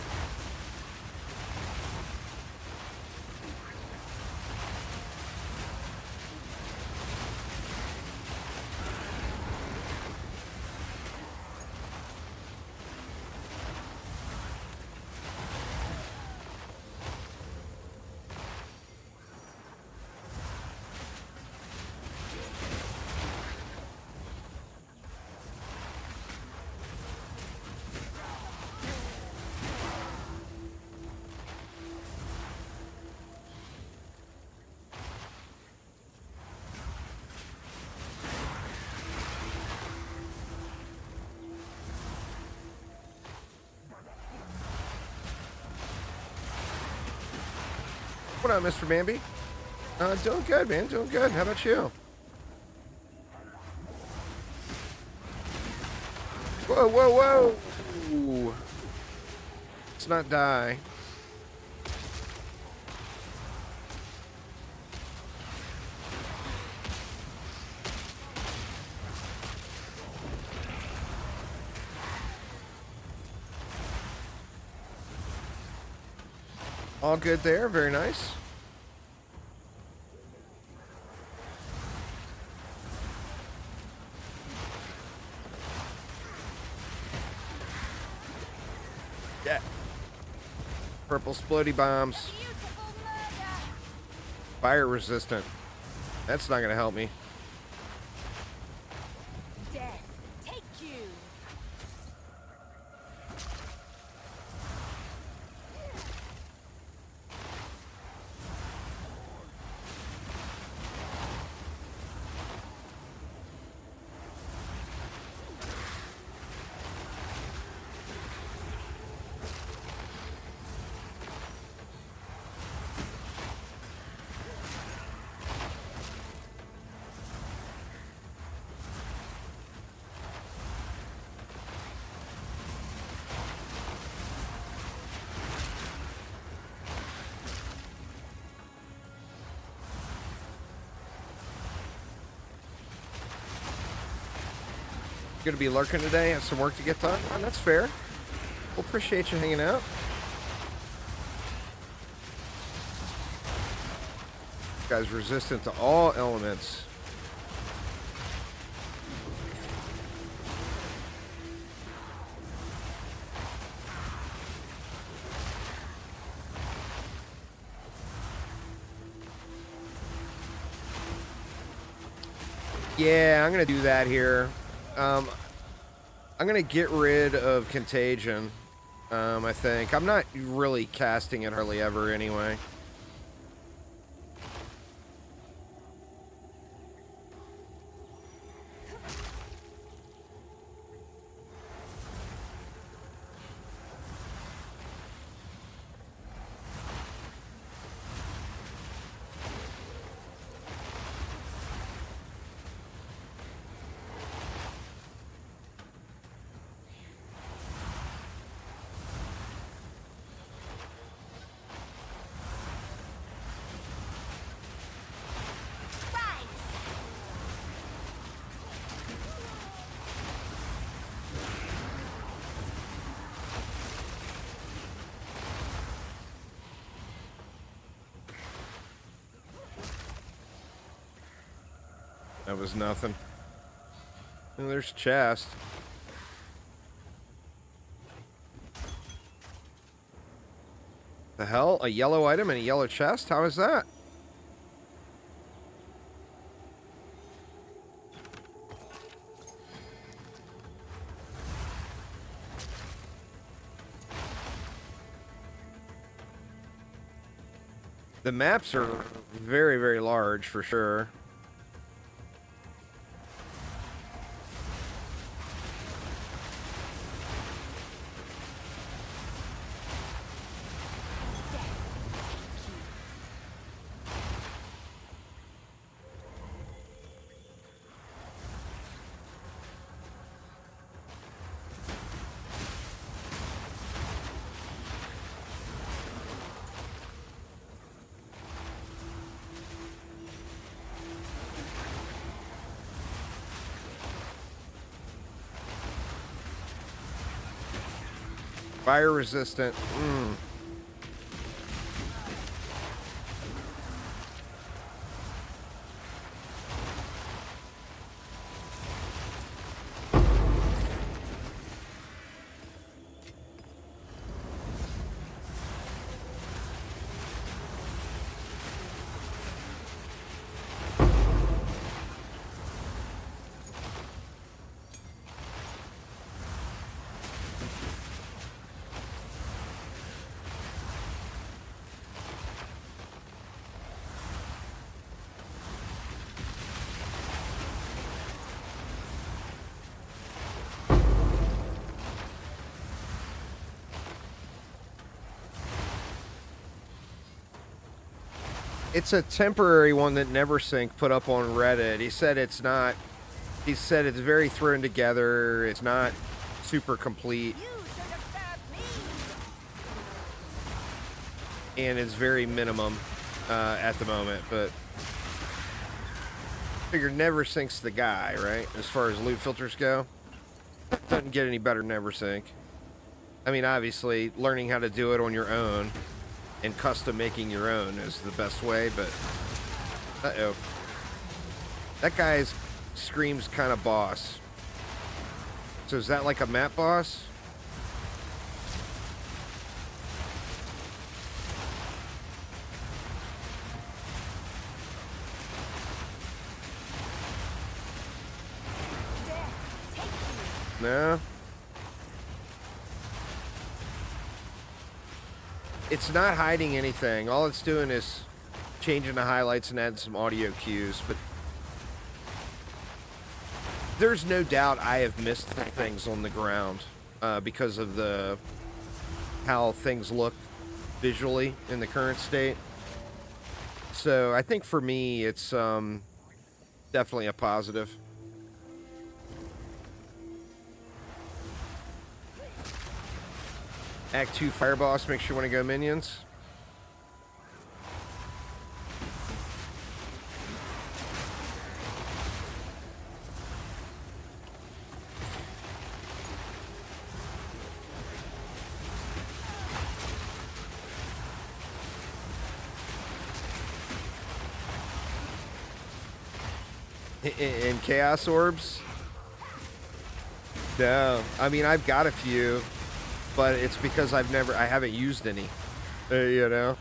going on, Mr. Bambi? Doing good, man. Doing good. How about you? Whoa, whoa, whoa! Let's not die. All good there. Very nice. Yeah. Purple splody bombs. Fire resistant. That's not going to help me. Death, take you. Gonna be lurking today. Have some work to get done. Oh, that's fair. We'll appreciate you hanging out. Guy's resistant to all elements. Yeah, I'm gonna do that here. I'm gonna get rid of Contagion. I think I'm not really casting it hardly ever anyway. That was nothing. Oh, there's a chest. The hell? A yellow item and a yellow chest? How is that? The maps are very, very large for sure. Fire resistant. It's a temporary one that Neversink put up on Reddit. He said it's not. He said it's very thrown together. It's not super complete. You should have served me. And it's very minimum at the moment. But I figured Neversink's the guy, right? As far as loot filters go. Doesn't get any better than Neversink. I mean, obviously, learning how to do it on your own and custom making your own is the best way, but... Uh-oh. That guy's screams kind of boss. So is that like a map boss? No? It's not hiding anything. All it's doing is changing the highlights and adding some audio cues, but there's no doubt I have missed things on the ground because of how things look visually in the current state. So I think for me, it's definitely a positive. Act 2 Fire Boss makes you want to go Minions. In Chaos Orbs? No. I mean, I've got a few, but it's because I haven't used any, you know?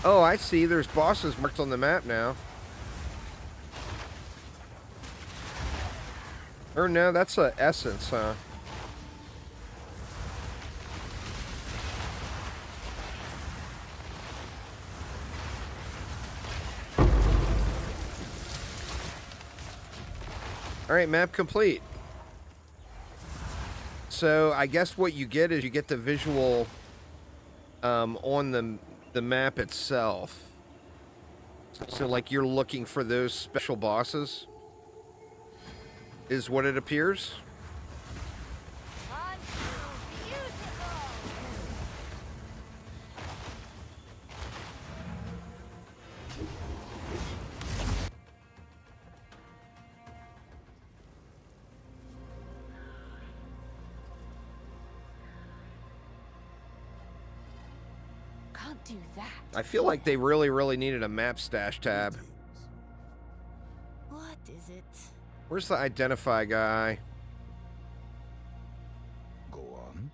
Oh, I see. There's bosses marked on the map now. Or no, that's a essence, huh? All right, map complete. So I guess what you get is you get the visual on the map itself. So like you're looking for those special bosses is what it appears. Do that. I feel like they really needed a map stash tab. What is it? Where's the identify guy? Go on.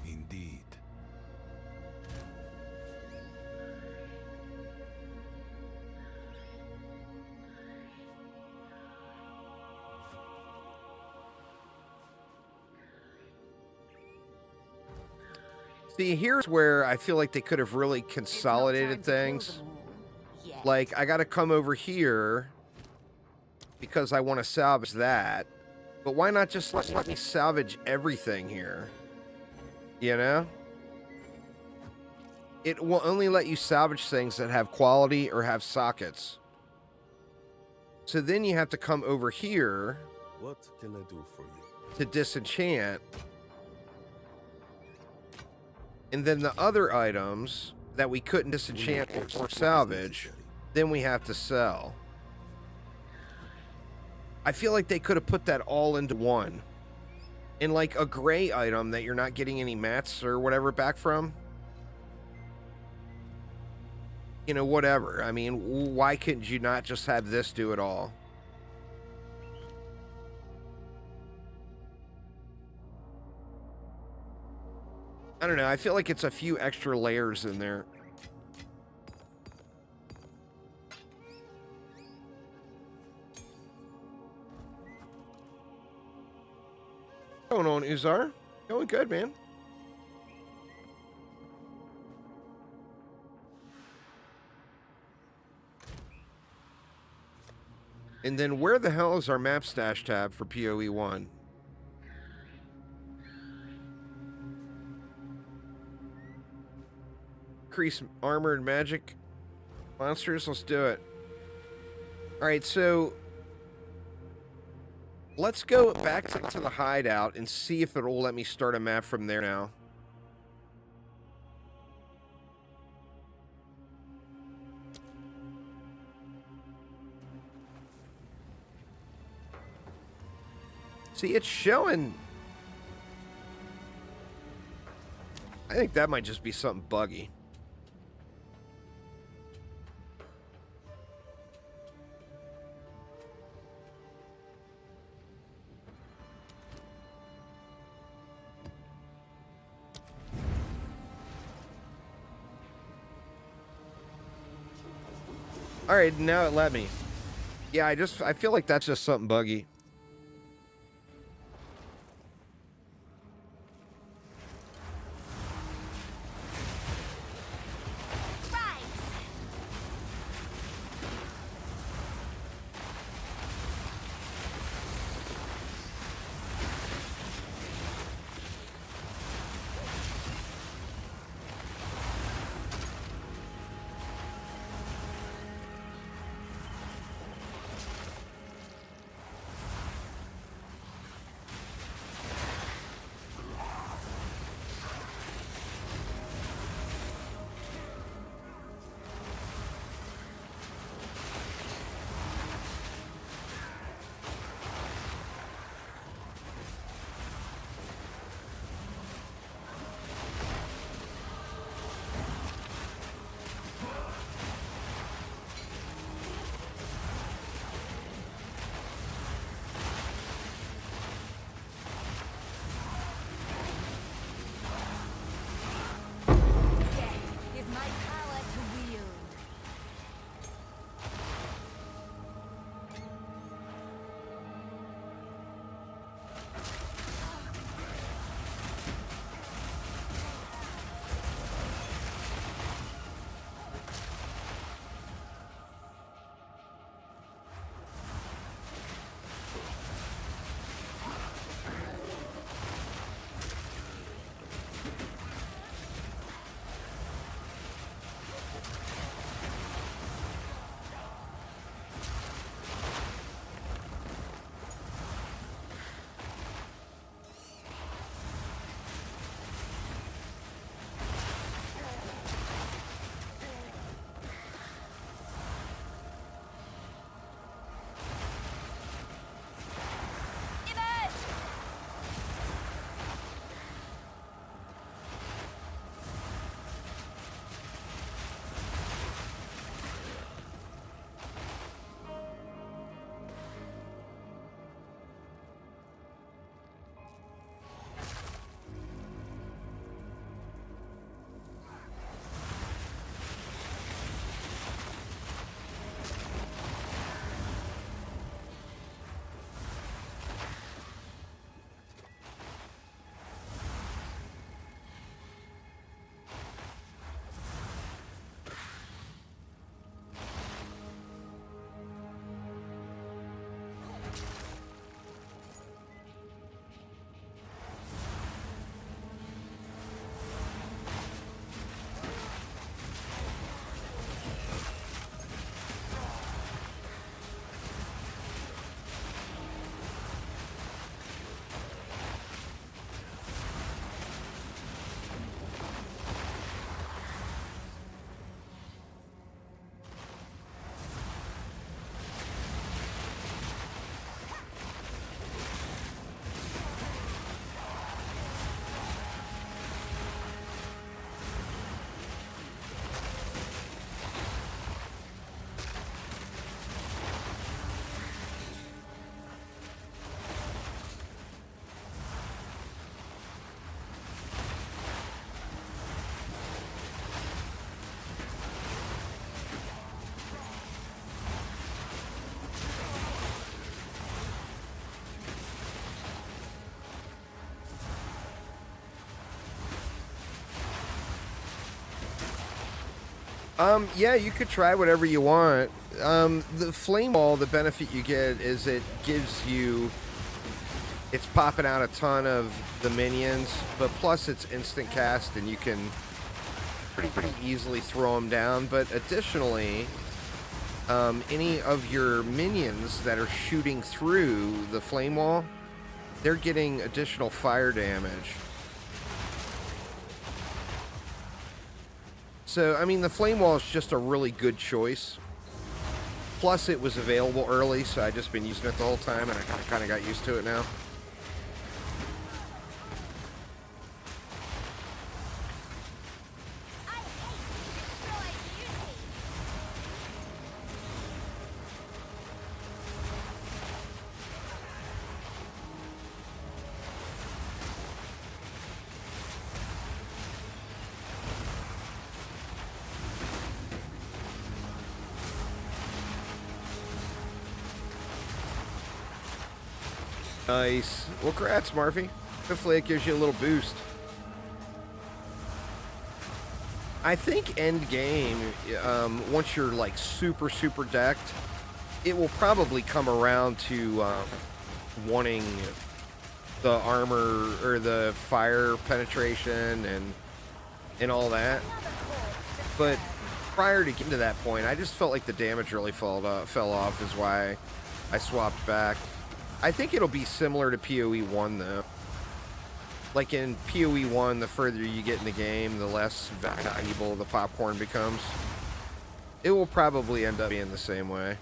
Indeed. See, here's where I feel like they could have really consolidated things. Like, I got to come over here because I want to salvage that. But why not just let me salvage everything here? You know? It will only let you salvage things that have quality or have sockets. So then you have to come over here. What can I do for you? To disenchant. And then the other items that we couldn't disenchant or salvage, then we have to sell. I feel like they could have put that all into one. And like a gray item that you're not getting any mats or whatever back from. You know, whatever. I mean, why couldn't you not just have this do it all? I don't know. I feel like it's a few extra layers in there. What's going on, Uzar? Going good, man. And then where the hell is our map stash tab for POE1? increase armor and magic monsters. Let's do it. All right, so let's go back to the hideout and see if it'll let me start a map from there now. See, it's showing. I think that might just be something buggy. All right, now it let me. Yeah, I feel like that's just something buggy. Yeah, you could try whatever you want. The flame ball, the benefit you get is it gives you, it's popping out a ton of the minions, but plus it's instant cast and you can pretty easily throw them down. But additionally, any of your minions that are shooting through the flame wall, they're getting additional fire damage. So, I mean, the flame wall is just a really good choice. Plus, it was available early, so I've just been using it the whole time, and I kind of got used to it now. Nice. Well, congrats, Marfy. Hopefully it gives you a little boost. I think Endgame, once you're like super decked, it will probably come around to wanting the armor or the fire penetration and all that. But prior to getting to that point, I just felt like the damage really fell off, is why I swapped back. I think it'll be similar to POE1 though. Like in POE1, the further you get in the game, the less valuable the popcorn becomes. It will probably end up being the same way.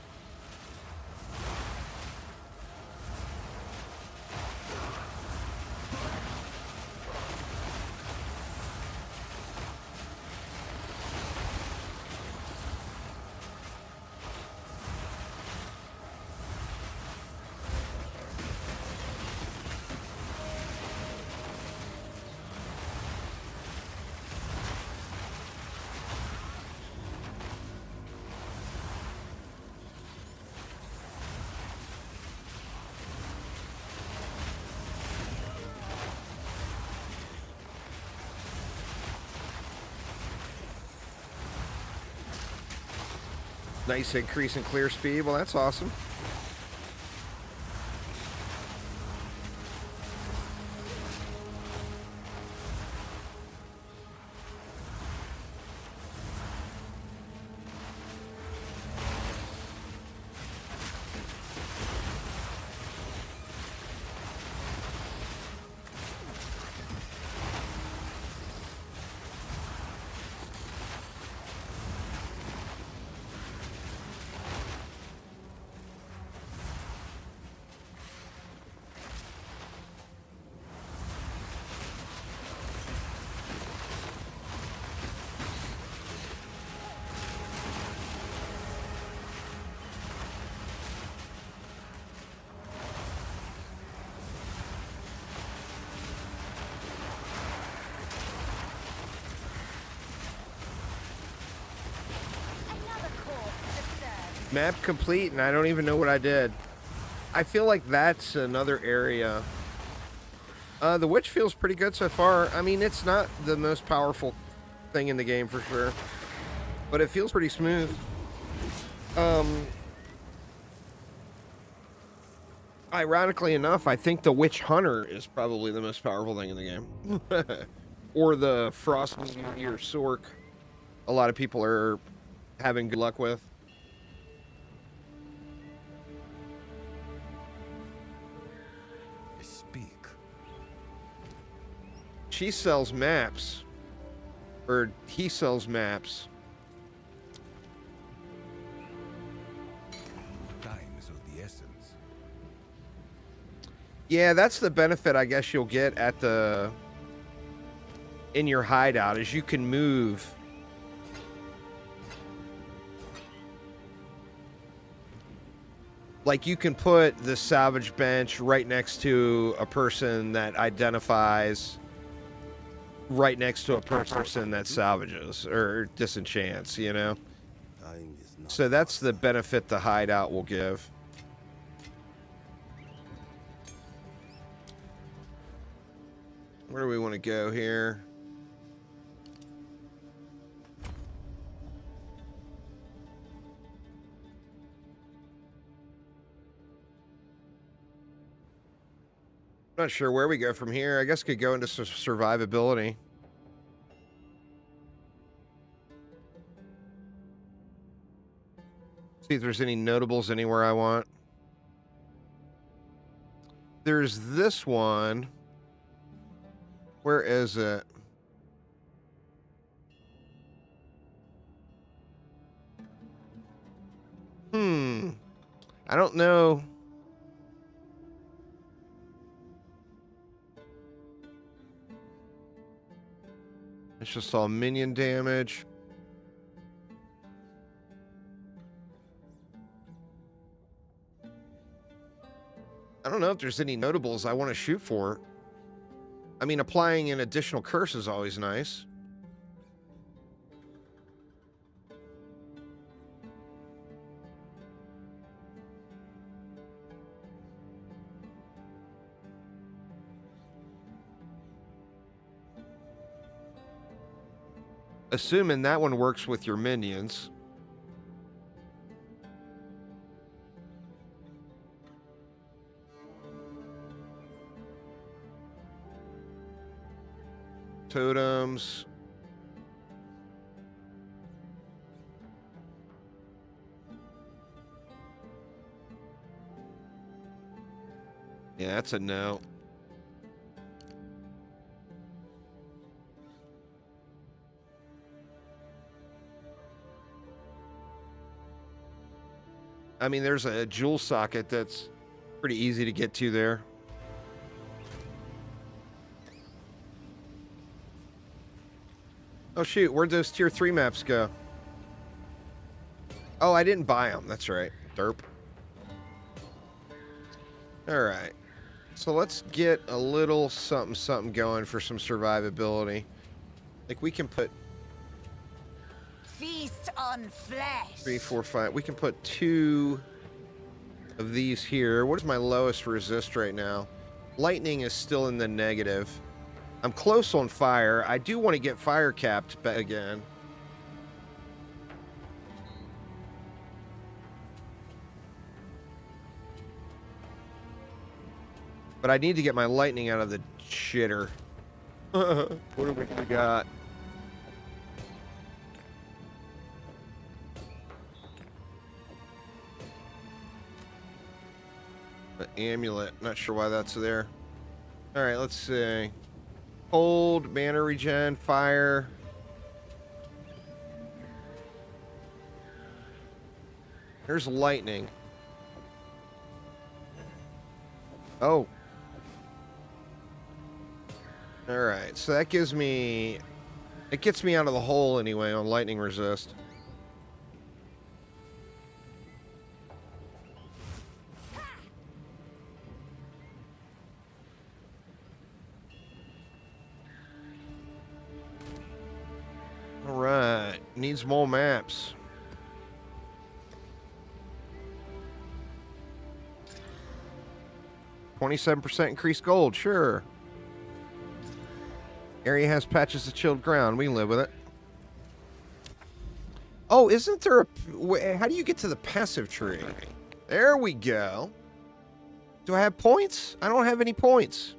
Nice increase in clear speed. Well, that's awesome. Map complete, and I don't even know what I did. I feel like that's another area. The witch feels pretty good so far. I mean, it's not the most powerful thing in the game for sure, but it feels pretty smooth. Ironically enough, I think the witch hunter is probably the most powerful thing in the game. Or the frost meteor sork. A lot of people are having good luck with. She sells maps. Or he sells maps. Time is of the essence. Yeah, that's the benefit I guess you'll get at the... in your hideout, is you can move... like, you can put the salvage bench right next to a person that identifies... right next to a person that salvages or disenchants, you know? So that's the benefit the hideout will give. Where do we want to go here? Not sure where we go from here. I guess we could go into survivability. See if there's any notables anywhere I want. There's this one. Where is it? I don't know. It's just all minion damage. I don't know if there's any notables I want to shoot for. I mean, applying an additional curse is always nice. Assuming that one works with your minions. Totems. Yeah, that's a no. I mean, there's a jewel socket that's pretty easy to get to there. Oh, shoot. Where'd those tier 3 maps go? Oh, I didn't buy them. That's right. Derp. All right. So let's get a little something going for some survivability. Like, we can put... Feast on flesh. 3, 4, 5. We can put 2 of these here. What is my lowest resist right now? Lightning is still in the negative. I'm close on fire. I do want to get fire capped again. But I need to get my lightning out of the shitter. What do we got? An amulet. Not sure why that's there. All right, let's see. Cold, mana regen, fire. Here's lightning. Oh. All right, so that gives me... It gets me out of the hole anyway on lightning resist. All right, needs more maps. %27 increased gold, sure. Area has patches of chilled ground. We can live with it. Oh, isn't there a... How do you get to the passive tree? There we go. Do I have points? I don't have any points.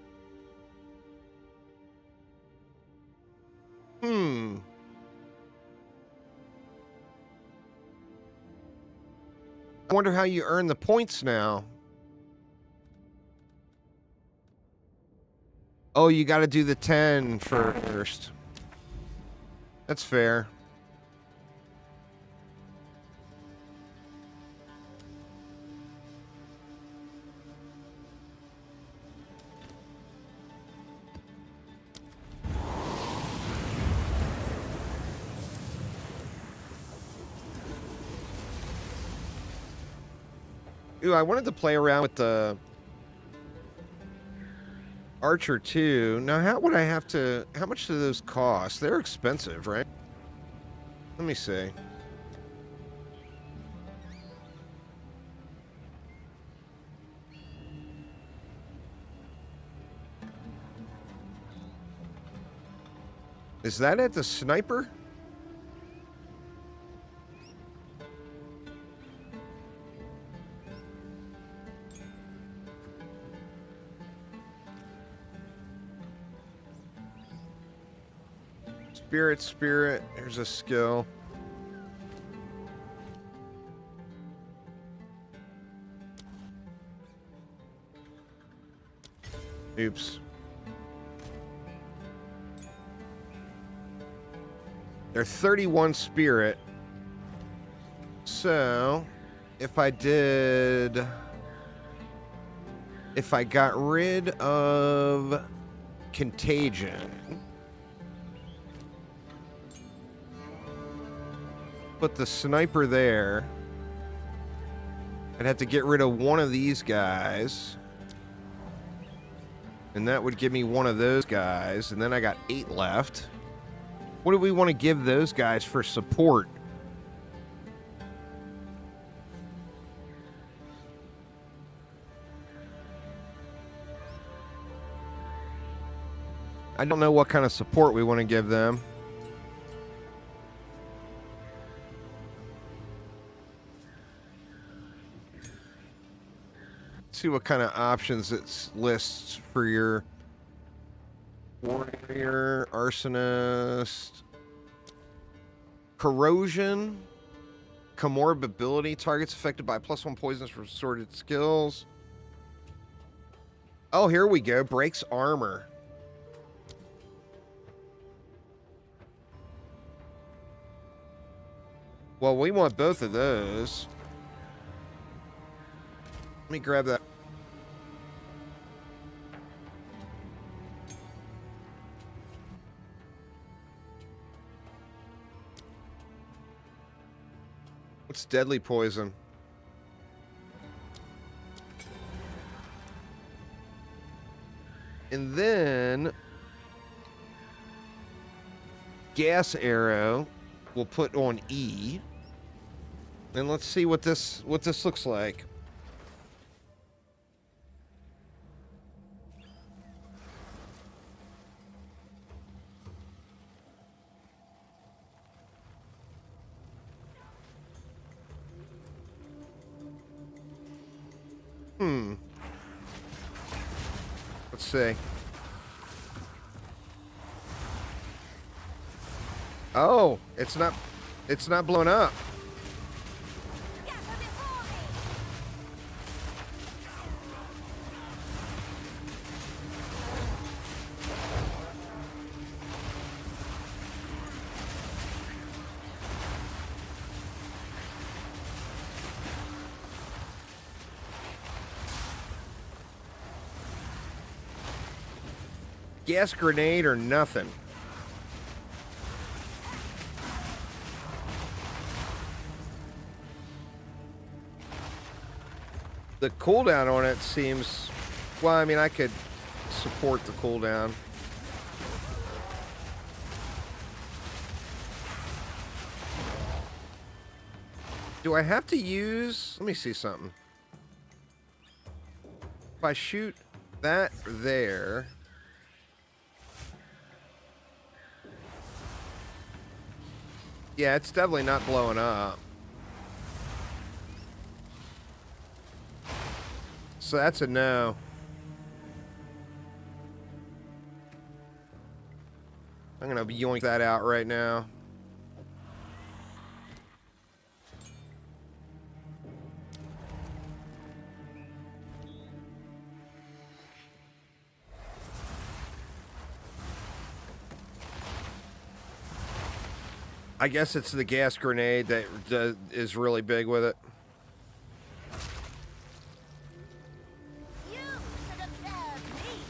I wonder how you earn the points now. Oh, you got to do the 10 first. That's fair. Ooh, I wanted to play around with the Archer too. Now, how would I have to... How much do those cost? They're expensive, right? Let me see. Is that at the sniper? Spirit. Here's a skill. Oops. They're 31 spirit. So, if I got rid of contagion, put the sniper there, I'd have to get rid of one of these guys. And that would give me one of those guys. And then I got 8 left. What do we want to give those guys for support? I don't know what kind of support we want to give them. See what kind of options it lists for your warrior, arsonist, corrosion, Comorb ability, targets affected by +1 poisons from sorted skills. Oh, here we go. Breaks armor. Well, we want both of those. Let me grab that. What's deadly poison? And then gas arrow we'll put on E. And let's see what this looks like. Let's see. Oh, it's not blowing up. Gas grenade or nothing. The cooldown on it seems... Well, I mean, I could support the cooldown. Do I have to use... Let me see something. If I shoot that there... Yeah, it's definitely not blowing up. So that's a no. I'm gonna yoink that out right now. I guess it's the gas grenade that is really big with it. You should have served me.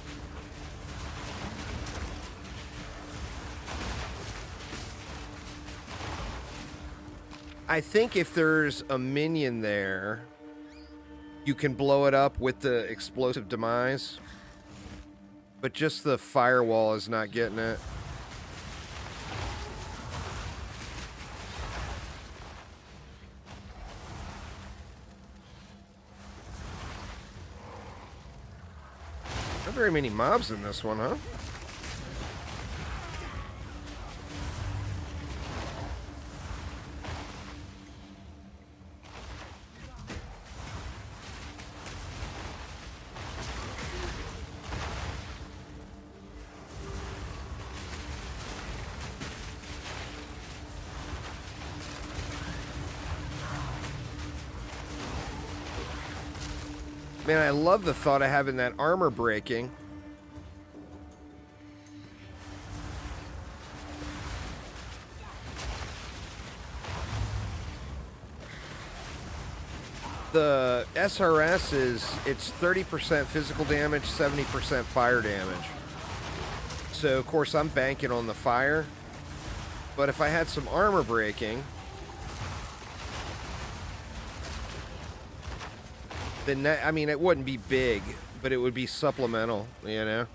I think if there's a minion there, you can blow it up with the explosive demise. But just the firewall is not getting it. Not very many mobs in this one, huh? Man, I love the thought of having that armor breaking. The SRS it's 30% physical damage, 70% fire damage. So of course I'm banking on the fire. But if I had some armor breaking, then that, I mean, it wouldn't be big, but it would be supplemental, you know?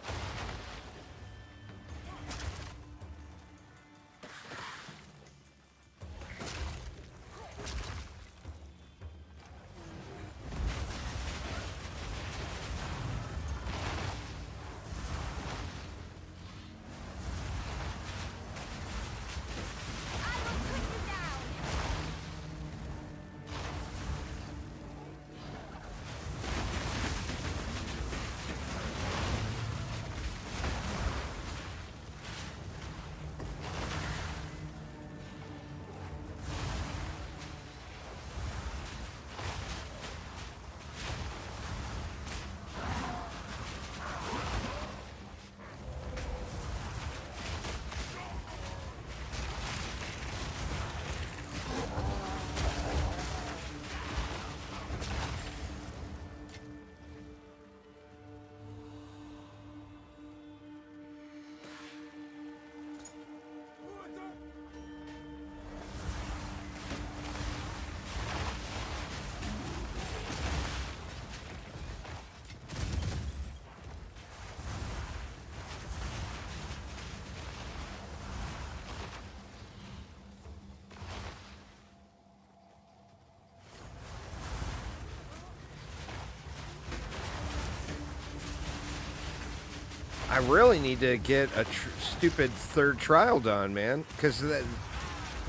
I really need to get a stupid third trial done, man. Because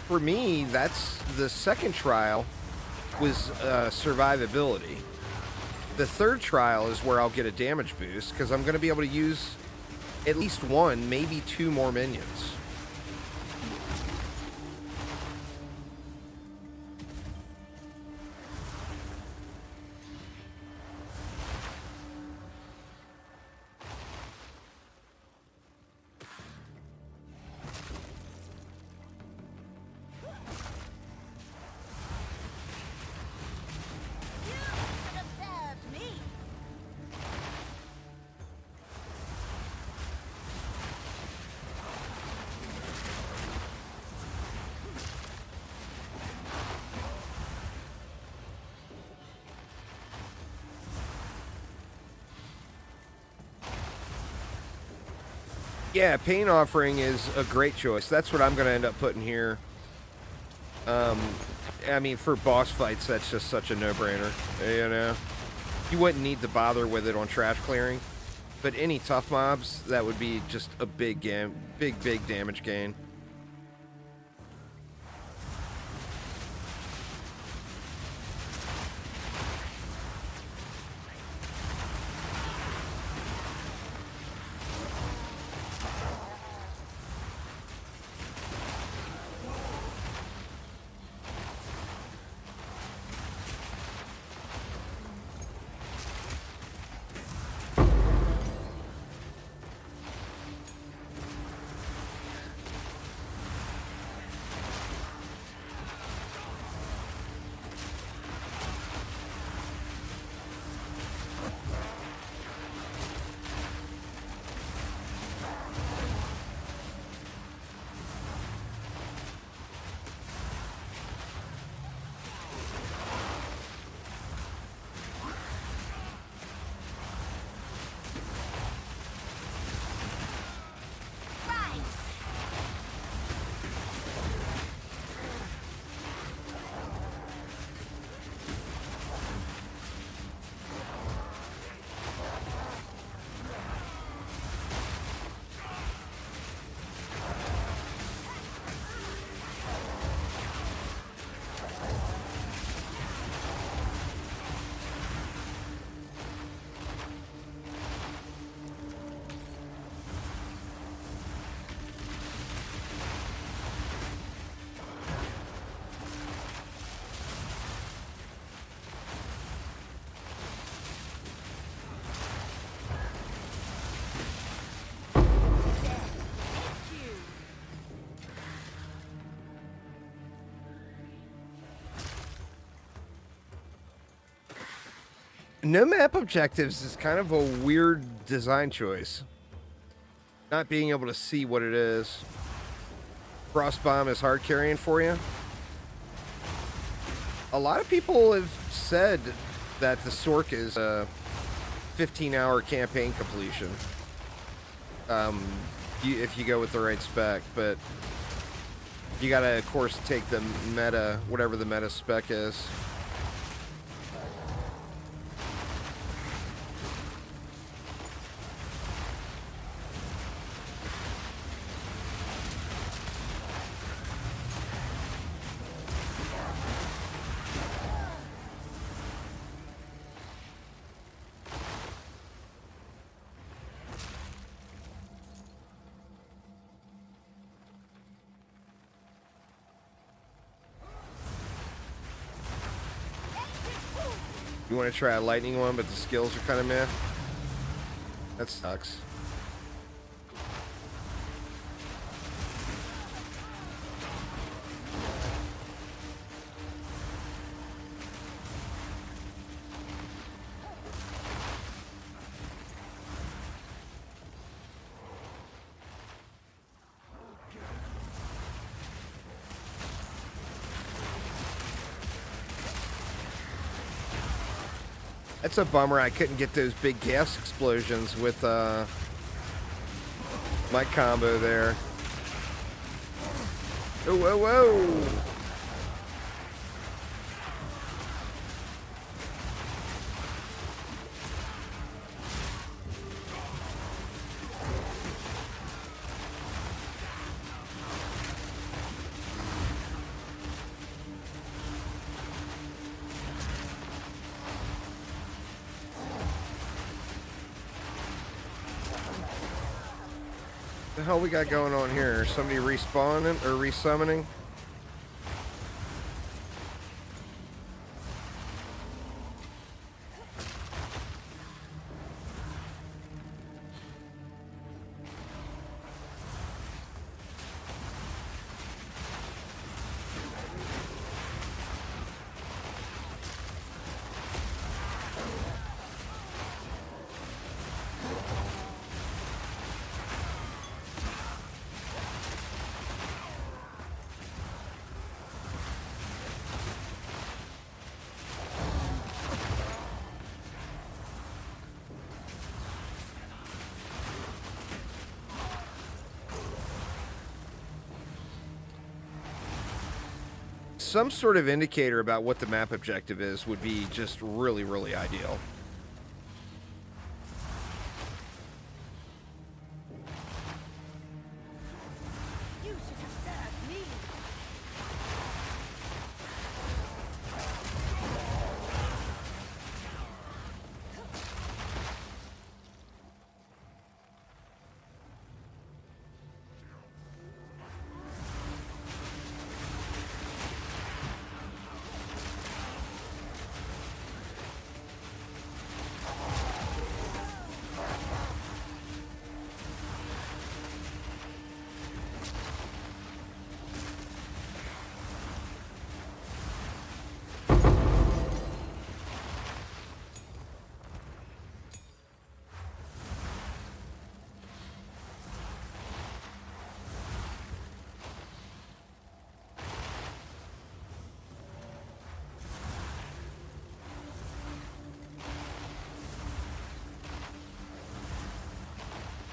for me, that's the second trial was survivability. The third trial is where I'll get a damage boost because I'm going to be able to use at least one, maybe two more minions. Yeah, Pain Offering is a great choice. That's what I'm going to end up putting here. I mean, for boss fights, that's just such a no-brainer, you know? You wouldn't need to bother with it on trash clearing. But any tough mobs, that would be just a big damage gain. No map objectives is kind of a weird design choice. Not being able to see what it is. Frost Bomb is hard carrying for you. A lot of people have said that the Sork is a 15-hour campaign completion. If you go with the right spec, but you gotta, of course, take the meta, whatever the meta spec is. You want to try a lightning one, but the skills are kind of meh? That sucks. That's a bummer I couldn't get those big gas explosions with my combo there. Oh, whoa, whoa! What the hell we got going on here? Somebody respawning or resummoning? Some sort of indicator about what the map objective is would be just really, really ideal. You should have served me.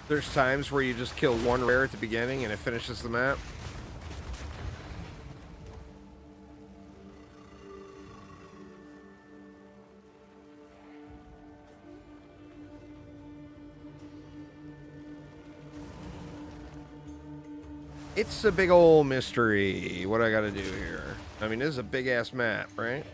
There's times where you just kill one rare at the beginning and it finishes the map. It's a big old mystery. What I gotta do here? I mean, this is a big ass map, right?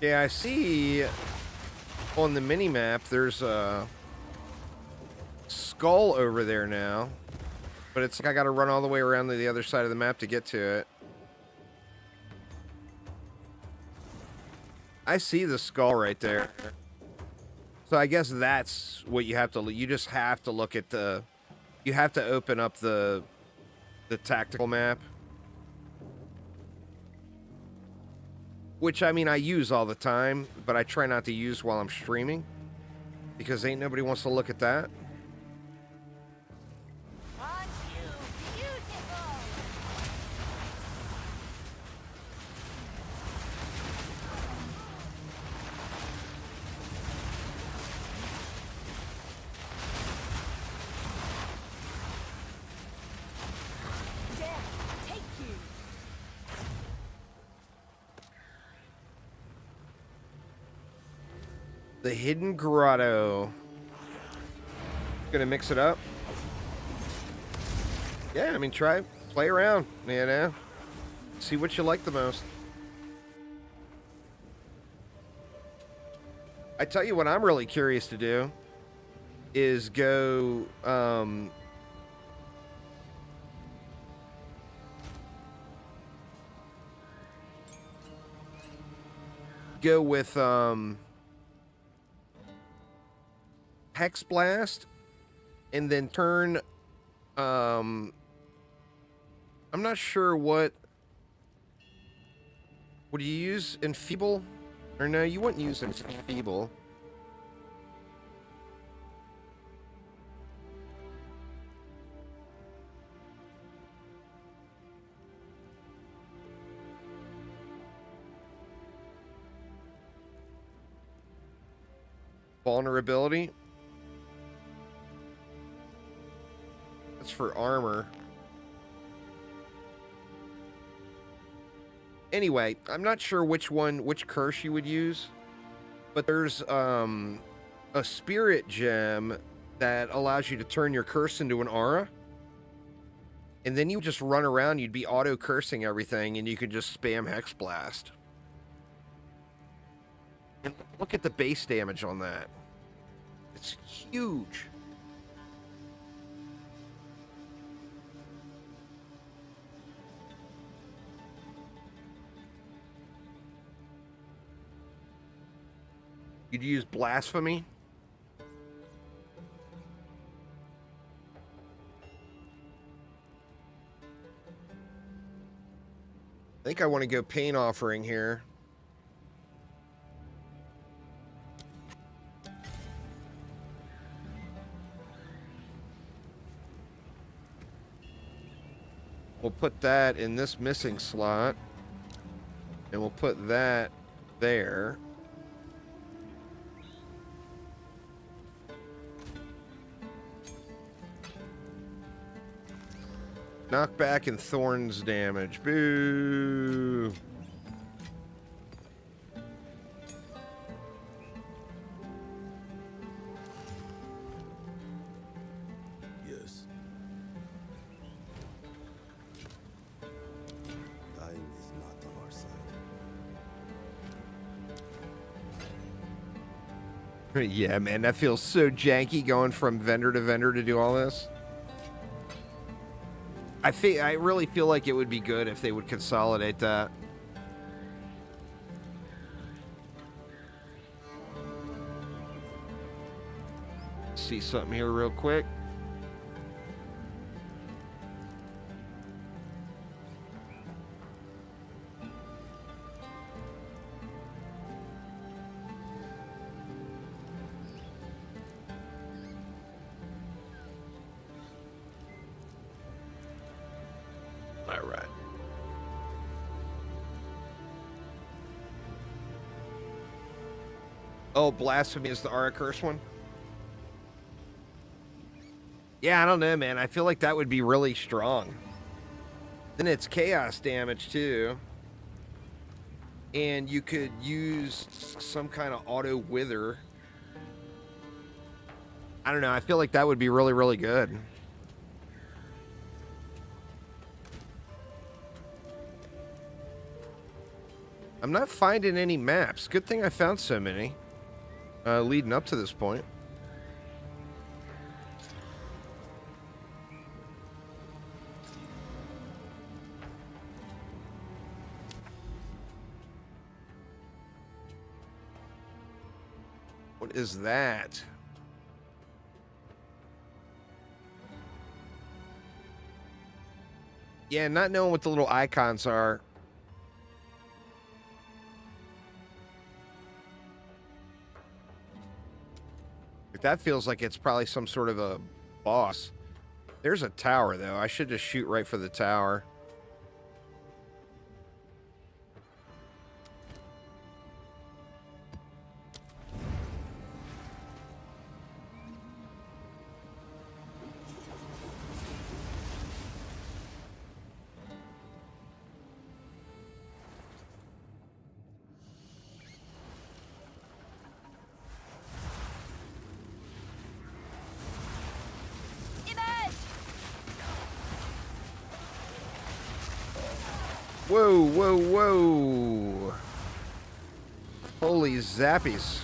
Yeah, I see on the mini map there's a skull over there now, but it's like I gotta run all the way around to the other side of the map to get to it. I see the skull right there. So I guess that's what you have to. You just have to look at the. You have to open up the tactical map. Which, I mean, I use all the time, but I try not to use while I'm streaming. Because ain't nobody wants to look at that. Aren't you beautiful? Death, take you. The hidden grotto. Gonna mix it up. Yeah, I mean, play around, you know. See what you like the most. I tell you what I'm really curious to do is go, go with, Hex Blast, and then turn, I'm not sure what would you use Enfeeble? Or no, you wouldn't use Enfeeble. Vulnerability. That's for armor. Anyway, I'm not sure which curse you would use, but there's a spirit gem that allows you to turn your curse into an aura, and then you just run around. You'd be auto cursing everything, and you could just spam Hex Blast. And look at the base damage on that. It's huge. You'd use Blasphemy. I think I want to go Pain Offering here. We'll put that in this missing slot. And we'll put that there. Knockback and Thorns damage. Boo! Yes. Dying is not on our side. Yeah, man, that feels so janky going from vendor to vendor to do all this. I really feel like it would be good if they would consolidate that. See something here real quick. All right. Oh, Blasphemy is the Aura Curse one? Yeah, I don't know, man. I feel like that would be really strong. Then it's Chaos damage, too. And you could use some kind of auto wither. I don't know. I feel like that would be really, really good. I'm not finding any maps. Good thing I found so many leading up to this point. What is that? Yeah, not knowing what the little icons are. That feels like it's probably some sort of a boss. There's a tower, though. I should just shoot right for the tower. Whoa, whoa, whoa. Holy zappies.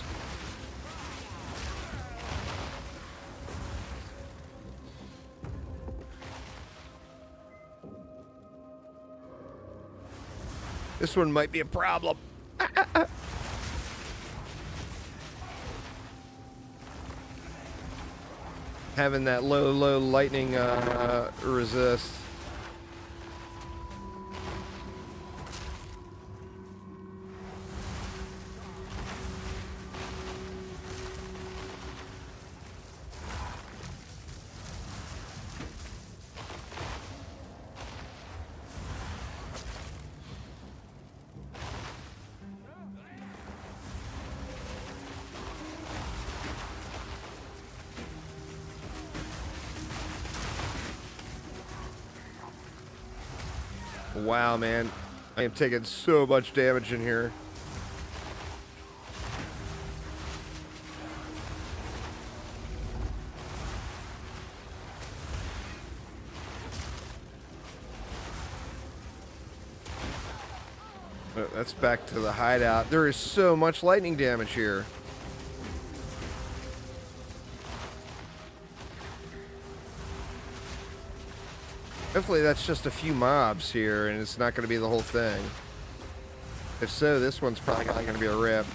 This one might be a problem. Having that low lightning resist. Wow, man. I am taking so much damage in here. That's back to the hideout. There is so much lightning damage here. Hopefully that's just a few mobs here and it's not going to be the whole thing. If so, this one's probably going to be a rip.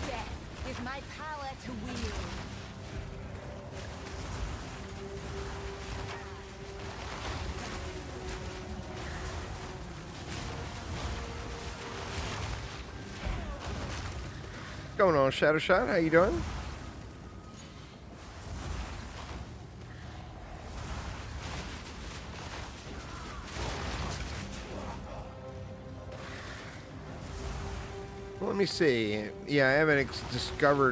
Death is my power to wield. Going on, Shadow Shot? How you doing? Let me see. Yeah, I haven't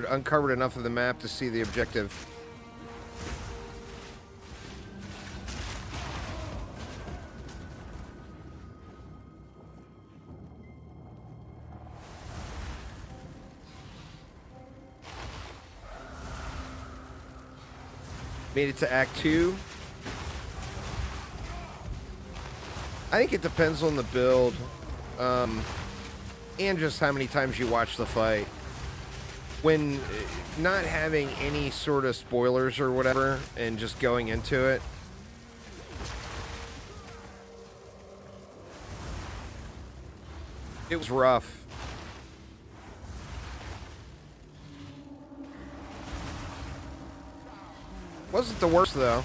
uncovered enough of the map to see the objective. Made it to Act 2. I think it depends on the build. And just how many times you watch the fight. When not having any sort of spoilers or whatever and just going into it, it was rough. Wasn't the worst though.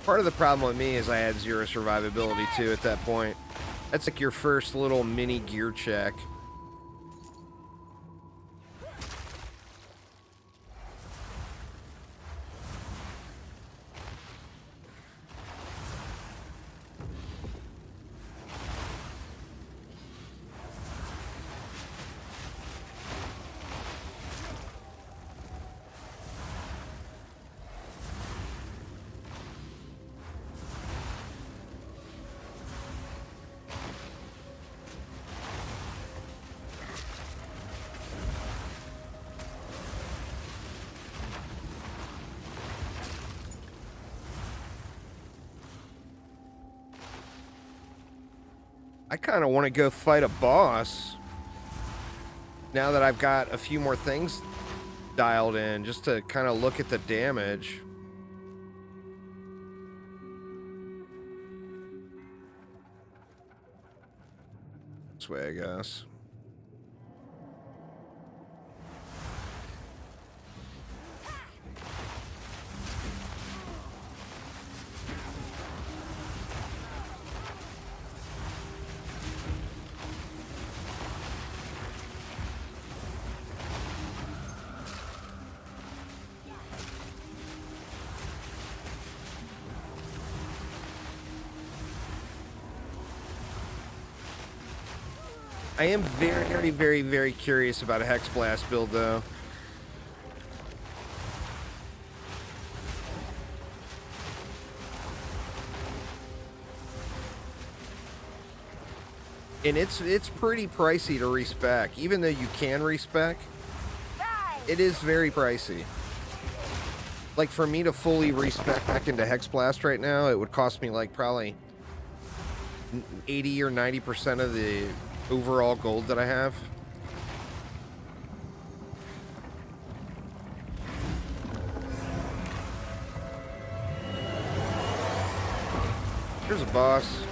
Part of the problem with me is I had 0 survivability too at that point. That's like your first little mini gear check. I kind of want to go fight a boss now that I've got a few more things dialed in, just to kind of look at the damage. This way, I guess. I am very, very, very curious about a Hex Blast build, though. And it's pretty pricey to respec. Even though you can respec, it is very pricey. Like, for me to fully respec back into Hex Blast right now, it would cost me, like, probably 80 or 90% of the overall gold that I have. Here's a boss.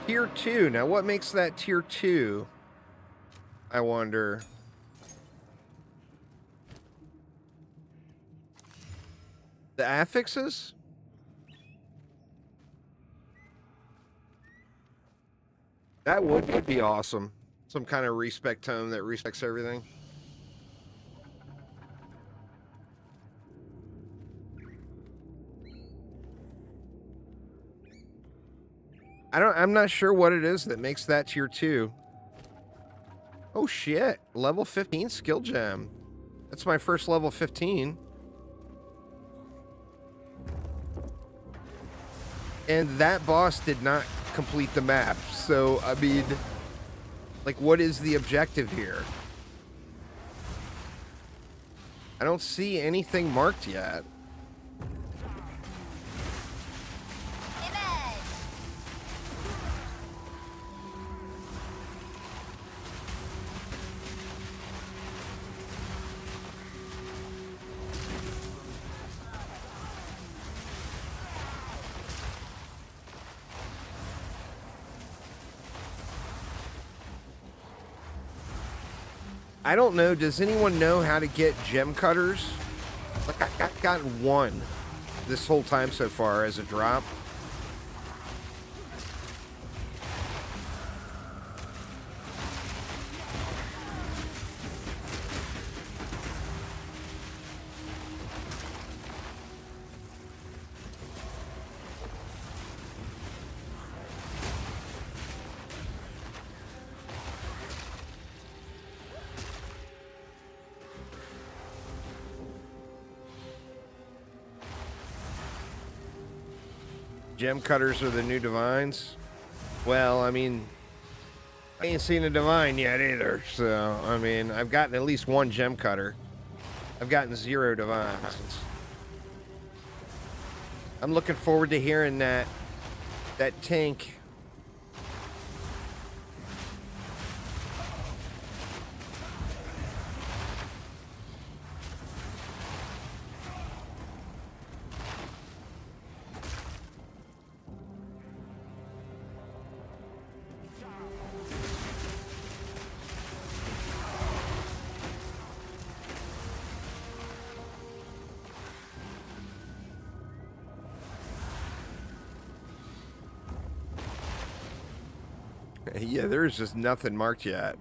Tier 2. Now, what makes that Tier 2? I wonder. The affixes? That would be awesome. Some kind of respect tome that respects everything. I'm not sure what it is that makes that Tier 2. Oh shit. Level 15 skill gem. That's my first level 15. And that boss did not complete the map. So, I mean, like, what is the objective here? I don't see anything marked yet. I don't know. Does anyone know how to get gem cutters? Like, I've gotten one this whole time so far as a drop. Gem cutters are the new divines. Well, I mean, I ain't seen a divine yet either. So, I mean, I've gotten at least one gem cutter. I've gotten 0 divines. I'm looking forward to hearing that tank. Yeah, there's just nothing marked yet.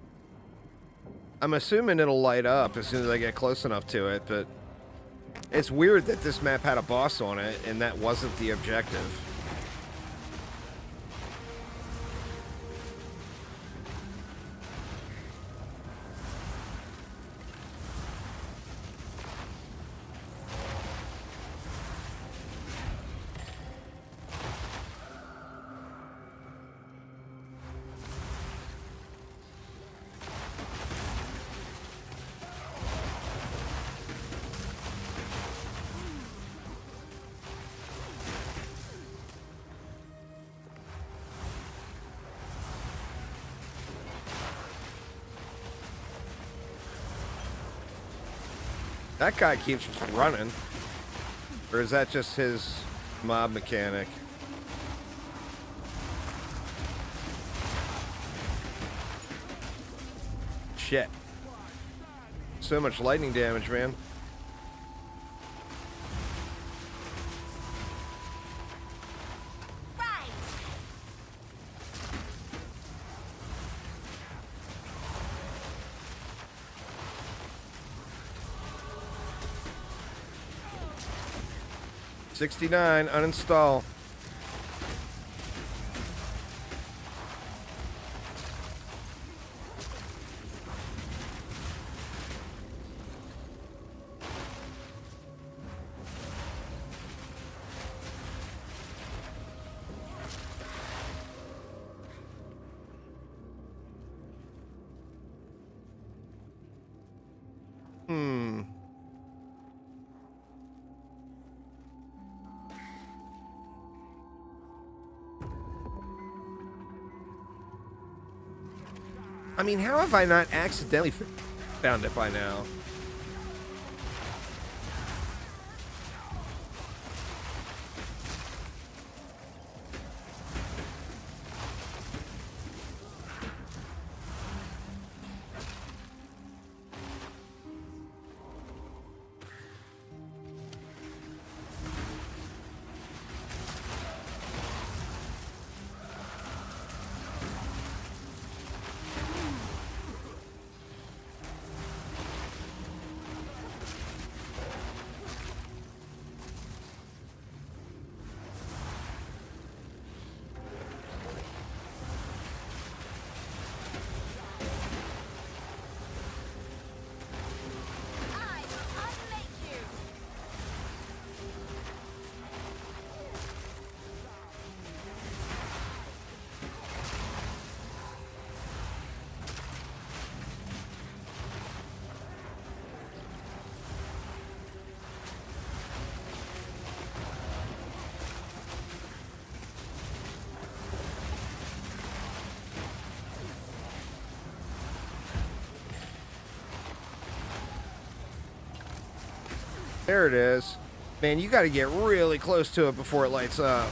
I'm assuming it'll light up as soon as I get close enough to it, but it's weird that this map had a boss on it and that wasn't the objective. That guy keeps running. Or is that just his mob mechanic? Shit. So much lightning damage, man. Right. 69, uninstall. I mean, how have I not accidentally found it by now? I will unmake you. There it is. Man, you got to get really close to it before it lights up.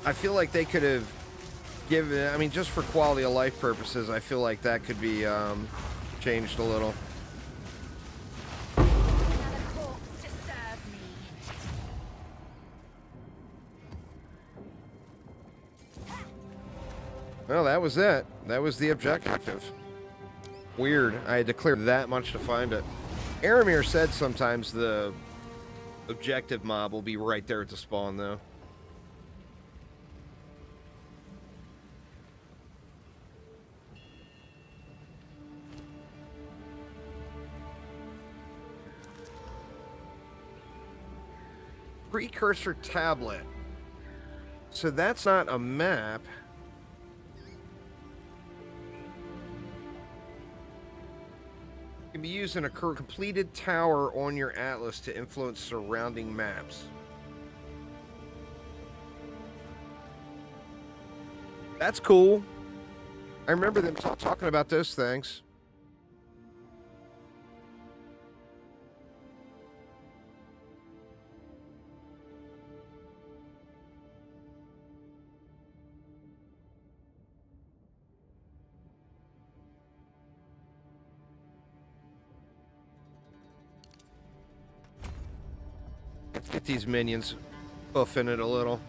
I feel like they could have given, I mean, just for quality of life purposes, I feel like that could be changed a little. Another corpse to serve me. Well, that was it. That was the objective. Weird. I had to clear that much to find it. Aramir said sometimes the objective mob will be right there at the spawn, though. Precursor tablet. So that's not a map. Can be used in a completed tower on your atlas to influence surrounding maps. That's cool. I remember them talking about those things. Let's get these minions. Buffing it a little.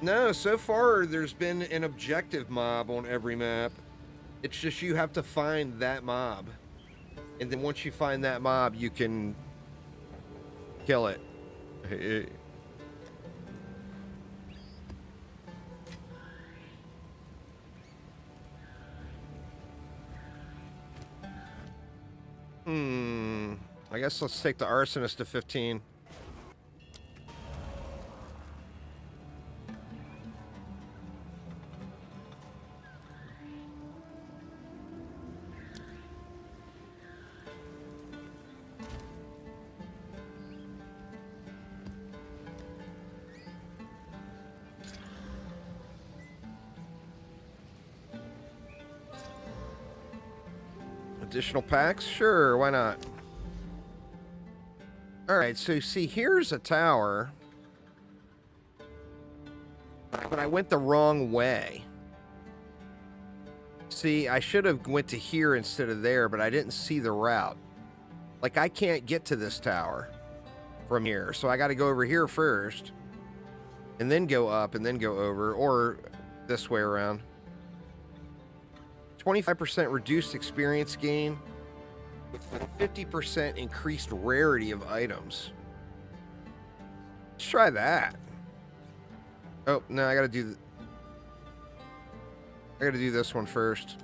No, so far there's been an objective mob on every map. It's just you have to find that mob. And then once you find that mob, you can kill it. I guess let's take the arsonist to 15. Additional packs? Sure, why not? Alright, so see, here's a tower. But I went the wrong way. See, I should have went to here instead of there, but I didn't see the route. Like, I can't get to this tower from here, so I got to go over here first. And then go up, and then go over, or this way around. 25% reduced experience gain with 50% increased rarity of items. Let's try that. Oh, no, I gotta do this one first.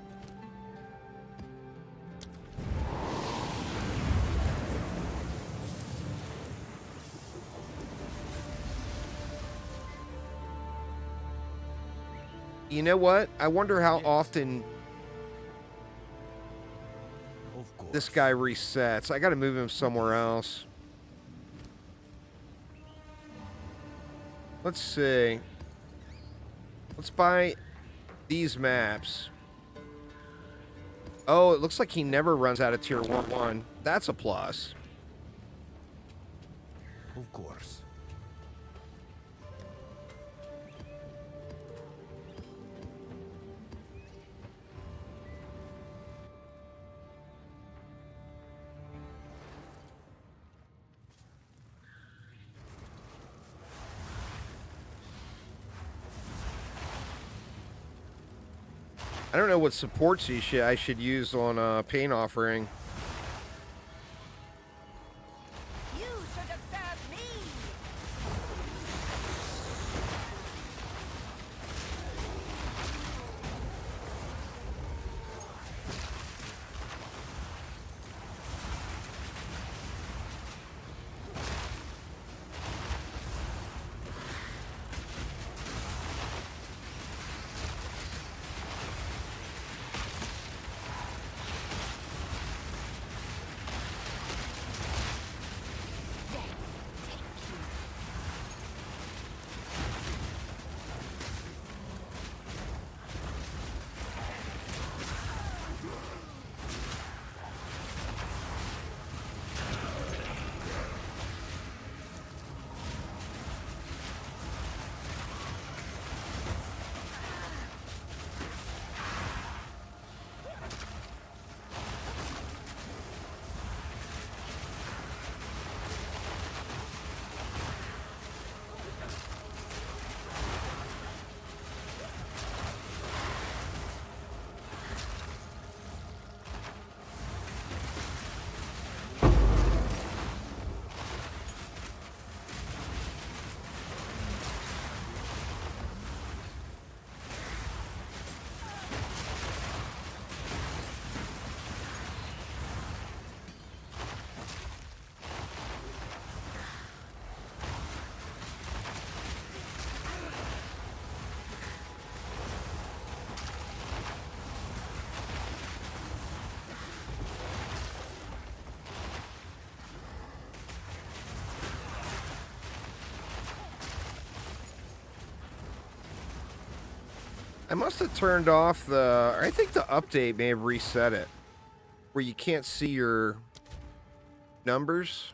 You know what? I wonder how often this guy resets. I gotta move him somewhere else. Let's see. Let's buy these maps. Oh, it looks like he never runs out of tier 1. That's a plus. Of course. I don't know what supports I should use on Pain Offering. You should have served me. I must have turned off the... I think the update may have reset it. Where you can't see your numbers.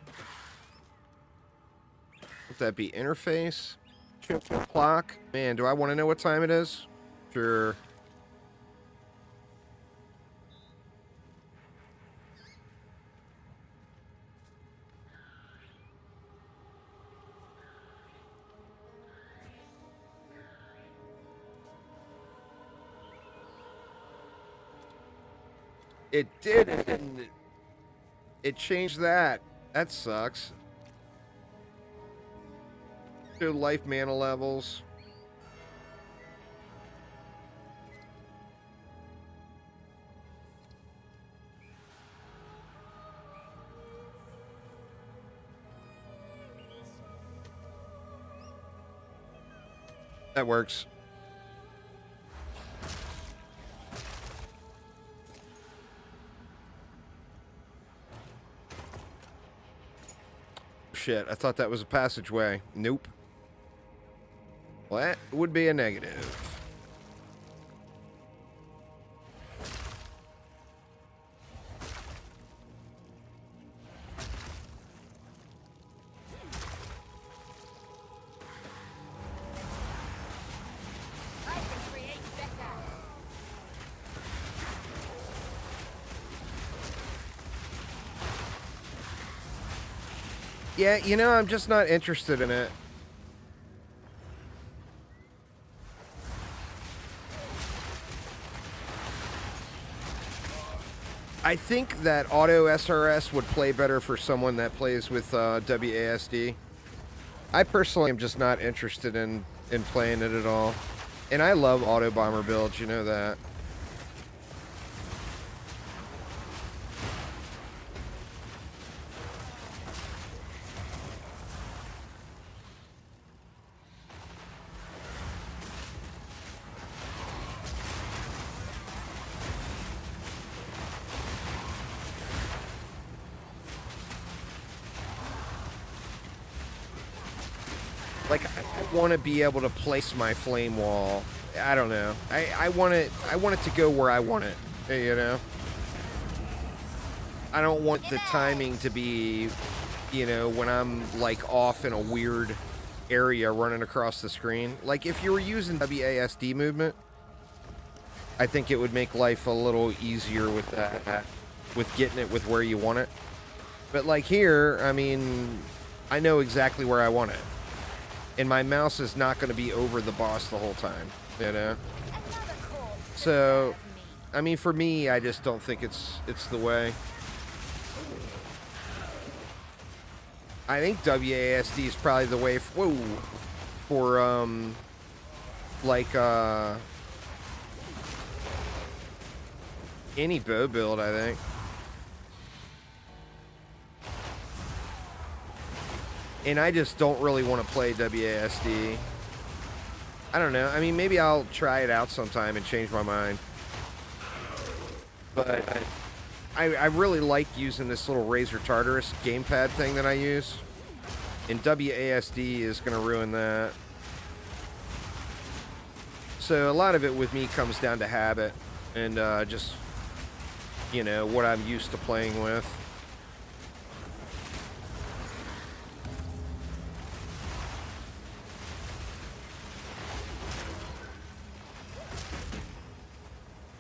Would that be interface? Clock? Man, do I want to know what time it is? Sure. It did, and it changed that. That sucks. Show life mana levels. That works. Shit, I thought that was a passageway. Nope. Well, that would be a negative. I can create better. Yeah, you know, I'm just not interested in it. I think that auto SRS would play better for someone that plays with WASD. I personally am just not interested in playing it at all. And I love auto bomber builds, you know that. Like, I want to be able to place my flame wall. I don't know. I want it to go where I want it, you know? I don't want the timing to be, you know, when I'm, like, off in a weird area running across the screen. Like, if you were using WASD movement, I think it would make life a little easier with that, with getting it with where you want it. But, like, here, I mean, I know exactly where I want it. And my mouse is not going to be over the boss the whole time, you know? So, I mean, for me, I just don't think it's the way. I think WASD is probably the way for any bow build, I think. And I just don't really want to play WASD. I don't know. I mean, maybe I'll try it out sometime and change my mind. But I really like using this little Razor Tartarus gamepad thing that I use. And WASD is going to ruin that. So a lot of it with me comes down to habit. And just, you know, what I'm used to playing with.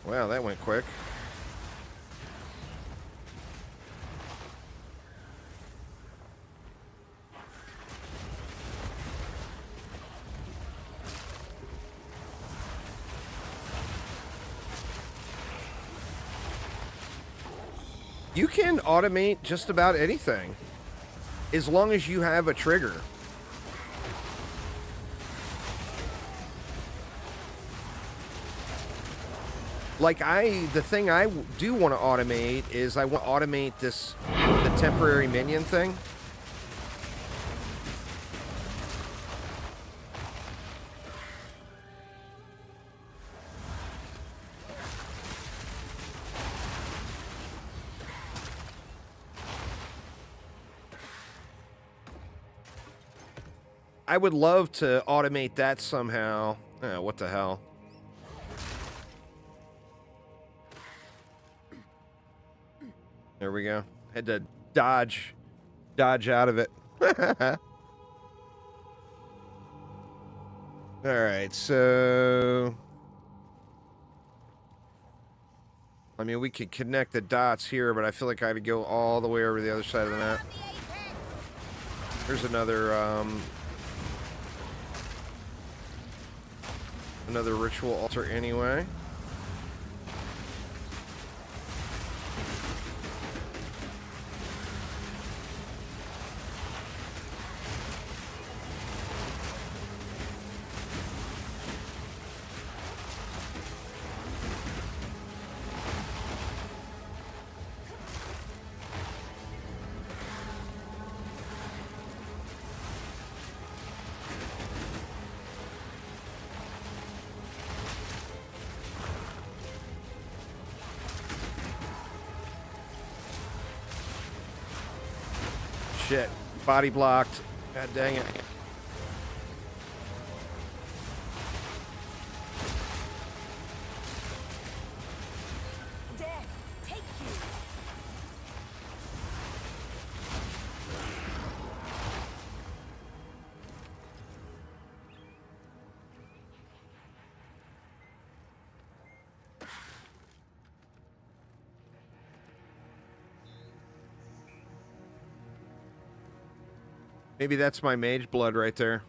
Wow, that went quick. You can automate just about anything, as long as you have a trigger. Like, the thing I do want to automate is I want to automate the temporary minion thing. I would love to automate that somehow. Oh, what the hell? There we go. Had to dodge out of it. All right, so I mean, we could connect the dots here, but I feel like I had to go all the way over the other side of the map. There's another ritual altar anyway. shit. Body blocked. God dang it. Death, take you. Maybe that's my mage blood right there.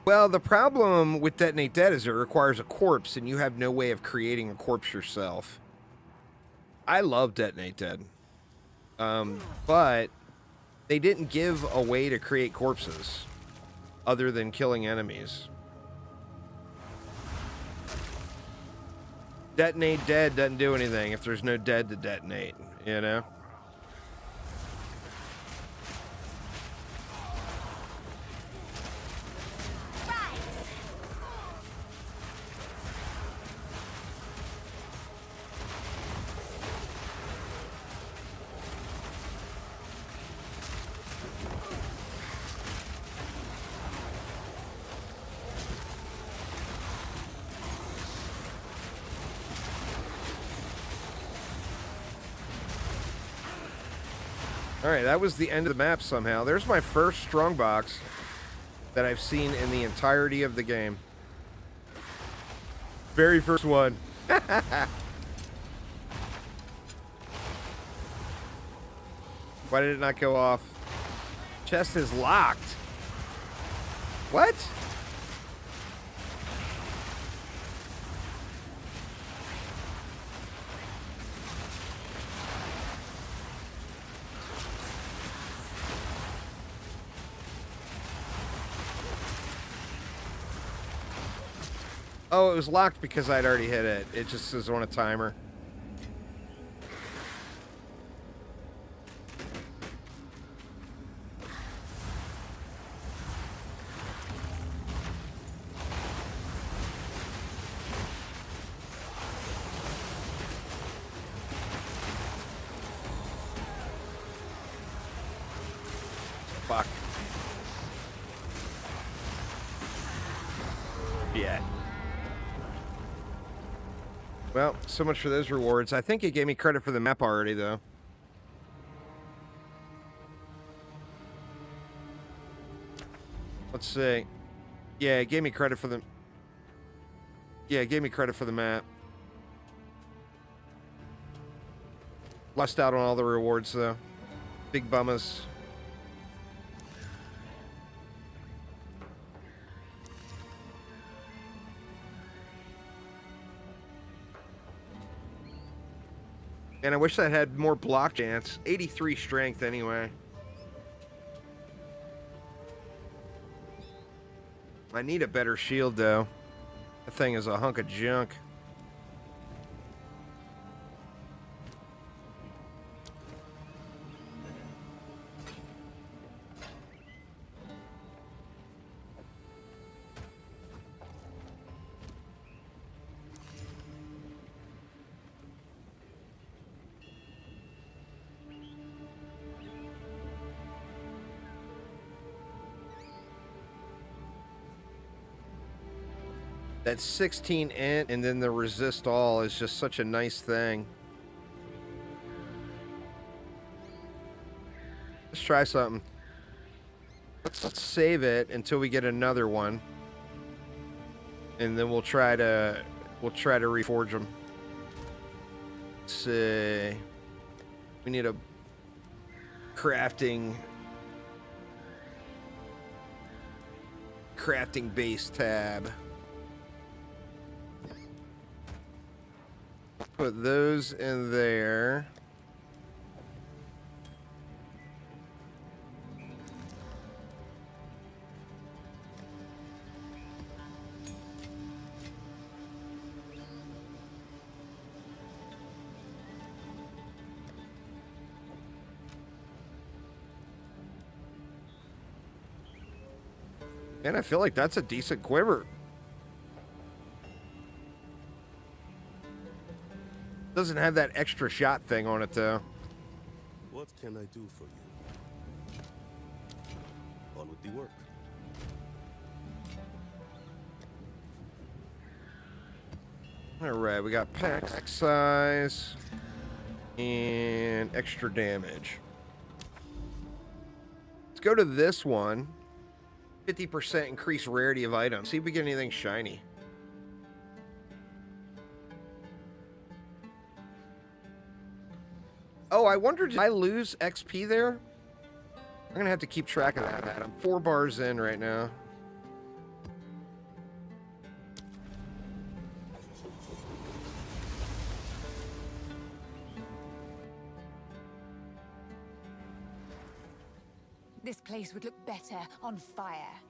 Well, the problem with Detonate Dead is it requires a corpse, and you have no way of creating a corpse yourself. I love Detonate Dead. But they didn't give a way to create corpses other than killing enemies. Detonate Dead doesn't do anything if there's no dead to detonate, you know? Alright, that was the end of the map somehow. There's my first strongbox that I've seen in the entirety of the game. Very first one. Why did it not go off? Chest is locked. What? Oh, it was locked because I'd already hit it. It just is on a timer. Fuck. Yeah. Well, so much for those rewards. I think it gave me credit for the map already, though. Let's see. Yeah, it gave me credit for the... Yeah, it gave me credit for the map. Lost out on all the rewards, though. Big bummas. And I wish that had more block chance. 83 strength anyway. I need a better shield though. That thing is a hunk of junk. That 16 int and then the resist all is just such a nice thing. Let's try something. Let's save it until we get another one, and then we'll try to reforge them. Let's see. We need a crafting base tab. Put those in there. And I feel like that's a decent quiver. Doesn't have that extra shot thing on it, though. What can I do for you? On with the work. Alright, we got pack size and extra damage. Let's go to this one. 50% increased rarity of items. See if we get anything shiny. Oh, I wonder, did I lose XP there? I'm gonna have to keep track of that. I'm 4 bars in right now. This place would look better on fire.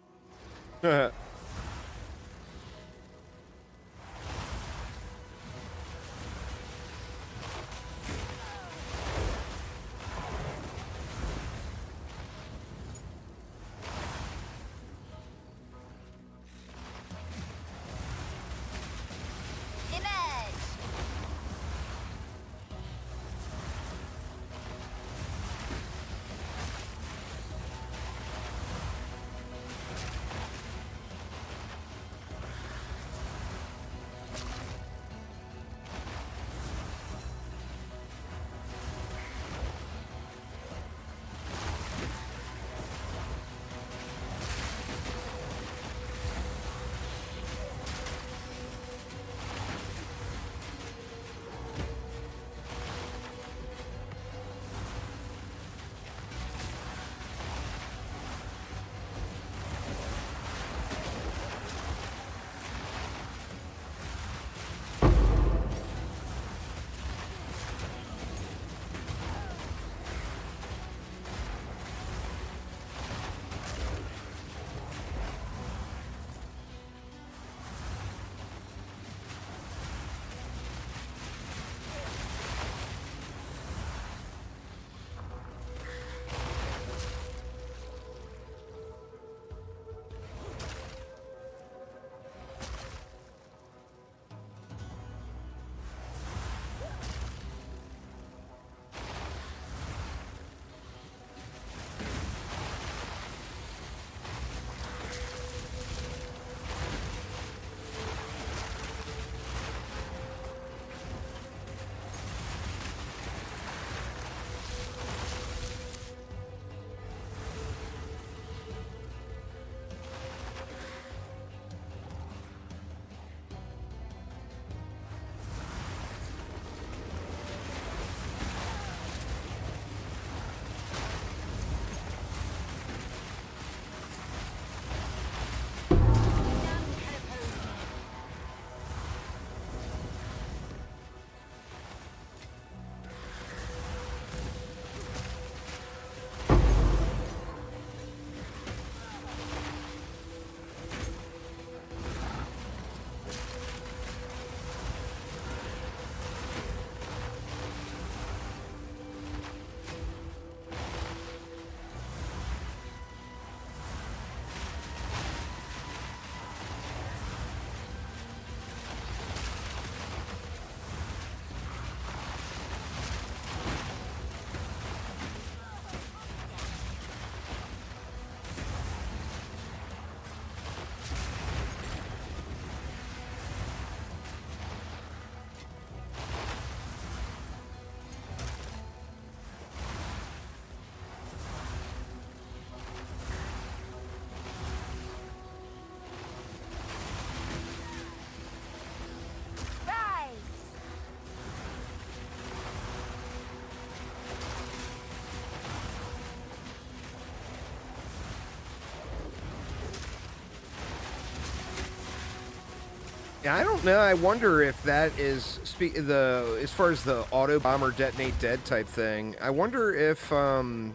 Yeah, I don't know. I wonder if that is as far as the auto bomber detonate dead type thing. I wonder if I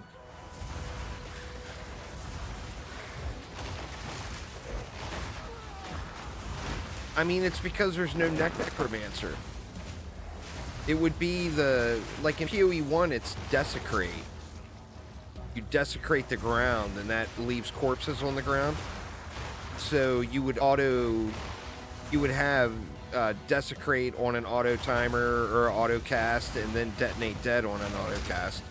mean, it's because there's no necromancer. It would be like in POE1, it's desecrate. You desecrate the ground, and that leaves corpses on the ground. So you would auto you would have desecrate on an auto timer or auto cast, and then detonate dead on an auto cast,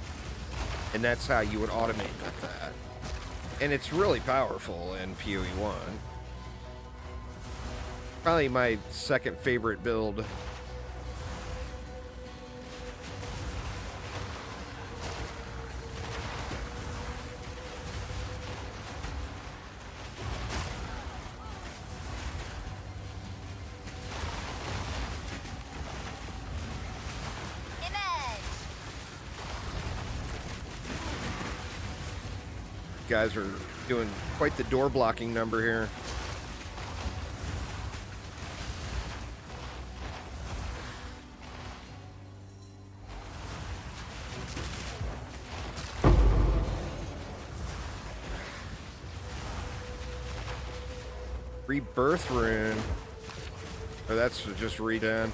and that's how you would automate that. And it's really powerful in POE1. Probably my second favorite build. Guys are doing quite the door blocking number here. Rebirth rune. Oh, that's just redone.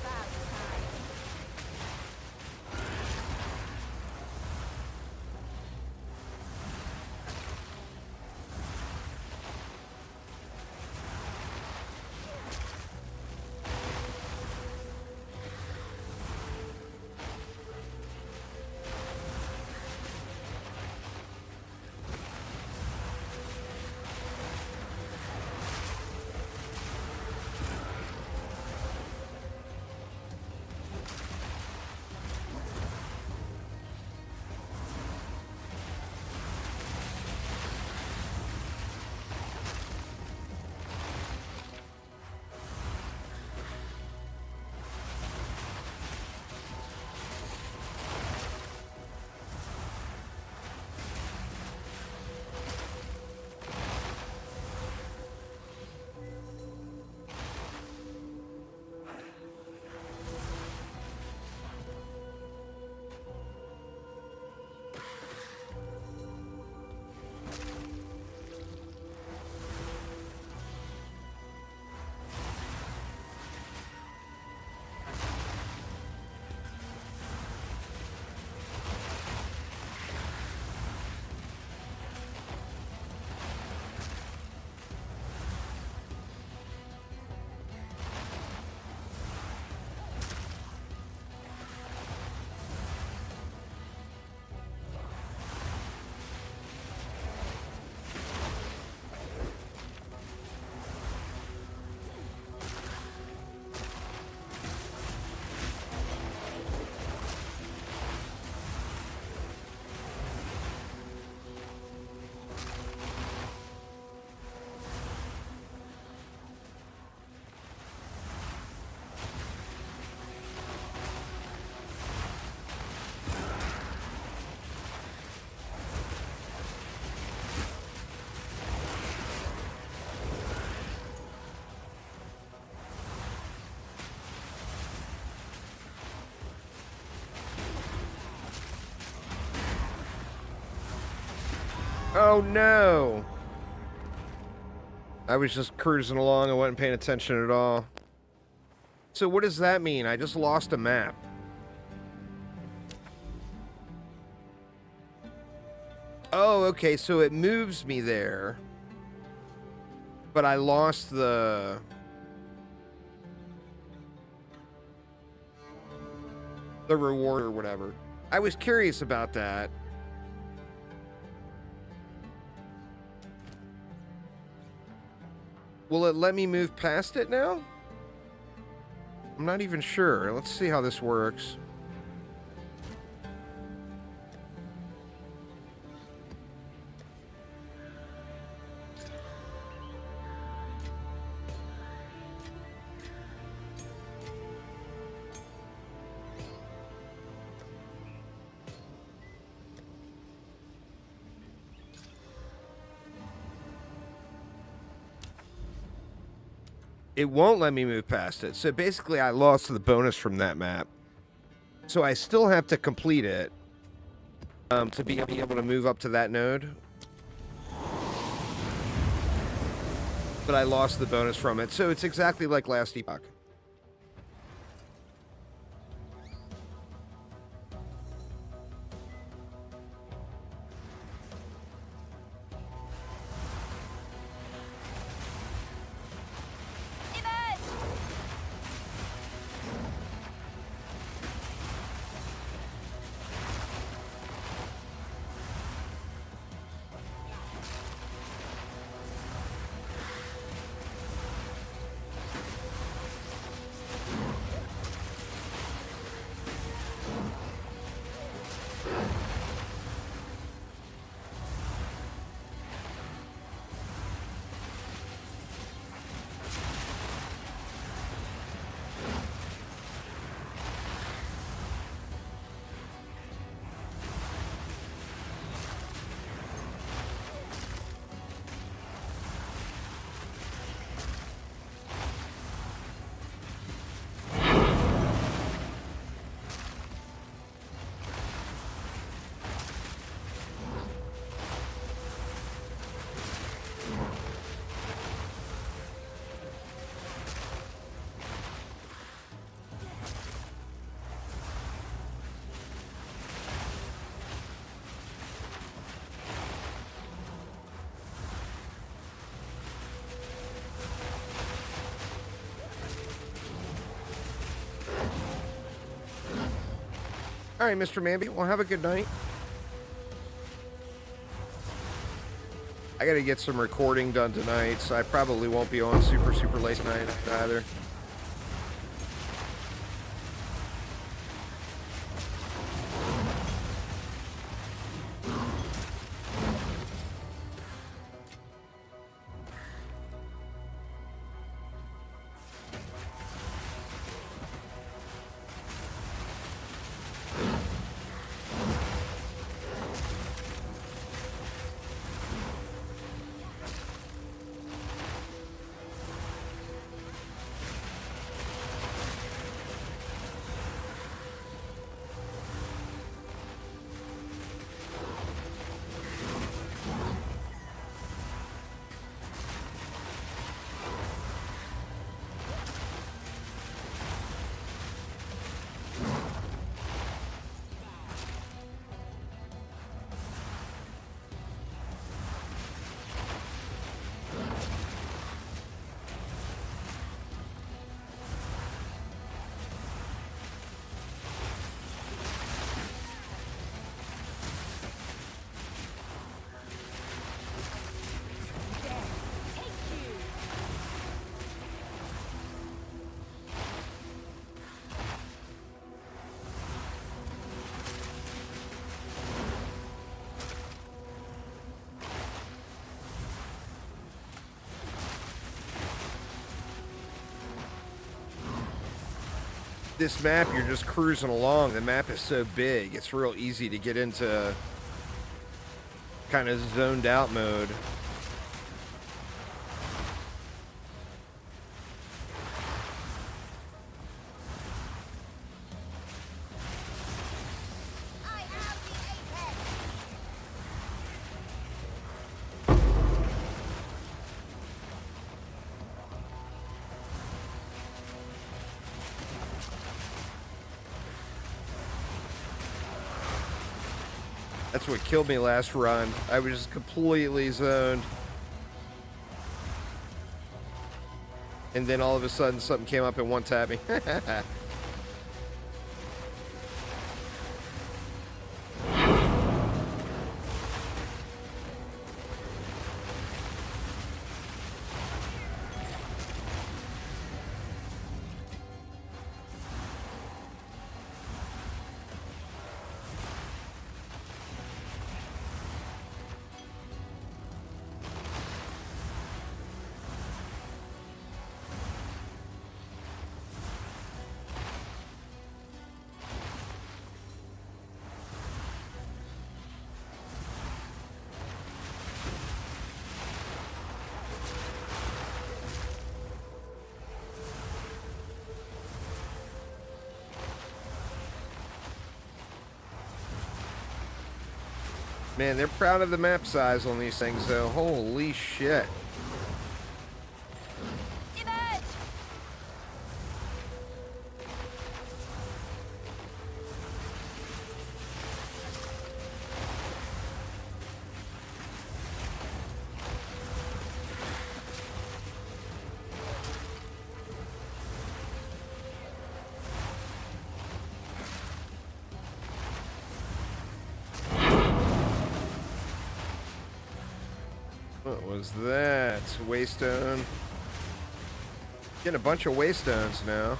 Oh no! I was just cruising along. I wasn't paying attention at all. So what does that mean? I just lost a map. Oh, okay, so it moves me there. But I lost the reward or whatever. I was curious about that. Will it let me move past it now? I'm not even sure. Let's see how this works. It won't let me move past it. So basically I lost the bonus from that map. So I still have to complete it to be able to move up to that node. But I lost the bonus from it. So it's exactly like last epoch. All right, Mr. Mamby. Well, have a good night. I got to get some recording done tonight, so I probably won't be on super late tonight either. This map, you're just cruising along. The map is so big, it's real easy to get into kind of zoned out mode. That's what killed me last run. I was just completely zoned. And then all of a sudden something came up and one-tapped me. Man, they're proud of the map size on these things, though. Holy shit. What was that? Waystone. Getting a bunch of waystones now.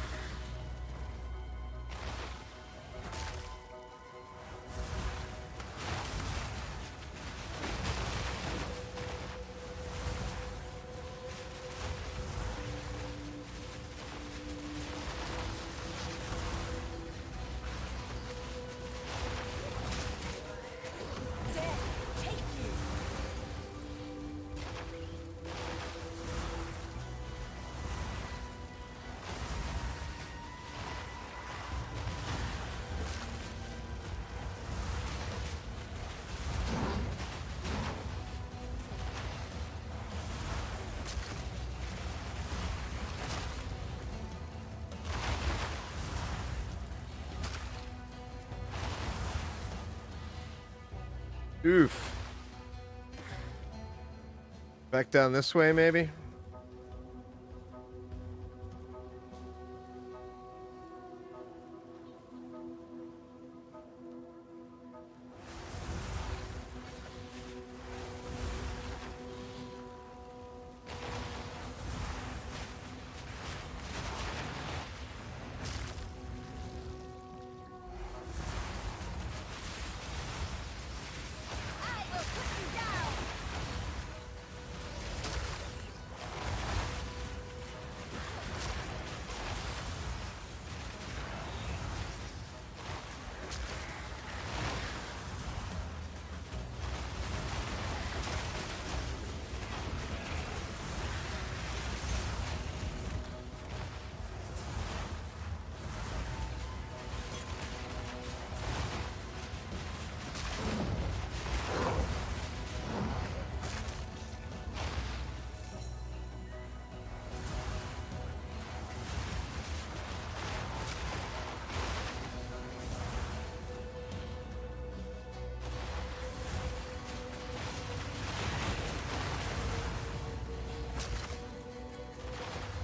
Oof. Back down this way, maybe?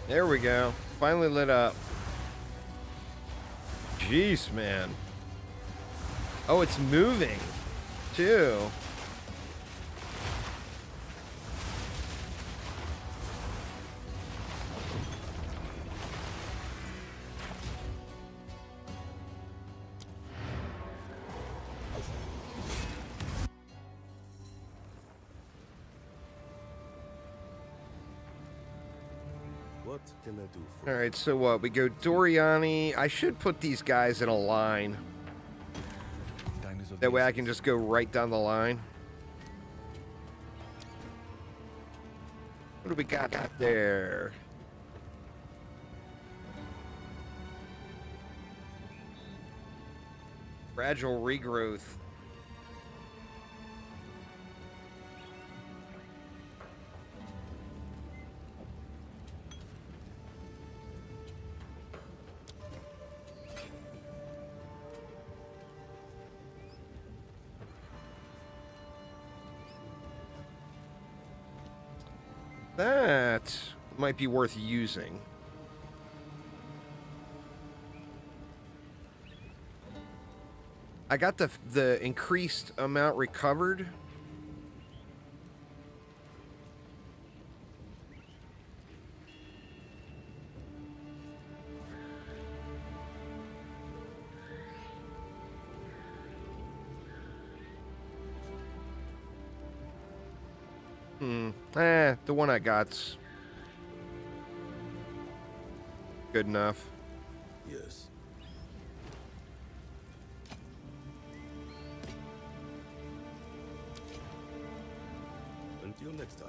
There we go. Finally lit up. Jeez, man. Oh, it's moving, too. What can I do for All right, so what? We go Doryani. I should put these guys in a line. That way I can just go right down the line. What do we got there? Fragile regrowth. That might be worth using. I got the increased amount recovered. The one I got's good enough. Yes. Until next time.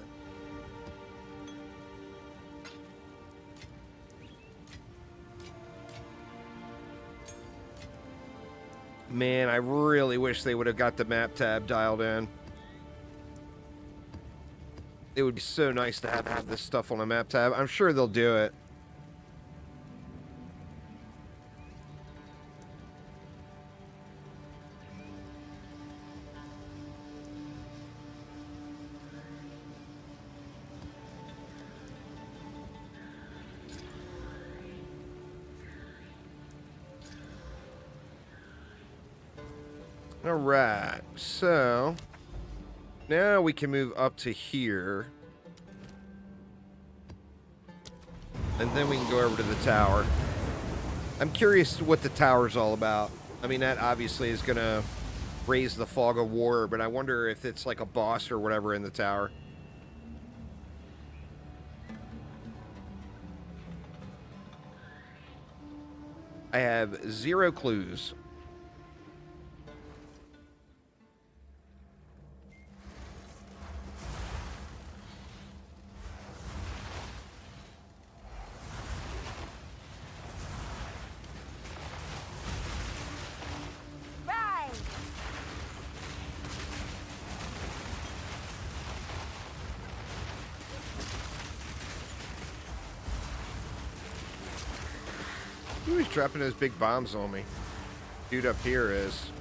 Man, I really wish they would have got the map tab dialed in. It would be so nice to have this stuff on a map tab. I'm sure they'll do it. All right, so now we can move up to here. And then we can go over to the tower. I'm curious what the tower's all about. I mean, that obviously is going to raise the fog of war, but I wonder if it's like a boss or whatever in the tower. I have 0 clues. Ooh, he's dropping those big bombs on me. Dude up here is.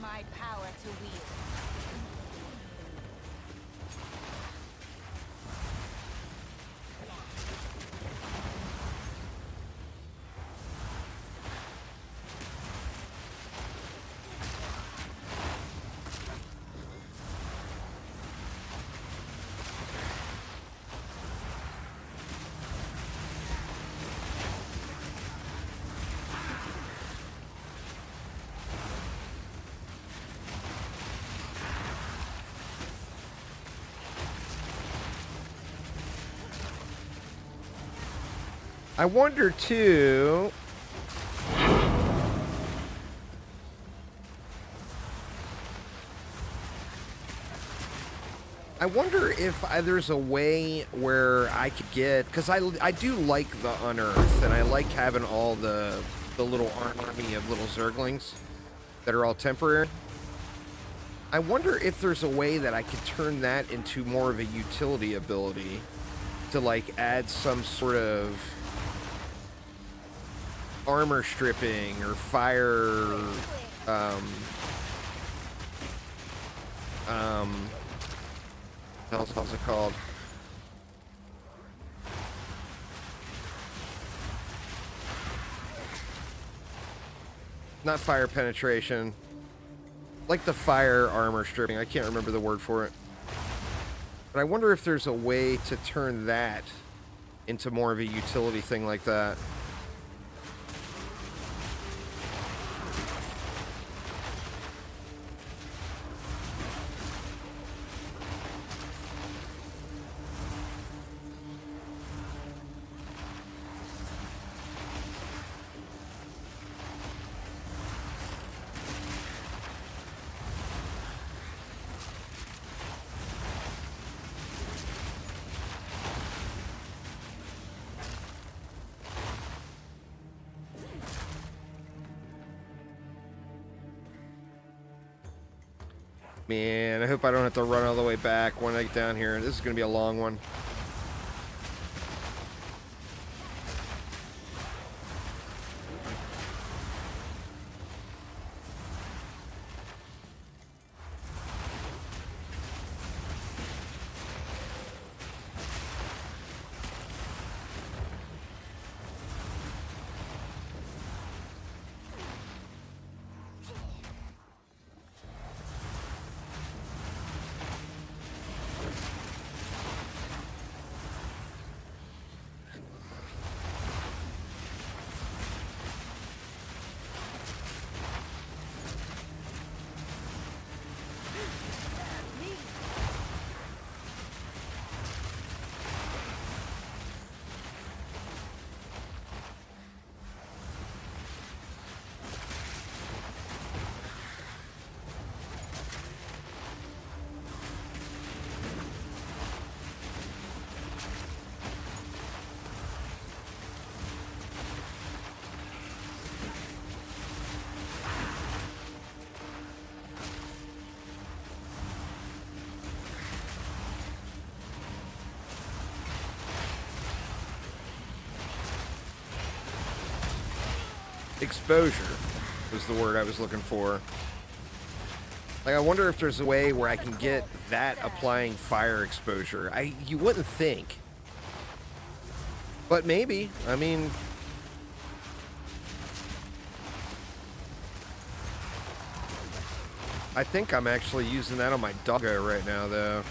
My power to wield. I wonder too. I wonder if there's a way where I could get, because I do like the unearth, and I like having all the little army of little zerglings that are all temporary. I wonder if there's a way that I could turn that into more of a utility ability to like add some sort of armor stripping or fire how's it called? Not fire penetration. Like the fire armor stripping. I can't remember the word for it. But I wonder if there's a way to turn that into more of a utility thing like that. Man, I hope I don't have to run all the way back when I get down here. This is going to be a long one. Exposure was the word I was looking for. Like, I wonder if there's a way where I can get that applying fire exposure. You wouldn't think. But maybe. I mean, I think I'm actually using that on my doggo right now, though.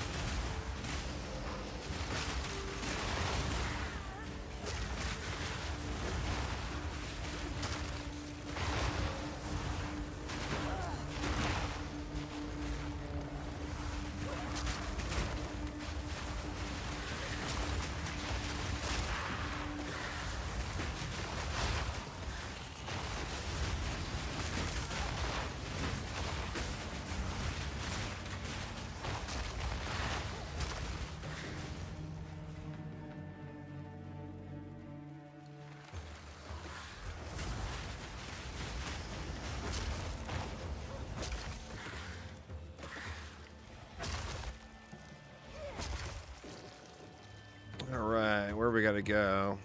All right, where we gotta go?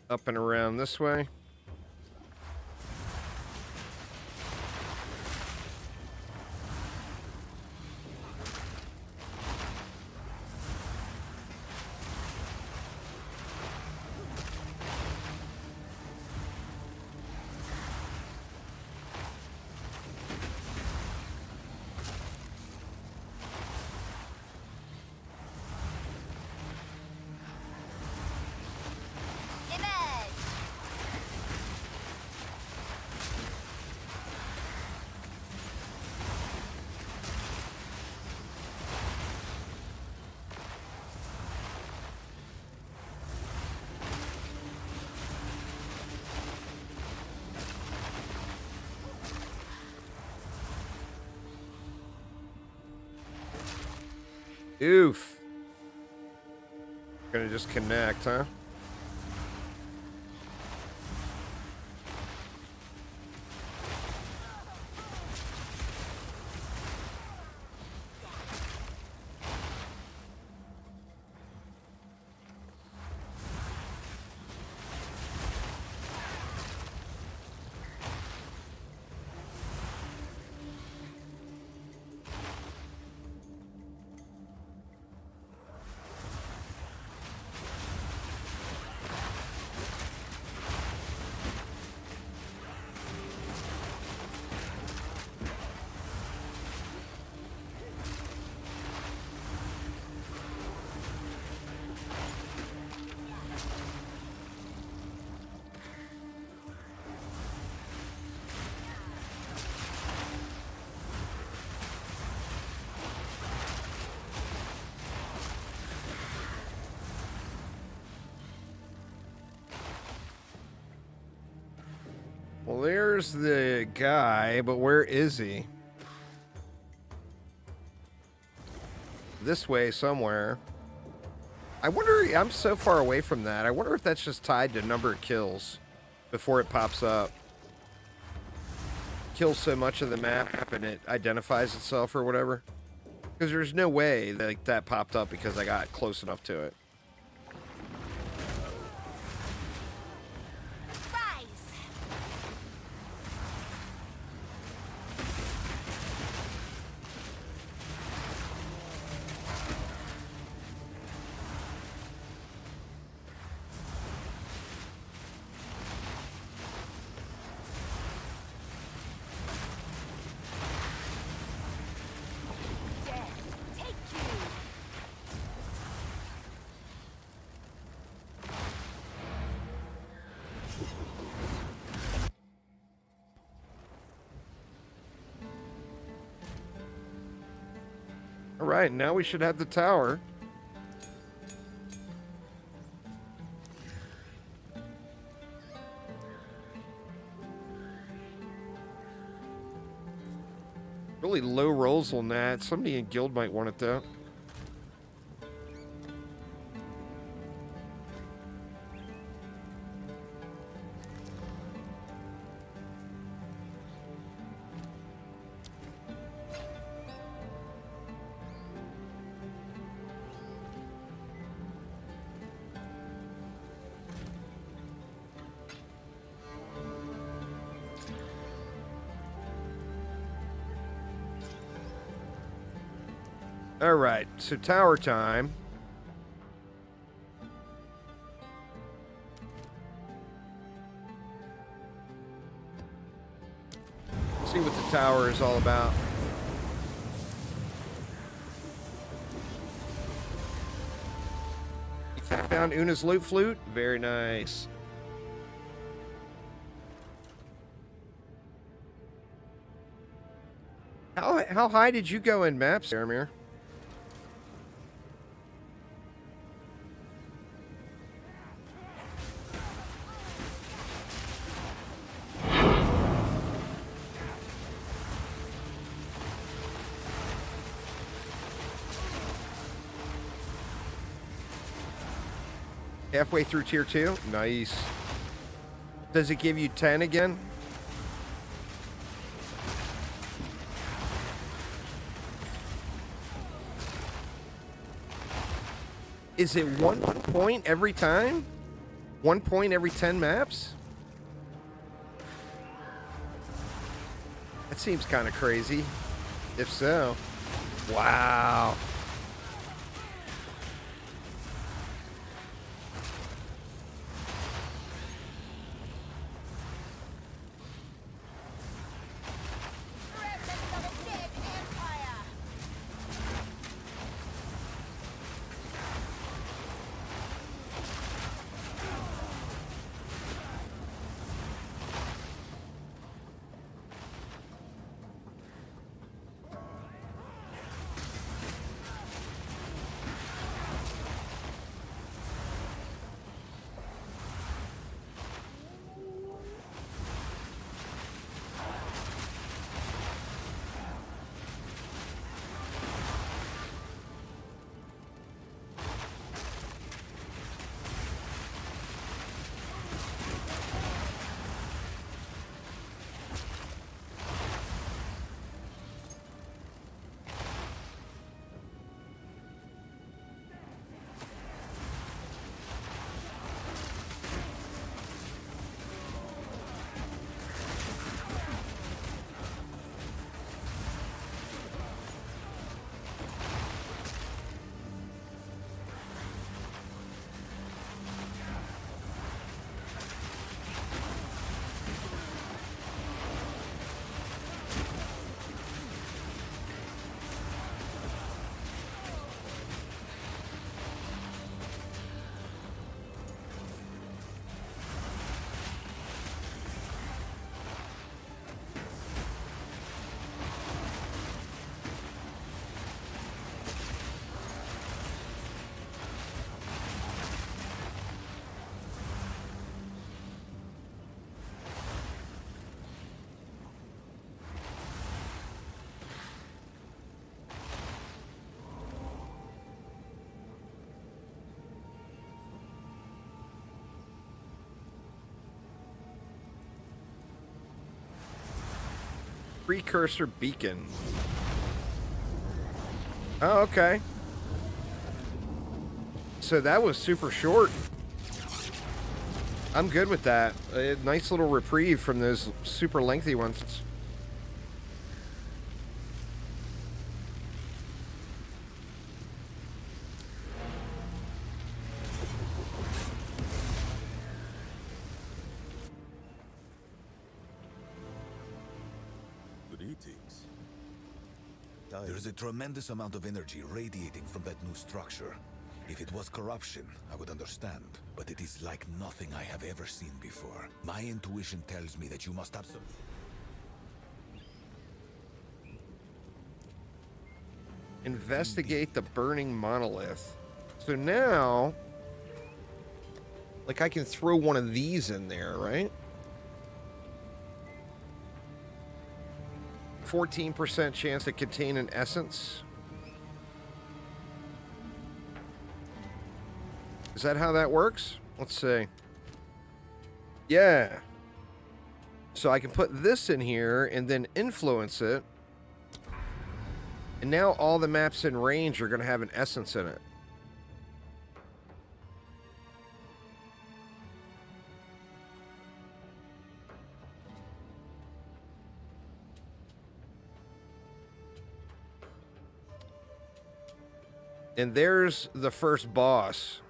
Up and around this way. Oof. Gonna just connect, huh? Well, there's the guy, but where is he? This way somewhere. I wonder, I'm so far away from that. I wonder if that's just tied to number of kills before it pops up. Kills so much of the map and it identifies itself or whatever. Because there's no way that that popped up because I got close enough to it. All right, now we should have the tower. Really low rolls on that. Somebody in guild might want it though. All right, so tower time. See what the tower is all about. You found Una's loot flute? Very nice. How high did you go in maps, Aramir? Halfway through tier 2? Nice. Does it give you 10 again? Is it 1 point every time? 1 point every 10 maps? That seems kind of crazy. If so. Wow. Precursor beacon. Oh, okay. So that was super short. I'm good with that. A nice little reprieve from those super lengthy ones. Greetings. There's a tremendous amount of energy radiating from that new structure. If it was corruption, I would understand, but it is like nothing I have ever seen before. My intuition tells me that you must have some... Investigate the burning monolith. So now, like, I can throw one of these in there, right? 14% chance to contain an essence. Is that how that works? Let's see. Yeah. So I can put this in here and then influence it. And now all the maps in range are going to have an essence in it. And there's the first boss.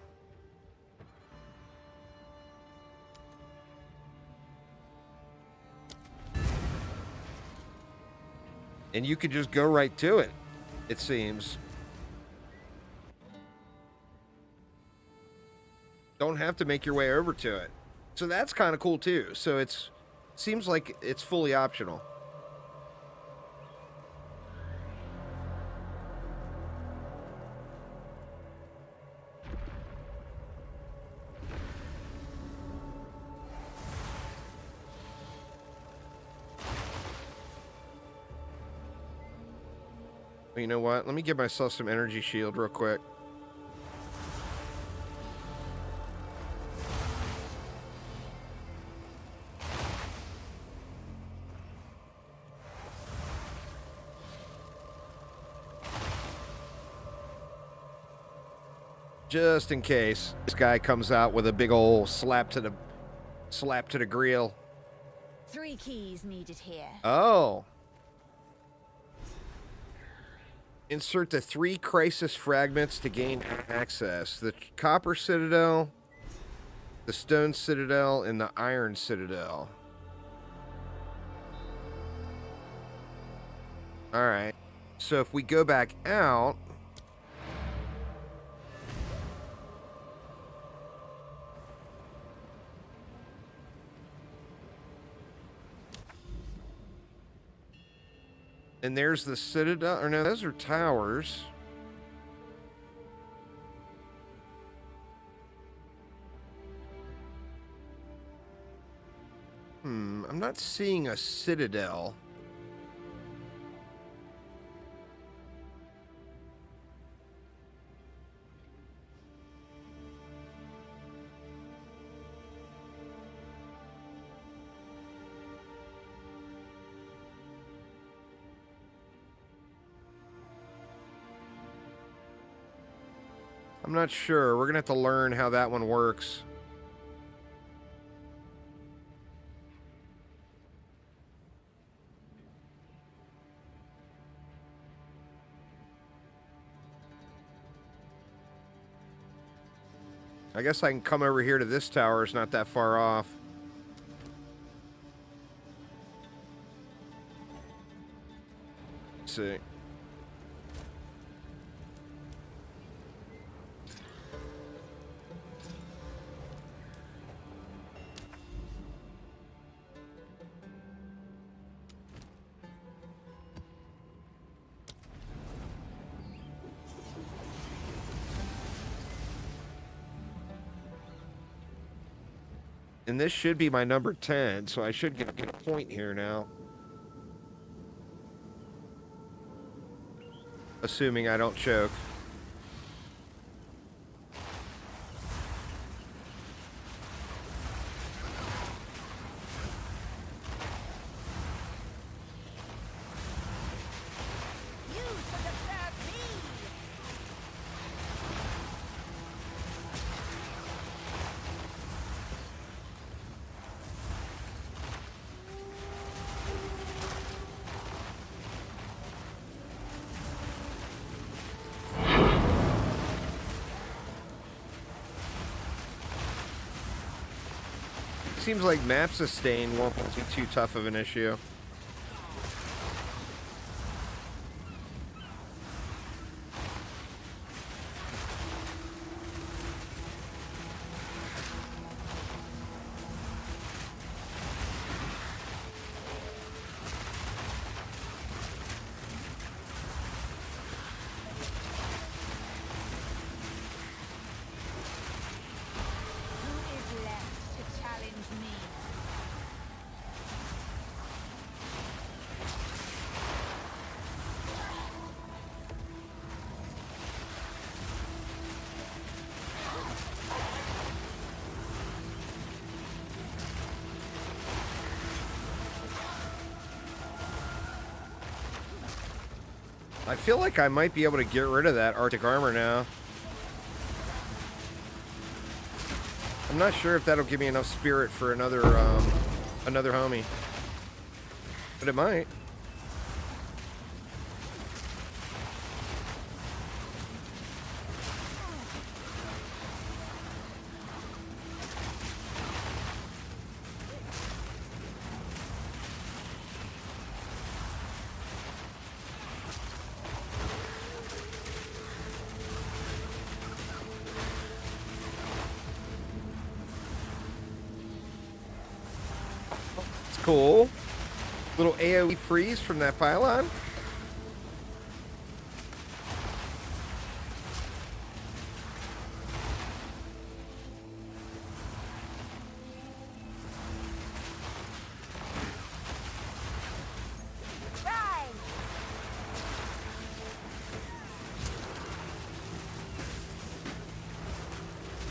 And you could just go right to it, it seems. Don't have to make your way over to it. So that's kind of cool too. So it's seems like it's fully optional. You know what? Let me give myself some energy shield real quick. Just in case this guy comes out with a big old slap to the grill. 3 keys needed here. Oh. Insert the 3 crisis fragments to gain access. The copper citadel, the stone citadel, and the iron citadel. Alright. So if we go back out... And there's the citadel, or no, those are towers. I'm not seeing a citadel. I'm not sure. We're gonna have to learn how that one works. I guess I can come over here to this tower. It's not that far off. Let's see. And this should be my number 10, so I should get a point here now. Assuming I don't choke. Seems like map sustain won't be too tough of an issue. Who is left to challenge me? I feel like I might be able to get rid of that Arctic armor now. I'm not sure if that'll give me enough spirit for another homie. But it might. Cool. Little AoE freeze from that pylon. Right.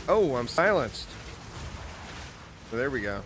Oh, I'm silenced. So there we go.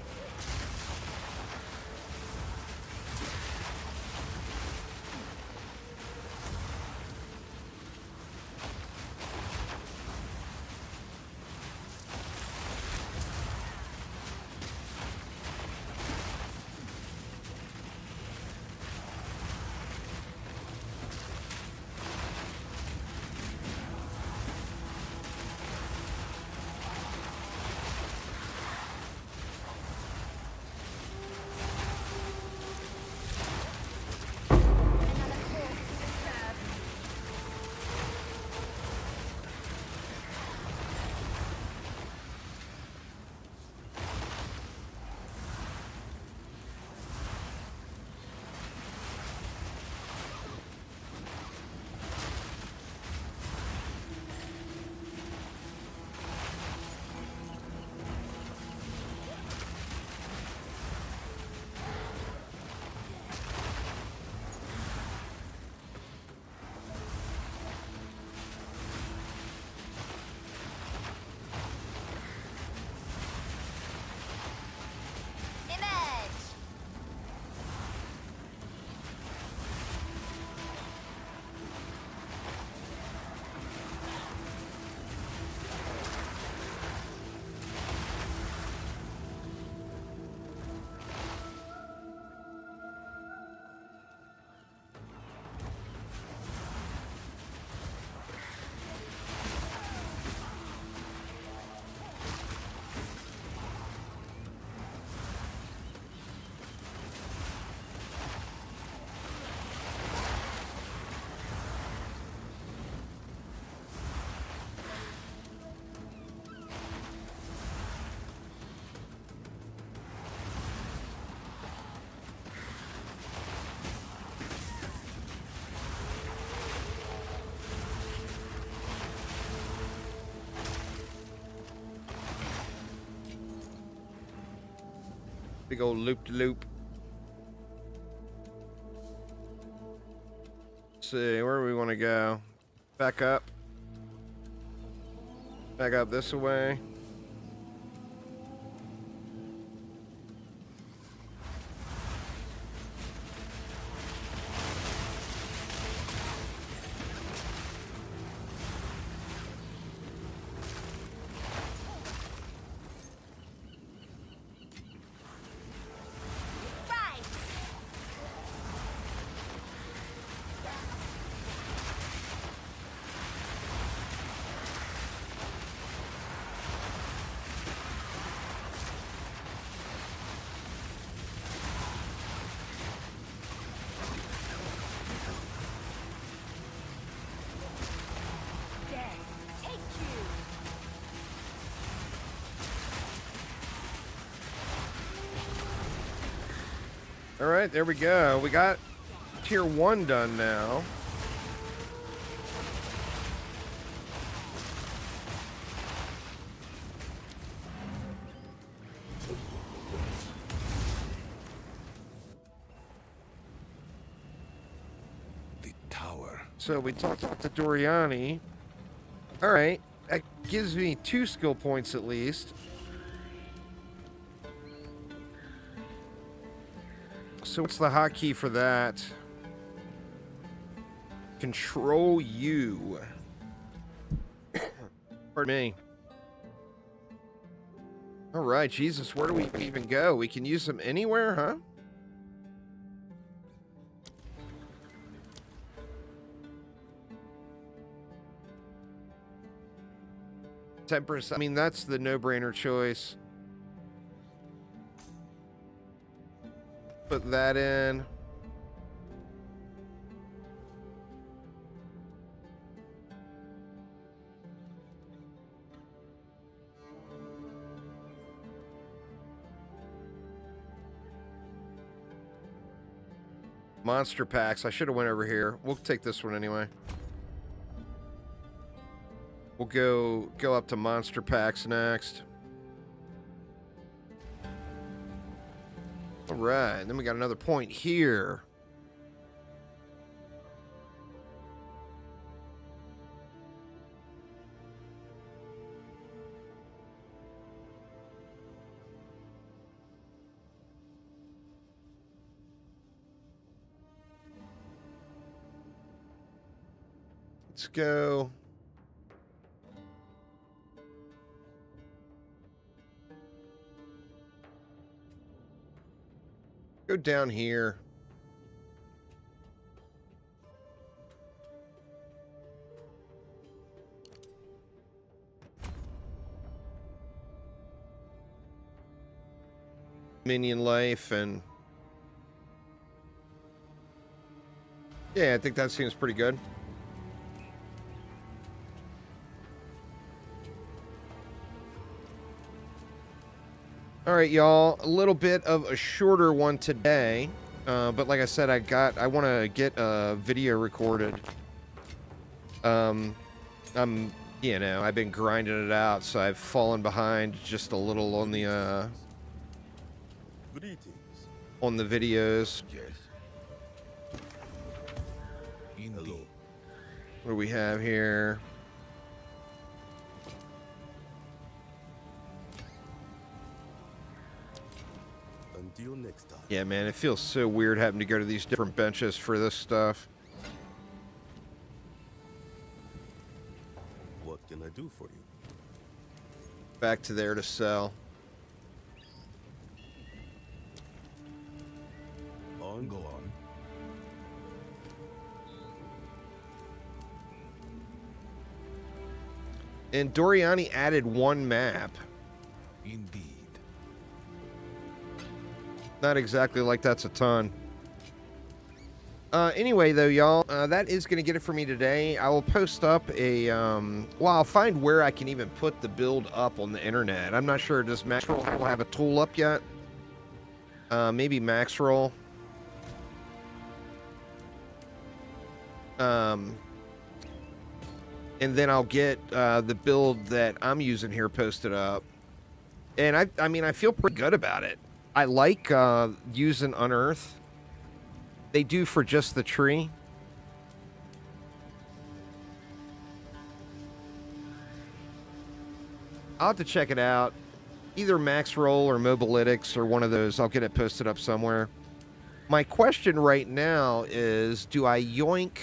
Big old loop-de-loop. Let's see, where do we want to go? Back up. Back up this way. All right, there we go. We got tier 1 done now. The tower. So we talked to Doryani. All right, that gives me 2 skill points at least. So what's the hotkey for that? Control U. Pardon me. All right, Jesus, where do we even go? We can use them anywhere, huh? $10%. I mean, that's the no-brainer choice. Put that in. Monster packs. I should have went over here. We'll take this one anyway. We'll go up to monster packs next. All right, then we got another point here. Let's go. Go down here. Minion life and yeah, I think that seems pretty good. All right, y'all, a little bit of a shorter one today, but like I said, I want to get a video recorded. I've been grinding it out, so I've fallen behind just a little on the Greetings. on the videos. Yes. Indeed. What do we have here? Until next time. Yeah, man, it feels so weird having to go to these different benches for this stuff. What can I do for you? Back to there to sell. Go on. And Doryani added 1 map. Indeed. Not exactly like that's a ton. Anyway, though, y'all, that is going to get it for me today. I will post up a, I'll find where I can even put the build up on the internet. I'm not sure, does Maxroll have a tool up yet? Maybe Maxroll. And then I'll get the build that I'm using here posted up. And I mean, I feel pretty good about it. I like using Unearth. They do for just the tree. I'll have to check it out. Either Maxroll or Mobilytics or one of those. I'll get it posted up somewhere. My question right now is, do I yoink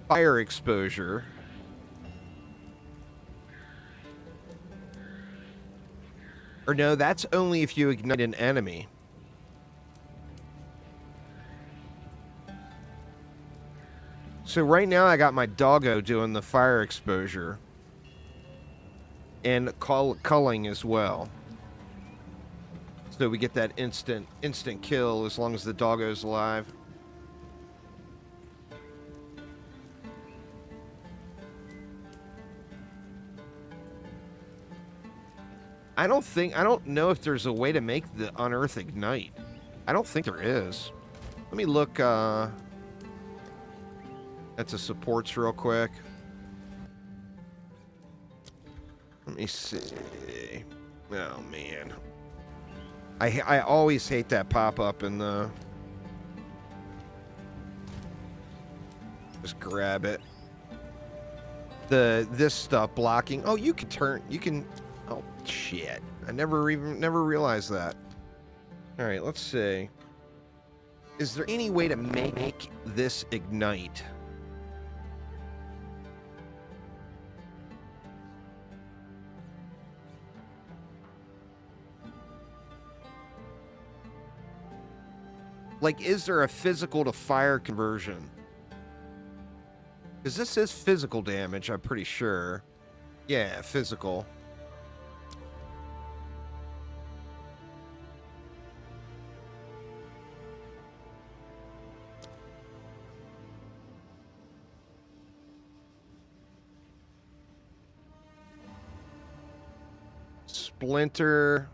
fire exposure? Or no, that's only if you ignite an enemy. So right now I got my doggo doing the fire exposure. And culling as well. So we get that instant kill as long as the doggo's alive. I don't know if there's a way to make the Unearth ignite. I don't think there is. Let me look, at the supports real quick. Let me see. Oh, man. I always hate that pop-up in the... Just grab it. This stuff blocking. Oh, you can... Oh, shit. I never realized that. All right, let's see. Is there any way to make this ignite? Like, is there a physical to fire conversion? Because this is physical damage, I'm pretty sure. Yeah, physical. Splinter.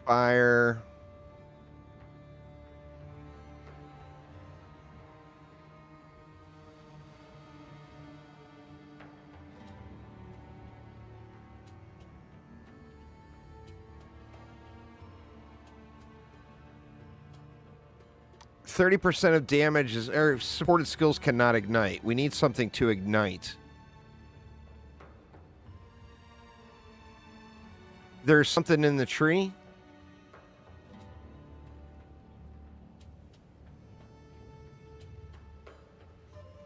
Fire. %30 of damage is, or supported skills cannot ignite. We need something to ignite. There's something in the tree.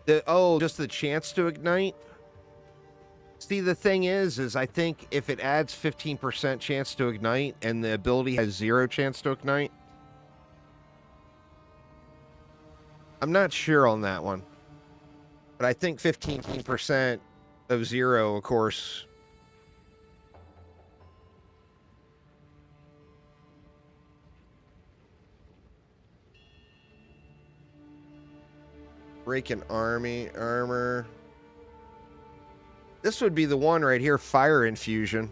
Just the chance to ignite? See, the thing is I think if it adds 15% chance to ignite and the ability has 0 chance to ignite. I'm not sure on that one. But I think 15% of 0, of course. Breaking armor. This would be the one right here, fire infusion.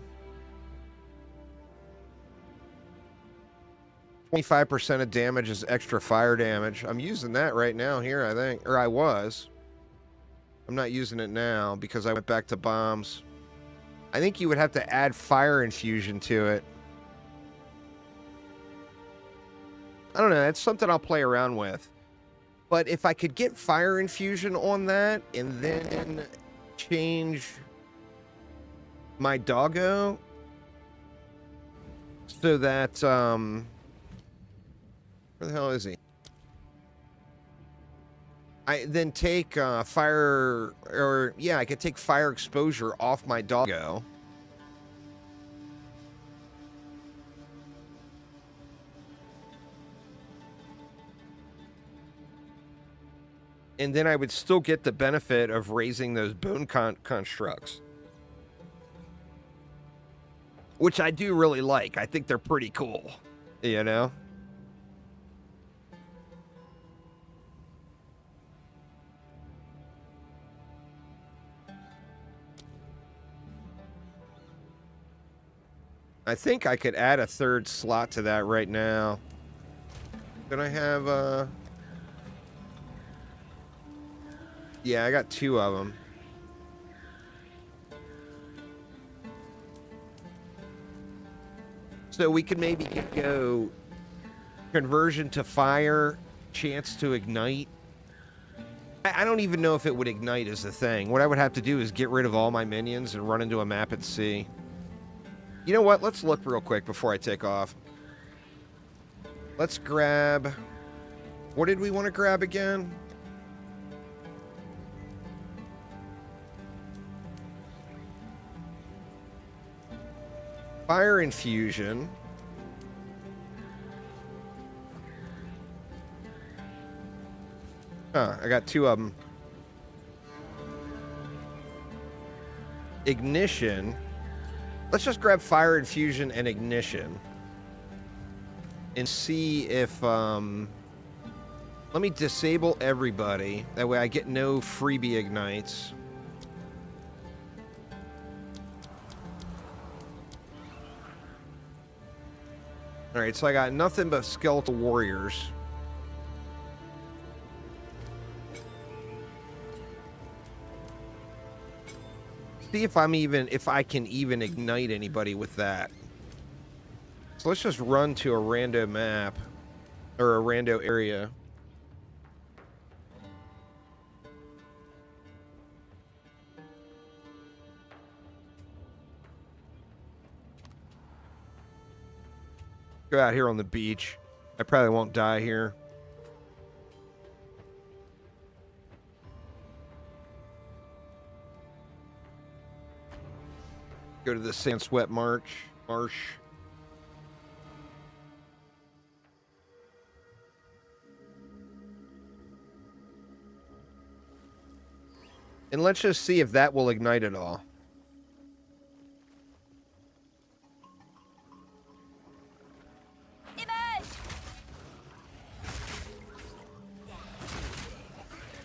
25% of damage is extra fire damage. I'm using that right now here, I think. Or I was. I'm not using it now because I went back to bombs. I think you would have to add fire infusion to it. I don't know. That's something I'll play around with. But if I could get fire infusion on that and then change my doggo so that, where the hell is he? I then take fire, or yeah, I could take fire exposure off my doggo. And then I would still get the benefit of raising those bone constructs. Which I do really like. I think they're pretty cool. You know? I think I could add a third slot to that right now. Then I have, yeah, I got 2 of them. So we could maybe go conversion to fire, chance to ignite. I don't even know if it would ignite is the thing. What I would have to do is get rid of all my minions and run into a map at sea. You know what? Let's look real quick before I take off. Let's grab... What did we want to grab again? Fire infusion. Huh, I got 2 of them. ignition. Let's just grab fire infusion and ignition. And see if, let me disable everybody. That way I get no freebie ignites. Alright, so I got nothing but skeletal warriors. See if I can even ignite anybody with that. So let's just run to a rando map, or a rando area. Go out here on the beach. I probably won't die here. Go to the Sand Sweat Marsh. And let's just see if that will ignite at all.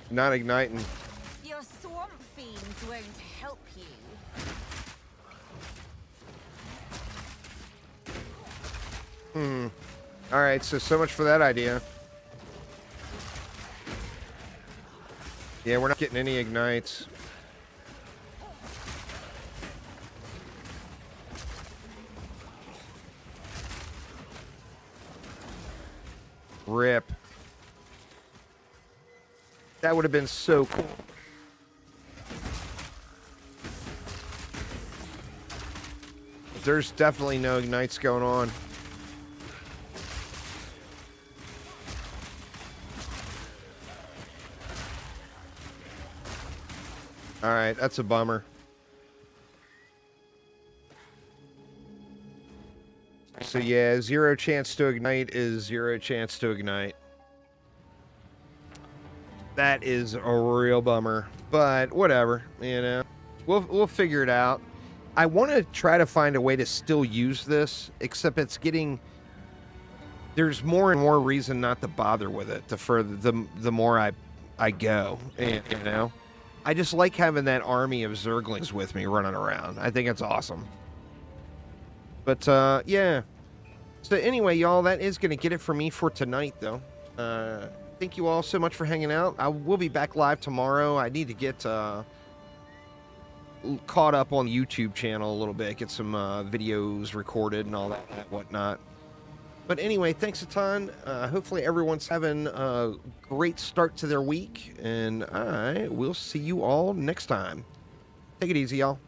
Not igniting. Your swamp fiends won't help you. Alright, so much for that idea. Yeah, we're not getting any ignites. Rip. That would have been so cool. There's definitely no ignites going on. Alright, that's a bummer. So yeah, 0 chance to ignite is 0 chance to ignite. That is a real bummer, but whatever, you know. We'll figure it out. I want to try to find a way to still use this, except it's getting... There's more and more reason not to bother with it the more I go, and, you know. I just like having that army of Zerglings with me running around. I think it's awesome. But, yeah. So anyway, y'all, that is going to get it for me for tonight, though. Thank you all so much for hanging out. I will be back live tomorrow. I need to get caught up on the YouTube channel a little bit, get some videos recorded and all that whatnot. But anyway, thanks a ton. Hopefully everyone's having a great start to their week, and I will see you all next time. Take it easy, y'all.